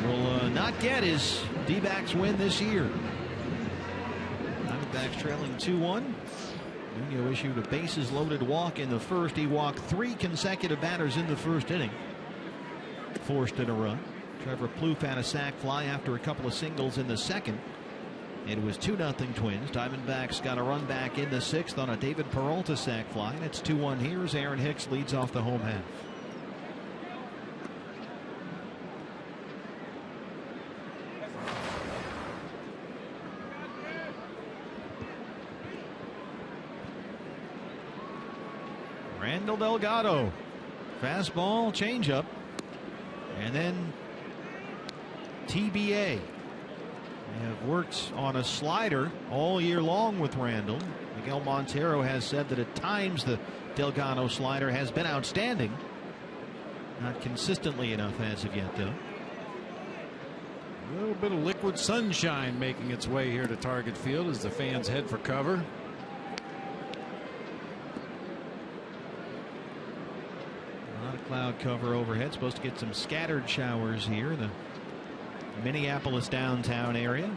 Will not get his D-backs win this year. Diamondbacks trailing 2-1. Nunez issued a bases-loaded walk in the first. He walked 3 consecutive batters in the first inning. Forced in a run. Trevor Plouffe had a sac fly after a couple of singles in the second. It was 2-0 Twins. Diamondbacks got a run back in the 6th on a David Peralta sac fly. And it's 2-1 here as Aaron Hicks leads off the home half. Randall Delgado. Fastball, changeup. And then TBA. They have worked on a slider all year long with Randall. Miguel Montero has said that at times the Delgado slider has been outstanding. Not consistently enough as of yet, though. A little bit of liquid sunshine making its way here to Target Field as the fans head for cover. A lot of cloud cover overhead. Supposed to get some scattered showers here in the Minneapolis downtown area.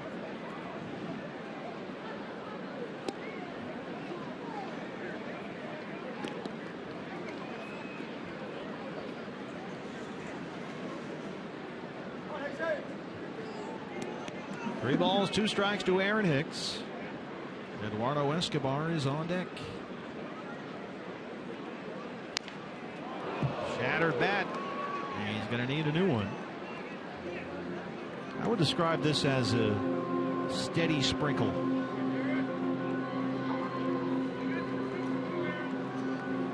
Three balls, 2 strikes to Aaron Hicks. Eduardo Escobar is on deck. Shattered bat. And he's going to need a new one. I would describe this as a steady sprinkle.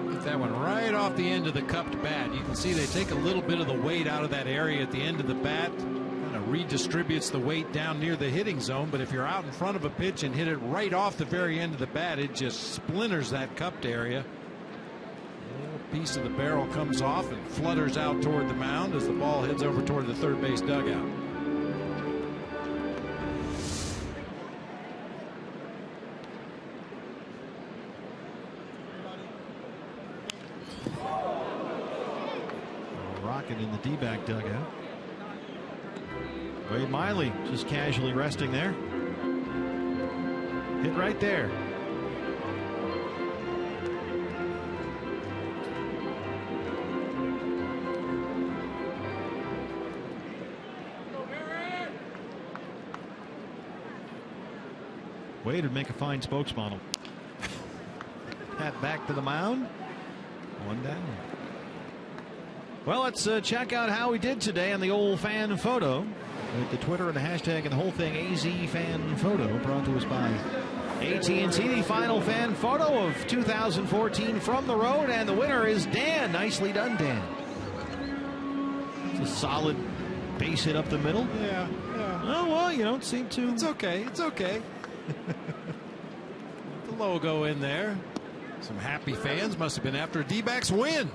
Get that one right off the end of the cupped bat. You can see they take a little bit of the weight out of that area at the end of the bat. Kind of redistributes the weight down near the hitting zone. But if you're out in front of a pitch and hit it right off the very end of the bat, it just splinters that cupped area. A little piece of the barrel comes off and flutters out toward the mound as the ball heads over toward the third base dugout. In the D-back dugout. Wade Miley just casually resting there. Hit right there. Wade would make a fine spokesmodel. Hat back to the mound. 1 down. Well, let's check out how we did today on the old fan photo with the Twitter and the hashtag and the whole thing. AZ fan photo brought to us by AT&T. The final fan photo of 2014 from the road, and the winner is Dan. Nicely done, Dan. It's a solid base hit up the middle. Yeah. Oh well, you don't seem to. It's okay. It's okay. The logo in there. Some happy fans must have been after a D-backs win.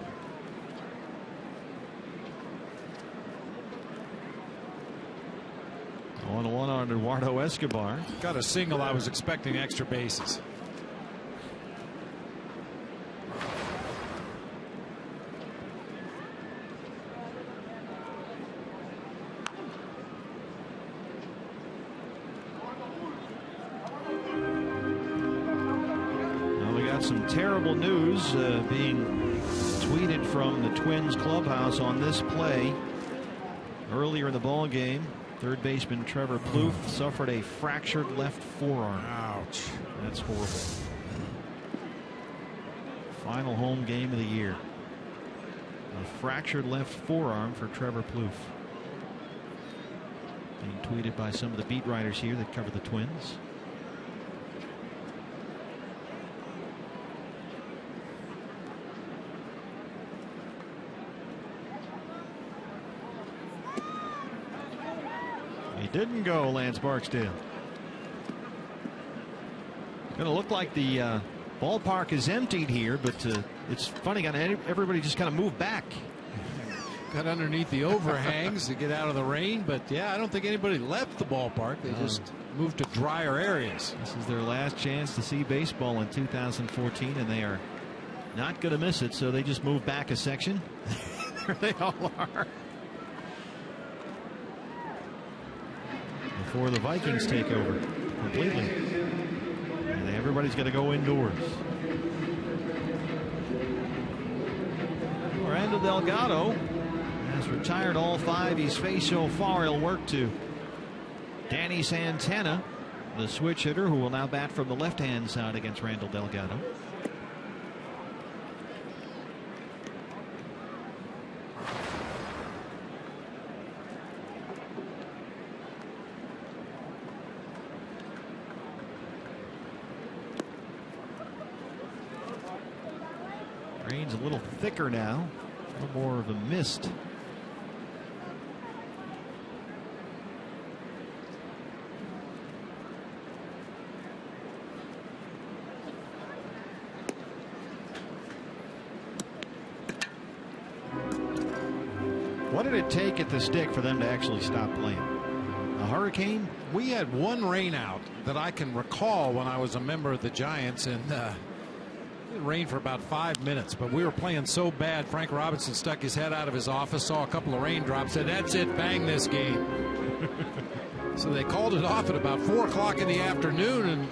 1-1 on Eduardo Escobar. Got a single. I was expecting extra bases. Well, we got some terrible news being tweeted from the Twins clubhouse on this play. Earlier in the ball game, third baseman Trevor Plouffe suffered a fractured left forearm. Ouch. That's horrible. Final home game of the year. A fractured left forearm for Trevor Plouffe. Being tweeted by some of the beat writers here that cover the Twins. He didn't go, Lance Barksdale. Going to look like the ballpark is emptied here, but it's funny. Everybody just kind of moved back. Got underneath the overhangs to get out of the rain, but yeah, I don't think anybody left the ballpark. They just moved to drier areas. This is their last chance to see baseball in 2014, and they are not going to miss it, so they just moved back a section. There they all are. Before the Vikings take over completely. And everybody's going to go indoors. Randall Delgado has retired all 5 he's faced so far. He'll work to Danny Santana, the switch hitter, who will now bat from the left-hand side against Randall Delgado. Rain's a little thicker now, a little more of a mist. What did it take at the stick for them to actually stop playing? A hurricane? We had one rain out that I can recall when I was a member of the Giants, and it rained for about 5 minutes, but we were playing so bad. Frank Robinson stuck his head out of his office, saw a couple of raindrops, said, "That's it, bang this game." So they called it off at about 4 o'clock in the afternoon, and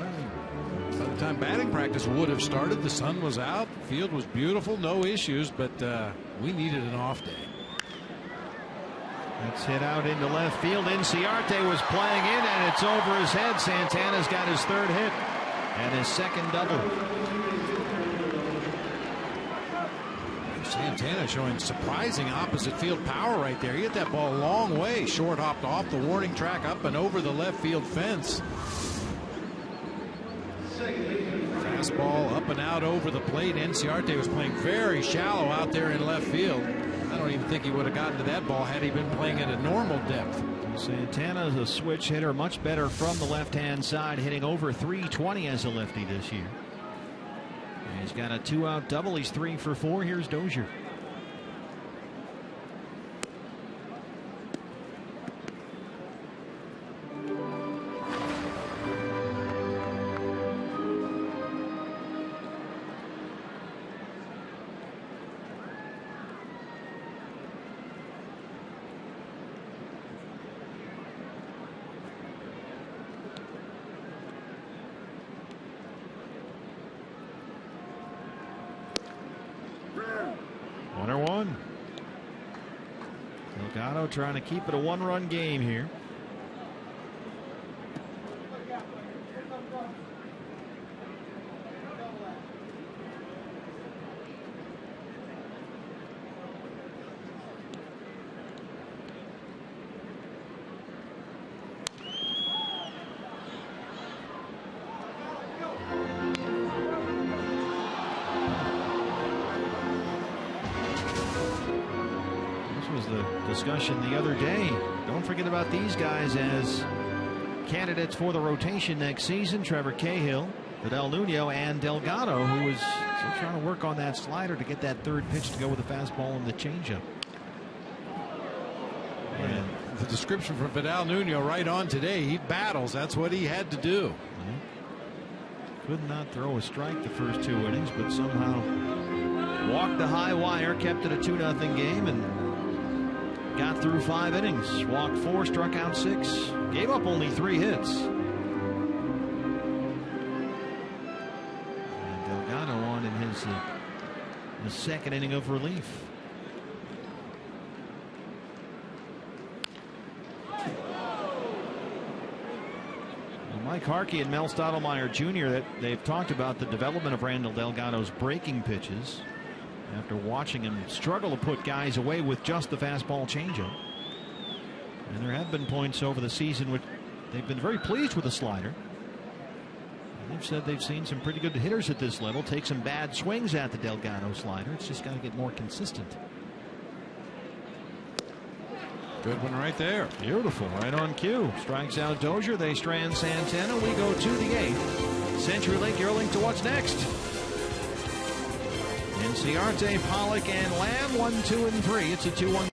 by the time batting practice would have started, the sun was out, the field was beautiful, no issues, but we needed an off day. It's hit out into left field. Inciarte was playing in, and it's over his head. Santana's got his 3rd hit and his 2nd double. Santana showing surprising opposite field power right there. He hit that ball a long way. Short hopped off the warning track, up and over the left field fence. Fastball up and out over the plate. Inciarte was playing very shallow out there in left field. I don't even think he would have gotten to that ball had he been playing at a normal depth. Santana's a switch hitter, much better from the left-hand side, hitting over .320 as a lefty this year. He's got a 2-out double. He's 3 for 4. Here's Dozier. Delgado trying to keep it a 1-run game here. Discussion the other day. Don't forget about these guys as candidates for the rotation next season. Trevor Cahill, Fidel Nuno, and Delgado, who is still trying to work on that slider to get that 3rd pitch to go with the fastball and the changeup. And the description from Fidel Nuno right on today. He battles. That's what he had to do. Could not throw a strike the first 2 innings, but somehow walked the high wire, kept it a 2-0 game, and got through 5 innings, walked 4, struck out 6, gave up only 3 hits. And Delgado on in his 2nd inning of relief. Well, Mike Harkey and Mel Stottlemyre Jr. that they've talked about the development of Randall Delgado's breaking pitches after watching him struggle to put guys away with just the fastball changeup. And there have been points over the season which they've been very pleased with the slider. And they've said they've seen some pretty good hitters at this level take some bad swings at the Delgado slider. It's just got to get more consistent. Good one right there. Beautiful, right on cue. Strikes out Dozier. They strand Santana. We go to the 8th. CenturyLink, your link to what's next. Inciarte, Pollock, and Lamb, 1, 2, and 3. It's a 2-1.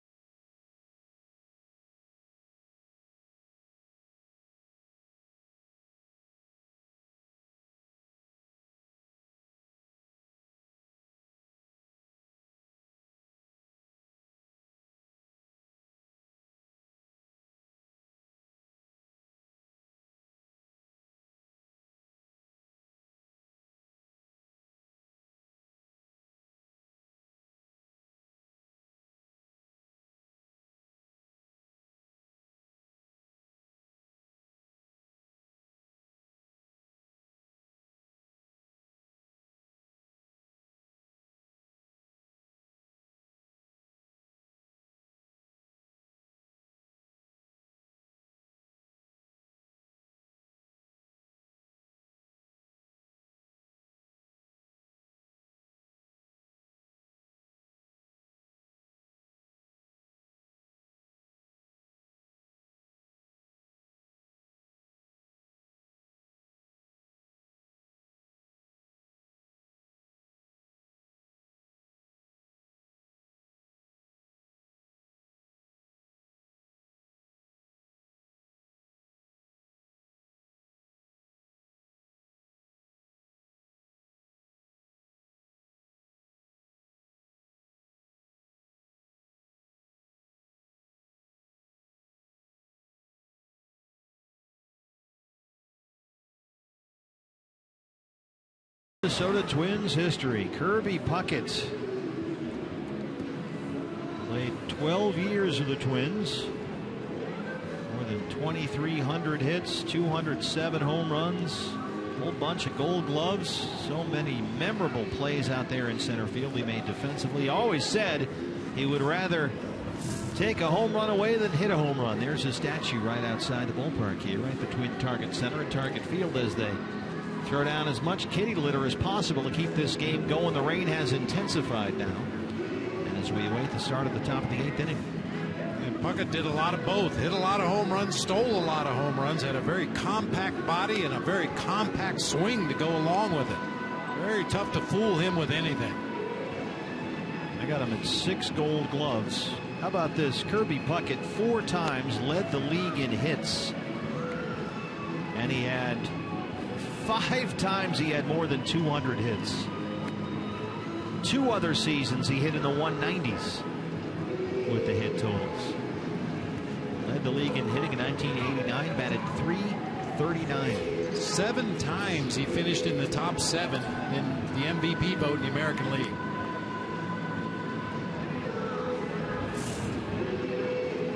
Minnesota Twins history. Kirby Puckett played 12 years with the Twins. More than 2,300 hits, 207 home runs, a whole bunch of Gold Gloves. So many memorable plays out there in center field he made defensively. He always said he would rather take a home run away than hit a home run. There's a statue right outside the ballpark here, right between target center and target field, as they throw down as much kitty litter as possible to keep this game going. The rain has intensified now, and as we await the start of the top of the 8th inning. And Puckett did a lot of both. Hit a lot of home runs, stole a lot of home runs, had a very compact body and a very compact swing to go along with it. Very tough to fool him with anything. I got him at 6 Gold Gloves. How about this? Kirby Puckett 4 times led the league in hits, and he had 5 times he had more than 200 hits. 2 other seasons he hit in the 190s with the hit totals. Led the league in hitting in 1989, batted .339. 7 times he finished in the top 7 in the MVP vote in the American League.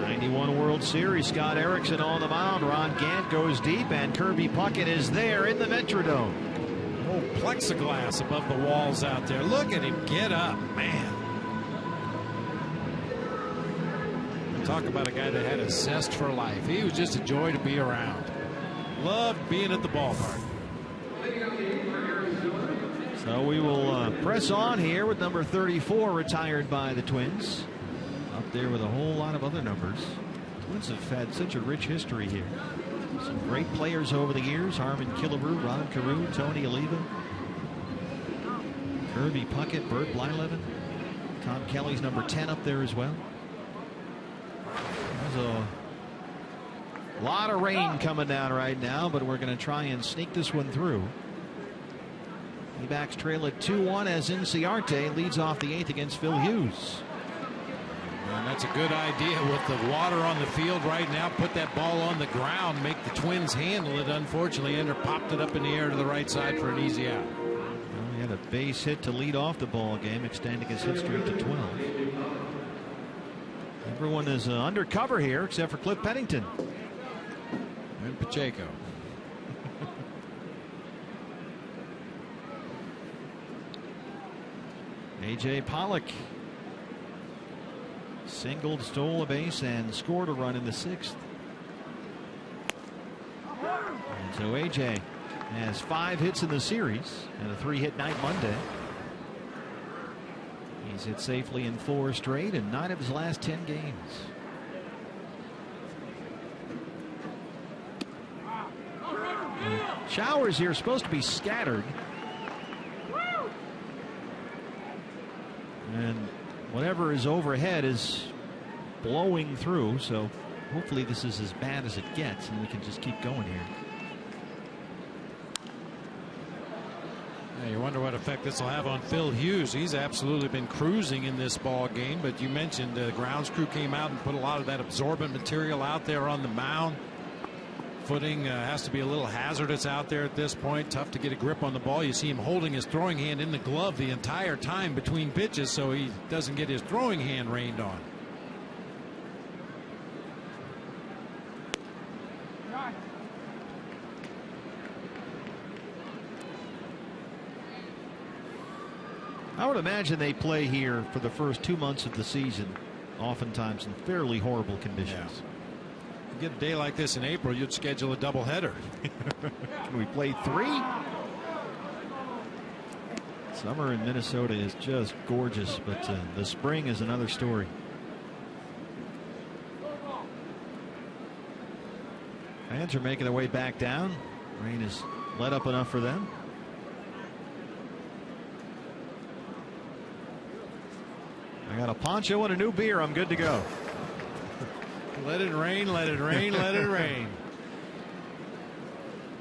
'91 World Series, Scott Erickson on the mound. Ron Gant goes deep, and Kirby Puckett is there in the Metrodome. Oh, plexiglass above the walls out there. Look at him get up, man. Talk about a guy that had a zest for life. He was just a joy to be around. Loved being at the ballpark. So we will press on here with number 34, retired by the Twins. Up there with a whole lot of other numbers. Twins have had such a rich history here. Some great players over the years. Harmon Killebrew, Ron Carew, Tony Oliva, Kirby Puckett, Bert Blyleven. Tom Kelly's number 10 up there as well. There's a lot of rain coming down right now, but we're going to try and sneak this one through. D-backs trail at 2-1 as Inciarte leads off the 8th against Phil Hughes. And that's a good idea with the water on the field right now. Put that ball on the ground, make the Twins handle it. Unfortunately, Ender popped it up in the air to the right side for an easy out. Well, he had a base hit to lead off the ball game, extending his hit streak to 12. Everyone is undercover here except for Cliff Pennington. And Pacheco. A.J. Pollock singled, stole a base, and scored a run in the 6th. And so A.J. has 5 hits in the series and a 3-hit night Monday. He's hit safely in 4 straight and 9 of his last 10 games. Showers here are supposed to be scattered. And whatever is overhead is blowing through, so hopefully this is as bad as it gets and we can just keep going here. Yeah, you wonder what effect this will have on Phil Hughes. He's absolutely been cruising in this ball game, but you mentioned the grounds crew came out and put a lot of that absorbent material out there on the mound. Footing has to be a little hazardous out there at this point. Tough to get a grip on the ball. You see him holding his throwing hand in the glove the entire time between pitches so he doesn't get his throwing hand rained on. I would imagine they play here for the first 2 months of the season, oftentimes in fairly horrible conditions. Yeah. You get a day like this in April, you'd schedule a doubleheader. Can we play 3? Summer in Minnesota is just gorgeous, but the spring is another story. Fans are making their way back down. Rain has let up enough for them. I got a poncho and a new beer. I'm good to go. Let it rain, let it rain, let it rain.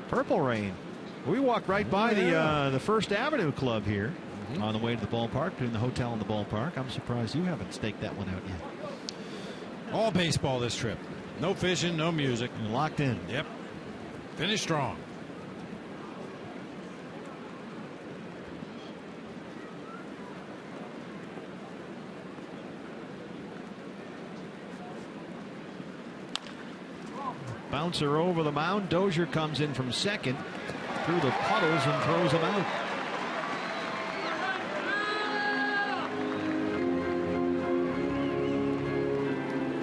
Purple rain. We walked right by the First Avenue Club here on the way to the ballpark, between the hotel and the ballpark. I'm surprised you haven't staked that one out yet. All baseball this trip. No fishing, no music. You're locked in. Yep. Finish strong. Bouncer over the mound. Dozier comes in from second through the puddles and throws him out.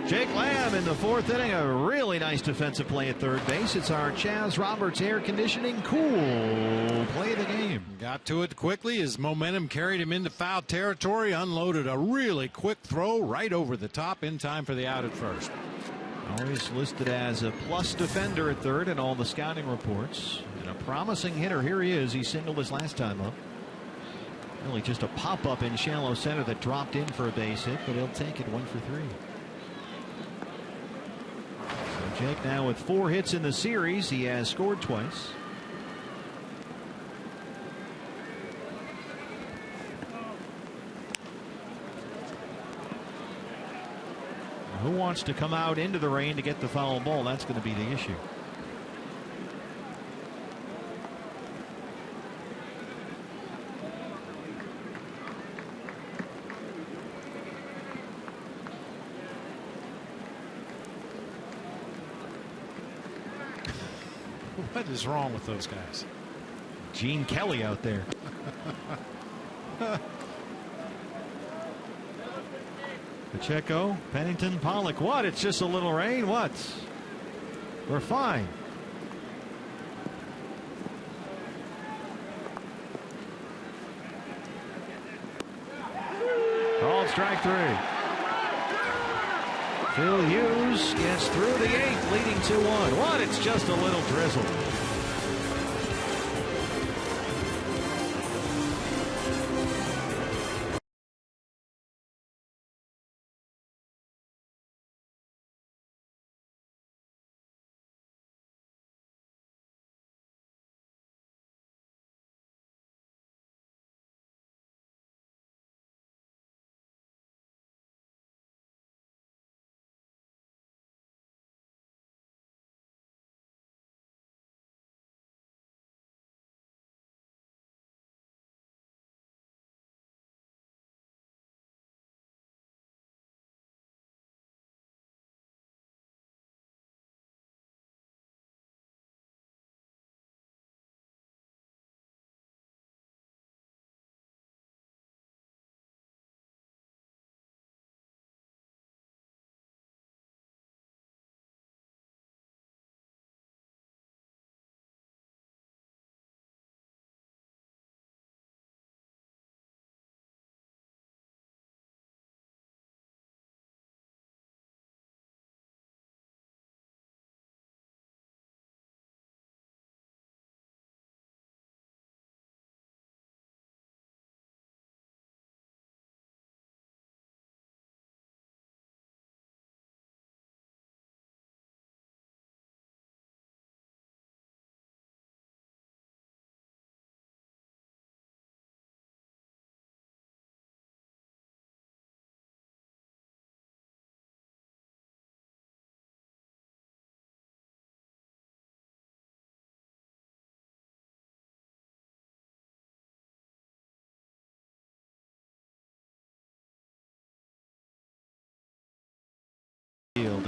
Jake Lamb in the 4th inning. A really nice defensive play at third base. It's our Chaz Roberts air conditioning cool play of the game. Got to it quickly. His momentum carried him into foul territory. Unloaded a really quick throw right over the top in time for the out at first. Always listed as a plus defender at third in all the scouting reports. And a promising hitter. Here he is. He singled his last time up. Really just a pop-up in shallow center that dropped in for a base hit, but he'll take it 1 for 3. So Jake now with 4 hits in the series. He has scored twice. Who wants to come out into the rain to get the foul ball? That's going to be the issue. What is wrong with those guys? Gene Kelly out there. Pacheco, Pennington, Pollock. What? It's just a little rain. What? We're fine. Called strike 3. Phil Hughes gets through the 8th, leading 2-1. What? It's just a little drizzle.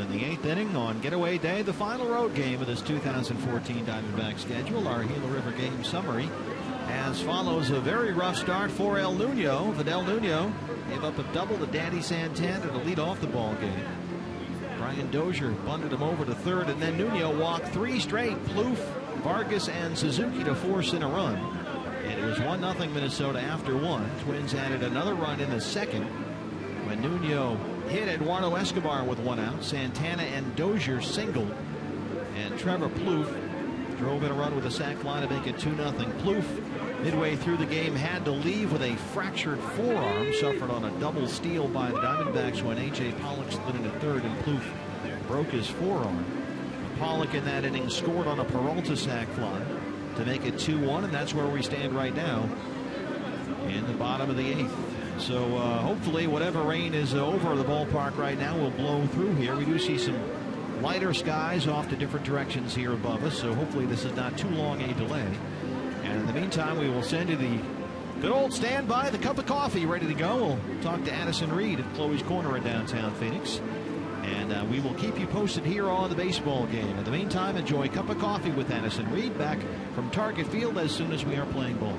in the 8th inning on getaway day, the final road game of this 2014 Diamondback schedule. Our Gila River game summary as follows: a very rough start for El Nino. Vidal Nuno gave up a double to Danny Santana to lead off the ball game. Brian Dozier bunted him over to third, and then Nuno walked 3 straight. Plouffe, Vargas, and Suzuki to force in a run. And it was 1-0 Minnesota after 1. Twins added another run in the second when Nuno hit Eduardo Escobar with 1 out. Santana and Dozier singled, and Trevor Plouffe drove in a run with a sac fly to make it 2-0. Plouffe, midway through the game, had to leave with a fractured forearm, suffered on a double steal by the Diamondbacks when A.J. Pollock slid in at third, and Plouffe broke his forearm. Pollock in that inning scored on a Peralta sac fly to make it 2-1, and that's where we stand right now in the bottom of the 8th. So hopefully whatever rain is over the ballpark right now will blow through here. We do see some lighter skies off to different directions here above us, so hopefully this is not too long a delay. And in the meantime, we will send you the good old standby, the cup of coffee ready to go. We'll talk to Addison Reed at Chloe's Corner in downtown Phoenix. And we will keep you posted here on the baseball game. In the meantime, enjoy a cup of coffee with Addison Reed back from Target Field as soon as we are playing ball.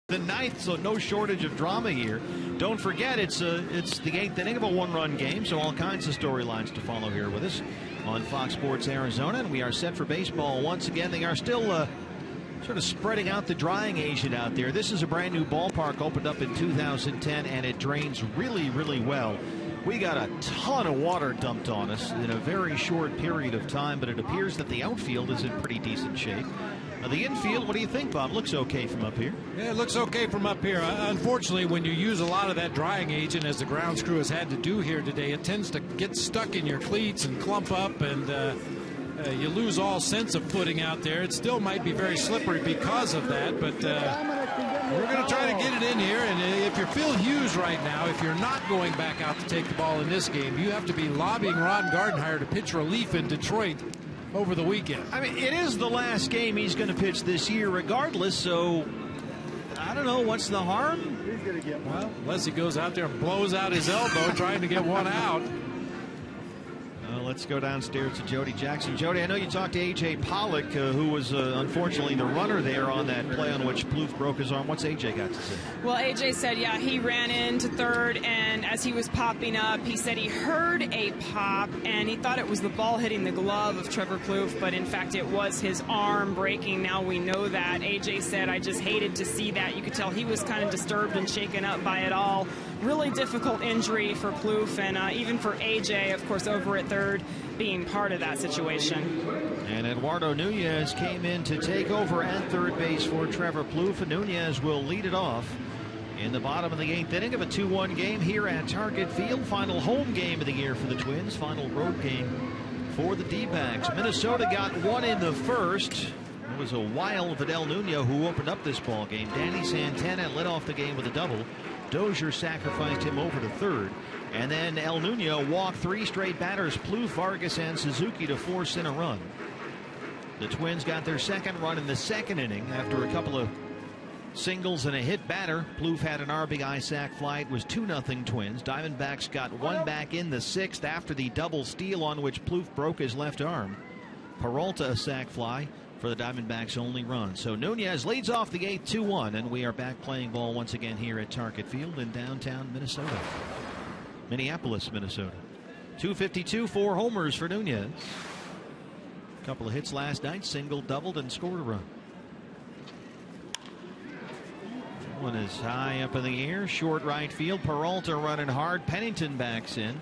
The ninth, so no shortage of drama here. Don't forget, it's the 8th inning of a one-run game, so all kinds of storylines to follow here with us on Fox Sports Arizona, and we are set for baseball once again. They are still sort of spreading out the drying agent out there. This is a brand new ballpark, opened up in 2010, and it drains really, really well. We got a ton of water dumped on us in a very short period of time, but it appears that the outfield is in pretty decent shape. The infield, what do you think, Bob? Looks okay from up here. Yeah, it looks okay from up here. Unfortunately, when you use a lot of that drying agent, as the grounds crew has had to do here today, it tends to get stuck in your cleats and clump up, and you lose all sense of footing out there. It still might be very slippery because of that, but we're going to try to get it in here. And if you're Phil Hughes right now, if you're not going back out to take the ball in this game, you have to be lobbying Ron Gardenhire to pitch relief in Detroit over the weekend. I mean, it is the last game he's going to pitch this year regardless, so I don't know, what's the harm? He's going to get one. Well, unless he goes out there and blows out his elbow trying to get one out. Let's go downstairs to Jody Jackson. Jody, I know you talked to A.J. Pollock, who was unfortunately the runner there on that play on which Plouffe broke his arm. What's A.J. got to say? Well, A.J. said, yeah, he ran into third, and as he was popping up, he said he heard a pop, and he thought it was the ball hitting the glove of Trevor Plouffe, but in fact it was his arm breaking. Now we know that. A.J. said, I just hated to see that. You could tell he was kind of disturbed and shaken up by it all. Really difficult injury for Plouffe, and even for A.J., of course, over at third, being part of that situation. And Eduardo Nunez came in to take over at third base for Trevor Plouffe, and Nunez will lead it off in the bottom of the 8th inning of a 2-1 game here at Target Field. Final home game of the year for the Twins, final road game for the D-backs. Minnesota got one in the first. It was a wild Vidal Nuno who opened up this ball game. Danny Santana led off the game with a double. Dozier sacrificed him over to third. And then El Nino walked 3 straight batters, Plouffe, Vargas, and Suzuki, to force in a run. The Twins got their second run in the second inning after a couple of singles and a hit batter. Plouffe had an RBI sac fly. It was 2-0 Twins. Diamondbacks got one back in the 6th after the double steal on which Plouffe broke his left arm. Peralta a sac fly for the Diamondbacks' only run. So Nunez leads off the 8th 2-1, and we are back playing ball once again here at Target Field in downtown Minnesota. Minneapolis, Minnesota. 252, 4 homers for Nunez. A couple of hits last night, single, doubled, and scored a run. One is high up in the air, short right field. Peralta running hard. Pennington backs in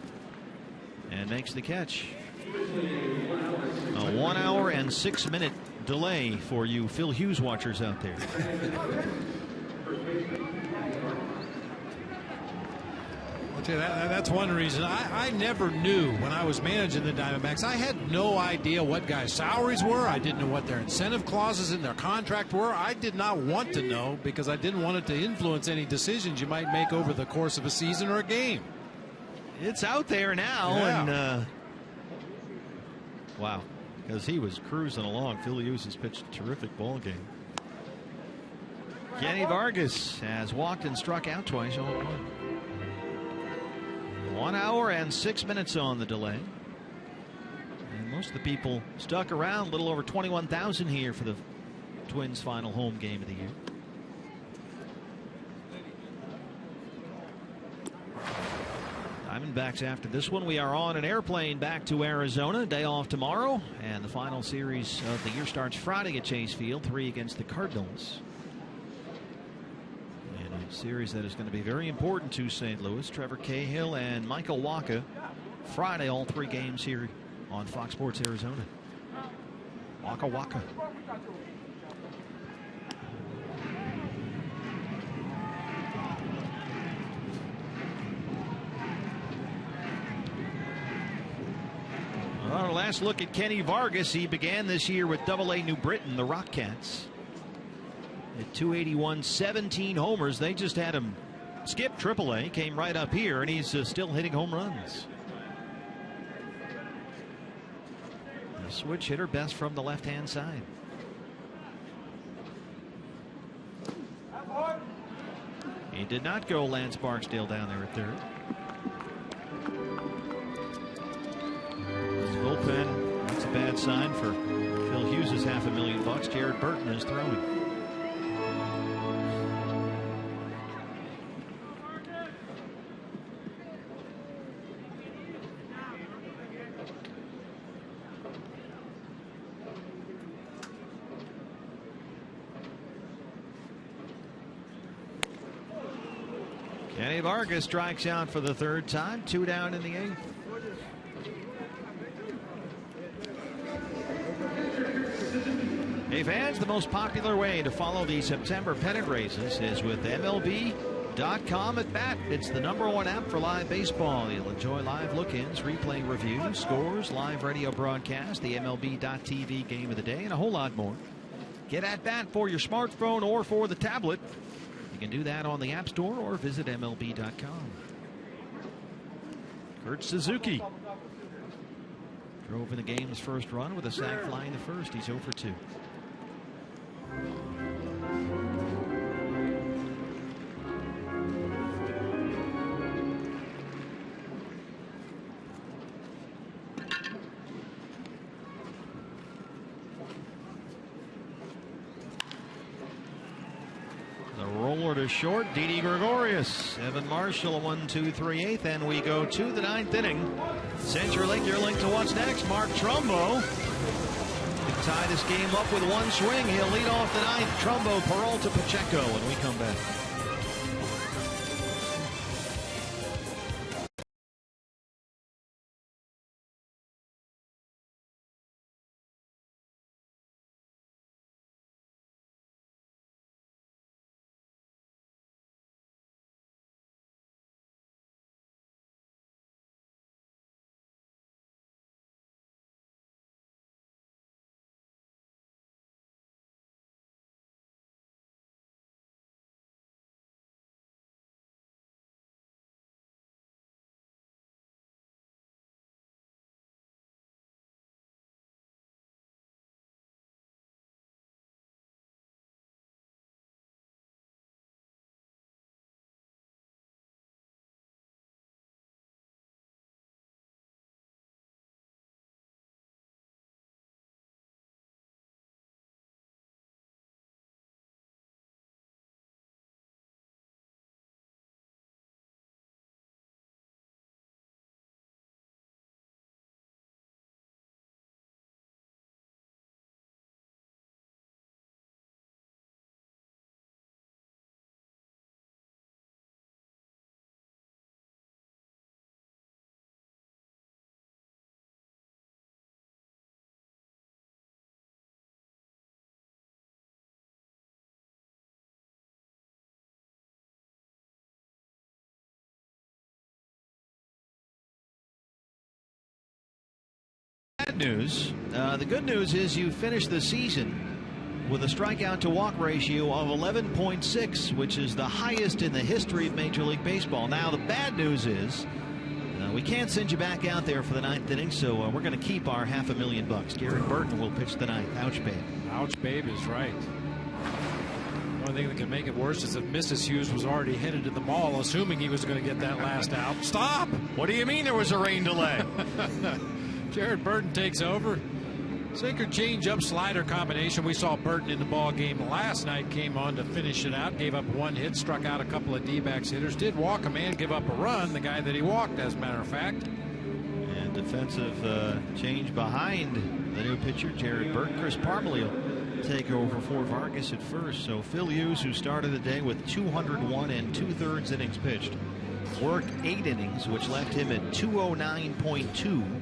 and makes the catch. A 1 hour and 6 minute delay for you Phil Hughes watchers out there. That's one reason. I never knew when I was managing the Diamondbacks. I had no idea what guys' salaries were. I didn't know what their incentive clauses in their contract were. I did not want to know because I didn't want it to influence any decisions you might make over the course of a season or a game. It's out there now, yeah. And wow, because he was cruising along. Phil Hughes has pitched a terrific ball game. Kenny Vargas has walked and struck out twice. 1 hour and 6 minutes on the delay. And most of the people stuck around. A little over 21,000 here for the Twins' final home game of the year. Diamondbacks after this one. We are on an airplane back to Arizona. Day off tomorrow. And the final series of the year starts Friday at Chase Field. 3 against the Cardinals. Series that is going to be very important to St. Louis. Trevor Cahill and Michael Wacha Friday, all 3 games here on Fox Sports Arizona. Wacha. Our last look at Kenny Vargas. He began this year with AA New Britain, the Rockcats. At 281, 17 homers. They just had him skip AAA, came right up here, and he's still hitting home runs. A switch hitter, best from the left-hand side. He did not go Lance Barksdale down there at third. This bullpen, that's a bad sign for Phil Hughes' $500,000. Jared Burton is throwing. Kenny Vargas strikes out for the third time. 2 down in the 8th. Hey fans, the most popular way to follow the September pennant races is with MLB.com at bat. It's the #1 app for live baseball. You'll enjoy live look-ins, replay reviews, scores, live radio broadcast, the MLB.TV game of the day, and a whole lot more. Get at bat for your smartphone or for the tablet. You can do that on the App Store or visit MLB.com. Kurt Suzuki drove in the game's first run with a sac fly in the first. He's 0 for 2. The roller to short, Didi Gregorius. Evan Marshall, a 1-2-3/8, and we go to the 9th inning. CenturyLink, your link to what's next. Mark Trumbo can tie this game up with one swing. He'll lead off the 9th. Trumbo, Peralta, Pacheco when we come back. Bad news. The good news is you finished the season with a strikeout to walk ratio of 11.6, which is the highest in the history of Major League Baseball. Now the bad news is we can't send you back out there for the 9th inning, so we're going to keep our $500,000. Garrett Burton will pitch the 9th. Ouch, babe. Ouch, babe is right. The only thing that can make it worse is if Mrs. Hughes was already headed to the mall, assuming he was going to get that last out. Stop! What do you mean there was a rain delay? Jared Burton takes over. Sinker change-up slider combination. We saw Burton in the ball game last night. Came on to finish it out. Gave up 1 hit. Struck out a couple of D-backs hitters. Did walk a man. Give up a run. The guy that he walked, as a matter of fact. And defensive change behind the new pitcher, Jared Burton. Chris Parmalee will take over for Vargas at first. So Phil Hughes, who started the day with 201 2/3 innings pitched, worked 8 innings, which left him at 209.2.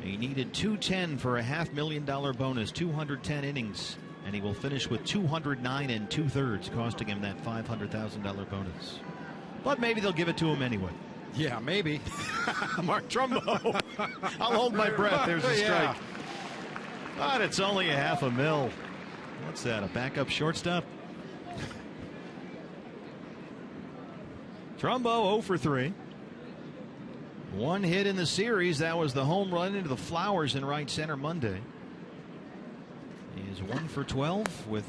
He needed 210 for a $500,000 bonus, 210 innings, and he will finish with 209 2/3, costing him that $500,000 bonus. But maybe they'll give it to him anyway. Yeah, maybe. Mark Trumbo. I'll hold my breath. There's a strike. Yeah. But it's only $500,000. What's that, a backup shortstop? Trumbo 0 for 3. 1 hit in the series. That was the home run into the flowers in right center Monday. He is 1 for 12 with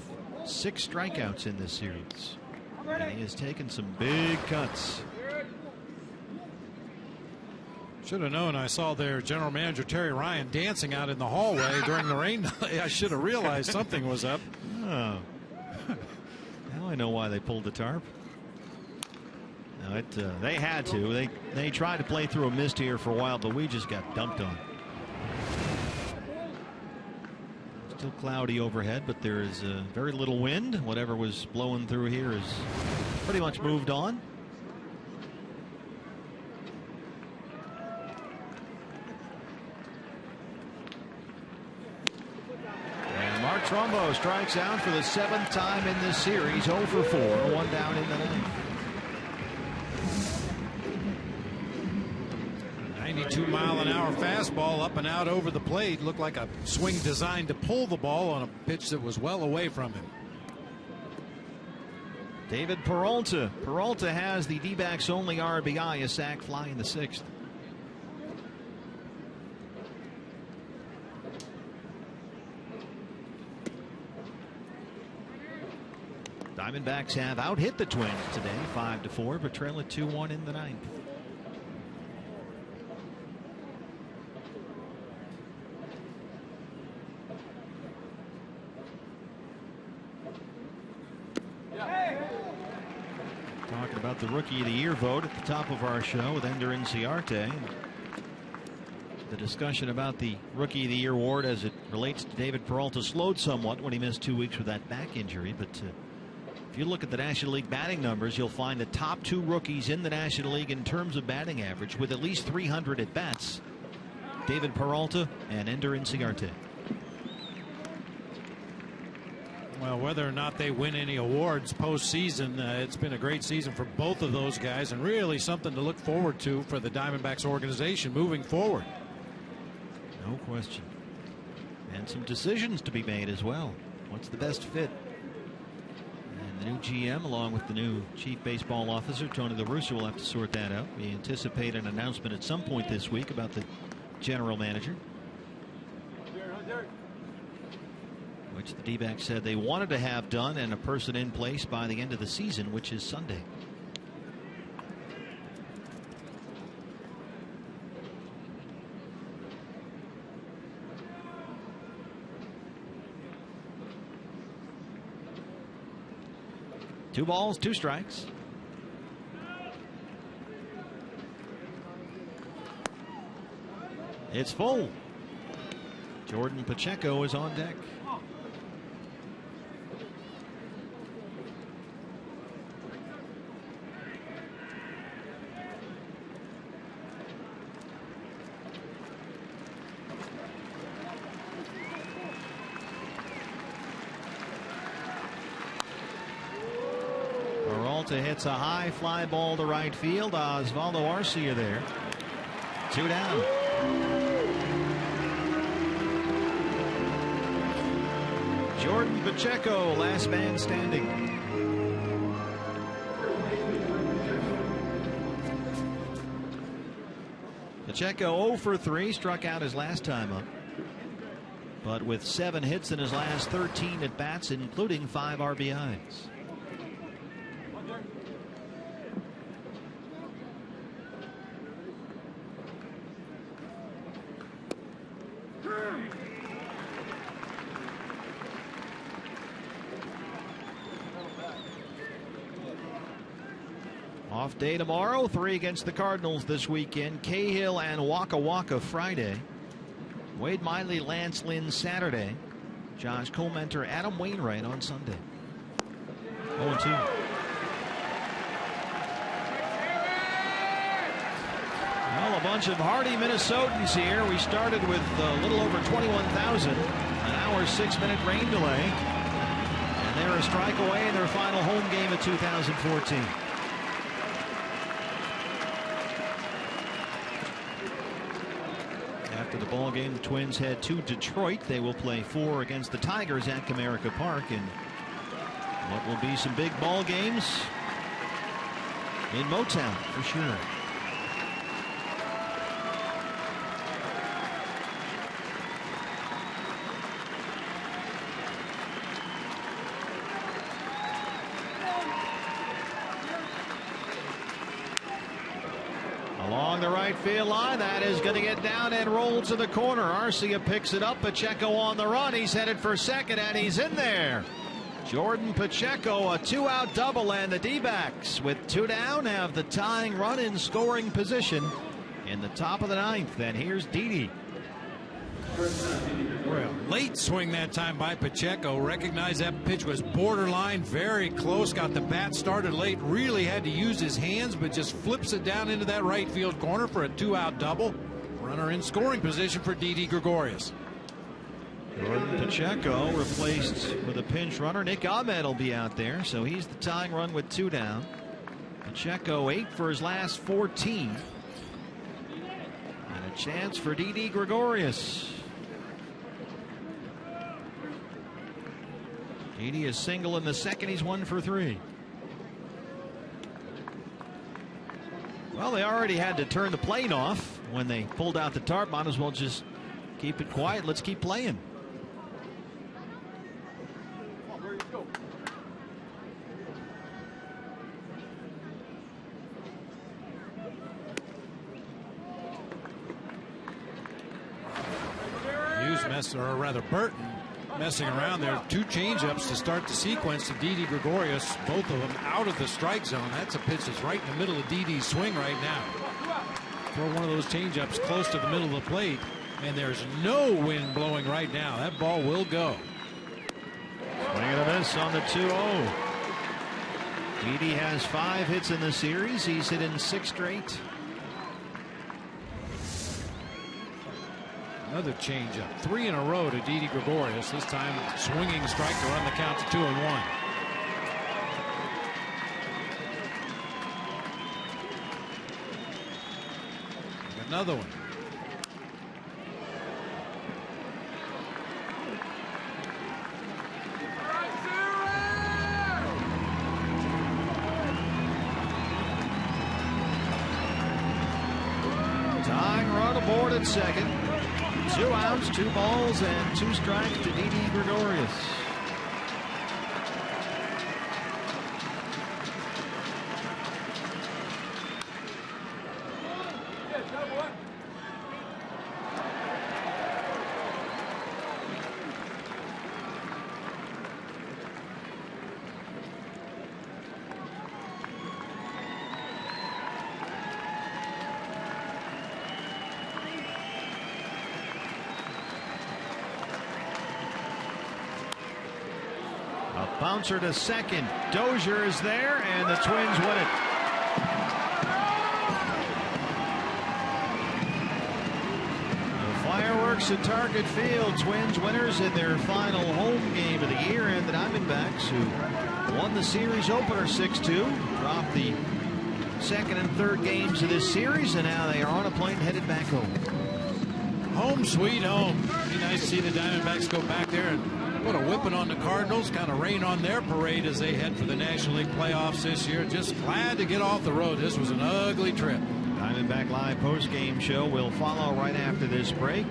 6 strikeouts in this series. And he has taken some big cuts. Should have known. I saw their general manager Terry Ryan dancing out in the hallway during the rain delay. I should have realized something was up. Oh. Now I know why they pulled the tarp. No, they had to. They tried to play through a mist here for a while, but we just got dumped on. Still cloudy overhead, but there is very little wind. Whatever was blowing through here is pretty much moved on. And Mark Trumbo strikes out for the 7th time in this series. 0 for 4, 1 down in the 9th. 92-mile-an-hour fastball up and out over the plate. Looked like a swing designed to pull the ball on a pitch that was well away from him. David Peralta. Peralta has the D-backs' only RBI, a sac fly in the 6th. Diamondbacks have out-hit the Twins today, 5-4, but trail at 2-1 in the 9th. Talking about the Rookie of the Year vote at the top of our show with Ender Inciarte. The discussion about the Rookie of the Year award as it relates to David Peralta slowed somewhat when he missed 2 weeks with that back injury. But if you look at the National League batting numbers, you'll find the top 2 rookies in the National League in terms of batting average with at least 300 at bats. David Peralta and Ender Inciarte. Well, whether or not they win any awards postseason, it's been a great season for both of those guys, and really something to look forward to for the Diamondbacks organization moving forward. No question. And some decisions to be made as well. What's the best fit? And the new GM, along with the new chief baseball officer, Tony La Russa, will have to sort that out. We anticipate an announcement at some point this week about the general manager, which the D-backs said they wanted to have done and a person in place by the end of the season, which is Sunday. Two balls, 2 strikes. It's full. Jordan Pacheco is on deck. Hits a high fly ball to right field. Osvaldo Arcia there. 2 down. Jordan Pacheco, last man standing. Pacheco 0 for 3, struck out his last time up, but with 7 hits in his last 13 at bats, including 5 RBIs. Off day tomorrow, 3 against the Cardinals this weekend. Cahill and Waka Waka Friday. Wade Miley, Lance Lynn Saturday. Josh Comenter, Adam Wainwright on Sunday. 0-2. Well, a bunch of hardy Minnesotans here. We started with a little over 21,000. An hour, 6-minute rain delay. And they're a strike away in their final home game of 2014. After the ball game, the Twins head to Detroit. They will play 4 against the Tigers at Comerica Park, and what will be some big ball games in Motown for sure. Along the right field line, that is going to get down and roll to the corner. Arcia picks it up. Pacheco on the run. He's headed for second, and he's in there. Jordan Pacheco, a 2-out double, and the D-backs with 2 down have the tying run in scoring position in the top of the 9th. And here's Didi. Well, late swing that time by Pacheco. Recognized that pitch was borderline, very close. Got the bat started late. Really had to use his hands, but just flips it down into that right field corner for a 2-out double. Runner in scoring position for Didi Gregorius. Jordan Pacheco replaced with a pinch runner. Nick Ahmed will be out there, so he's the tying run with 2 down. Pacheco 8 for his last 14. And a chance for Didi Gregorius. Didi is single in the second. He's 1 for 3. Well, they already had to turn the plane off when they pulled out the tarp. Might as well just keep it quiet. Let's keep playing. Or rather Burton messing around there. 2 changeups to start the sequence to Didi Gregorius, both of them out of the strike zone. That's a pitch that's right in the middle of Didi's swing right now. Throw one of those changeups close to the middle of the plate, and there's no wind blowing right now. That ball will go. Swing and a miss on the 2-0. Didi has 5 hits in the series. He's hit in 6 straight. Another changeup. 3 in a row to Didi Gregorius. This time swinging strike to run the count to 2-1. Another one. Tying run aboard at second. 2 outs, 2 balls, and 2 strikes to Didi Gregorius. Bouncer to second. Dozier is there, and the Twins win it. The fireworks at Target Field. Twins winners in their final home game of the year, and the Diamondbacks, who won the series opener 6-2, dropped the second and third games of this series, and now they are on a plane headed back home. Home sweet home. Be nice to see the Diamondbacks go back there and put a whipping on the Cardinals, kind of rain on their parade as they head for the National League playoffs this year. Just glad to get off the road. This was an ugly trip. Diamondback Live post-game show will follow right after this break.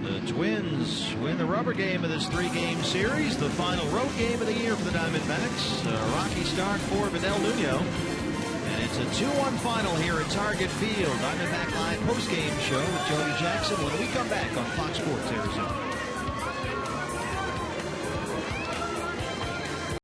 The Twins win the rubber game of this 3-game series, the final road game of the year for the Diamondbacks. A rocky start for Vidal Nuno. And it's a 2-1 final here at Target Field. Diamondback Live post-game show with Jody Jackson when we come back on Fox Sports Arizona.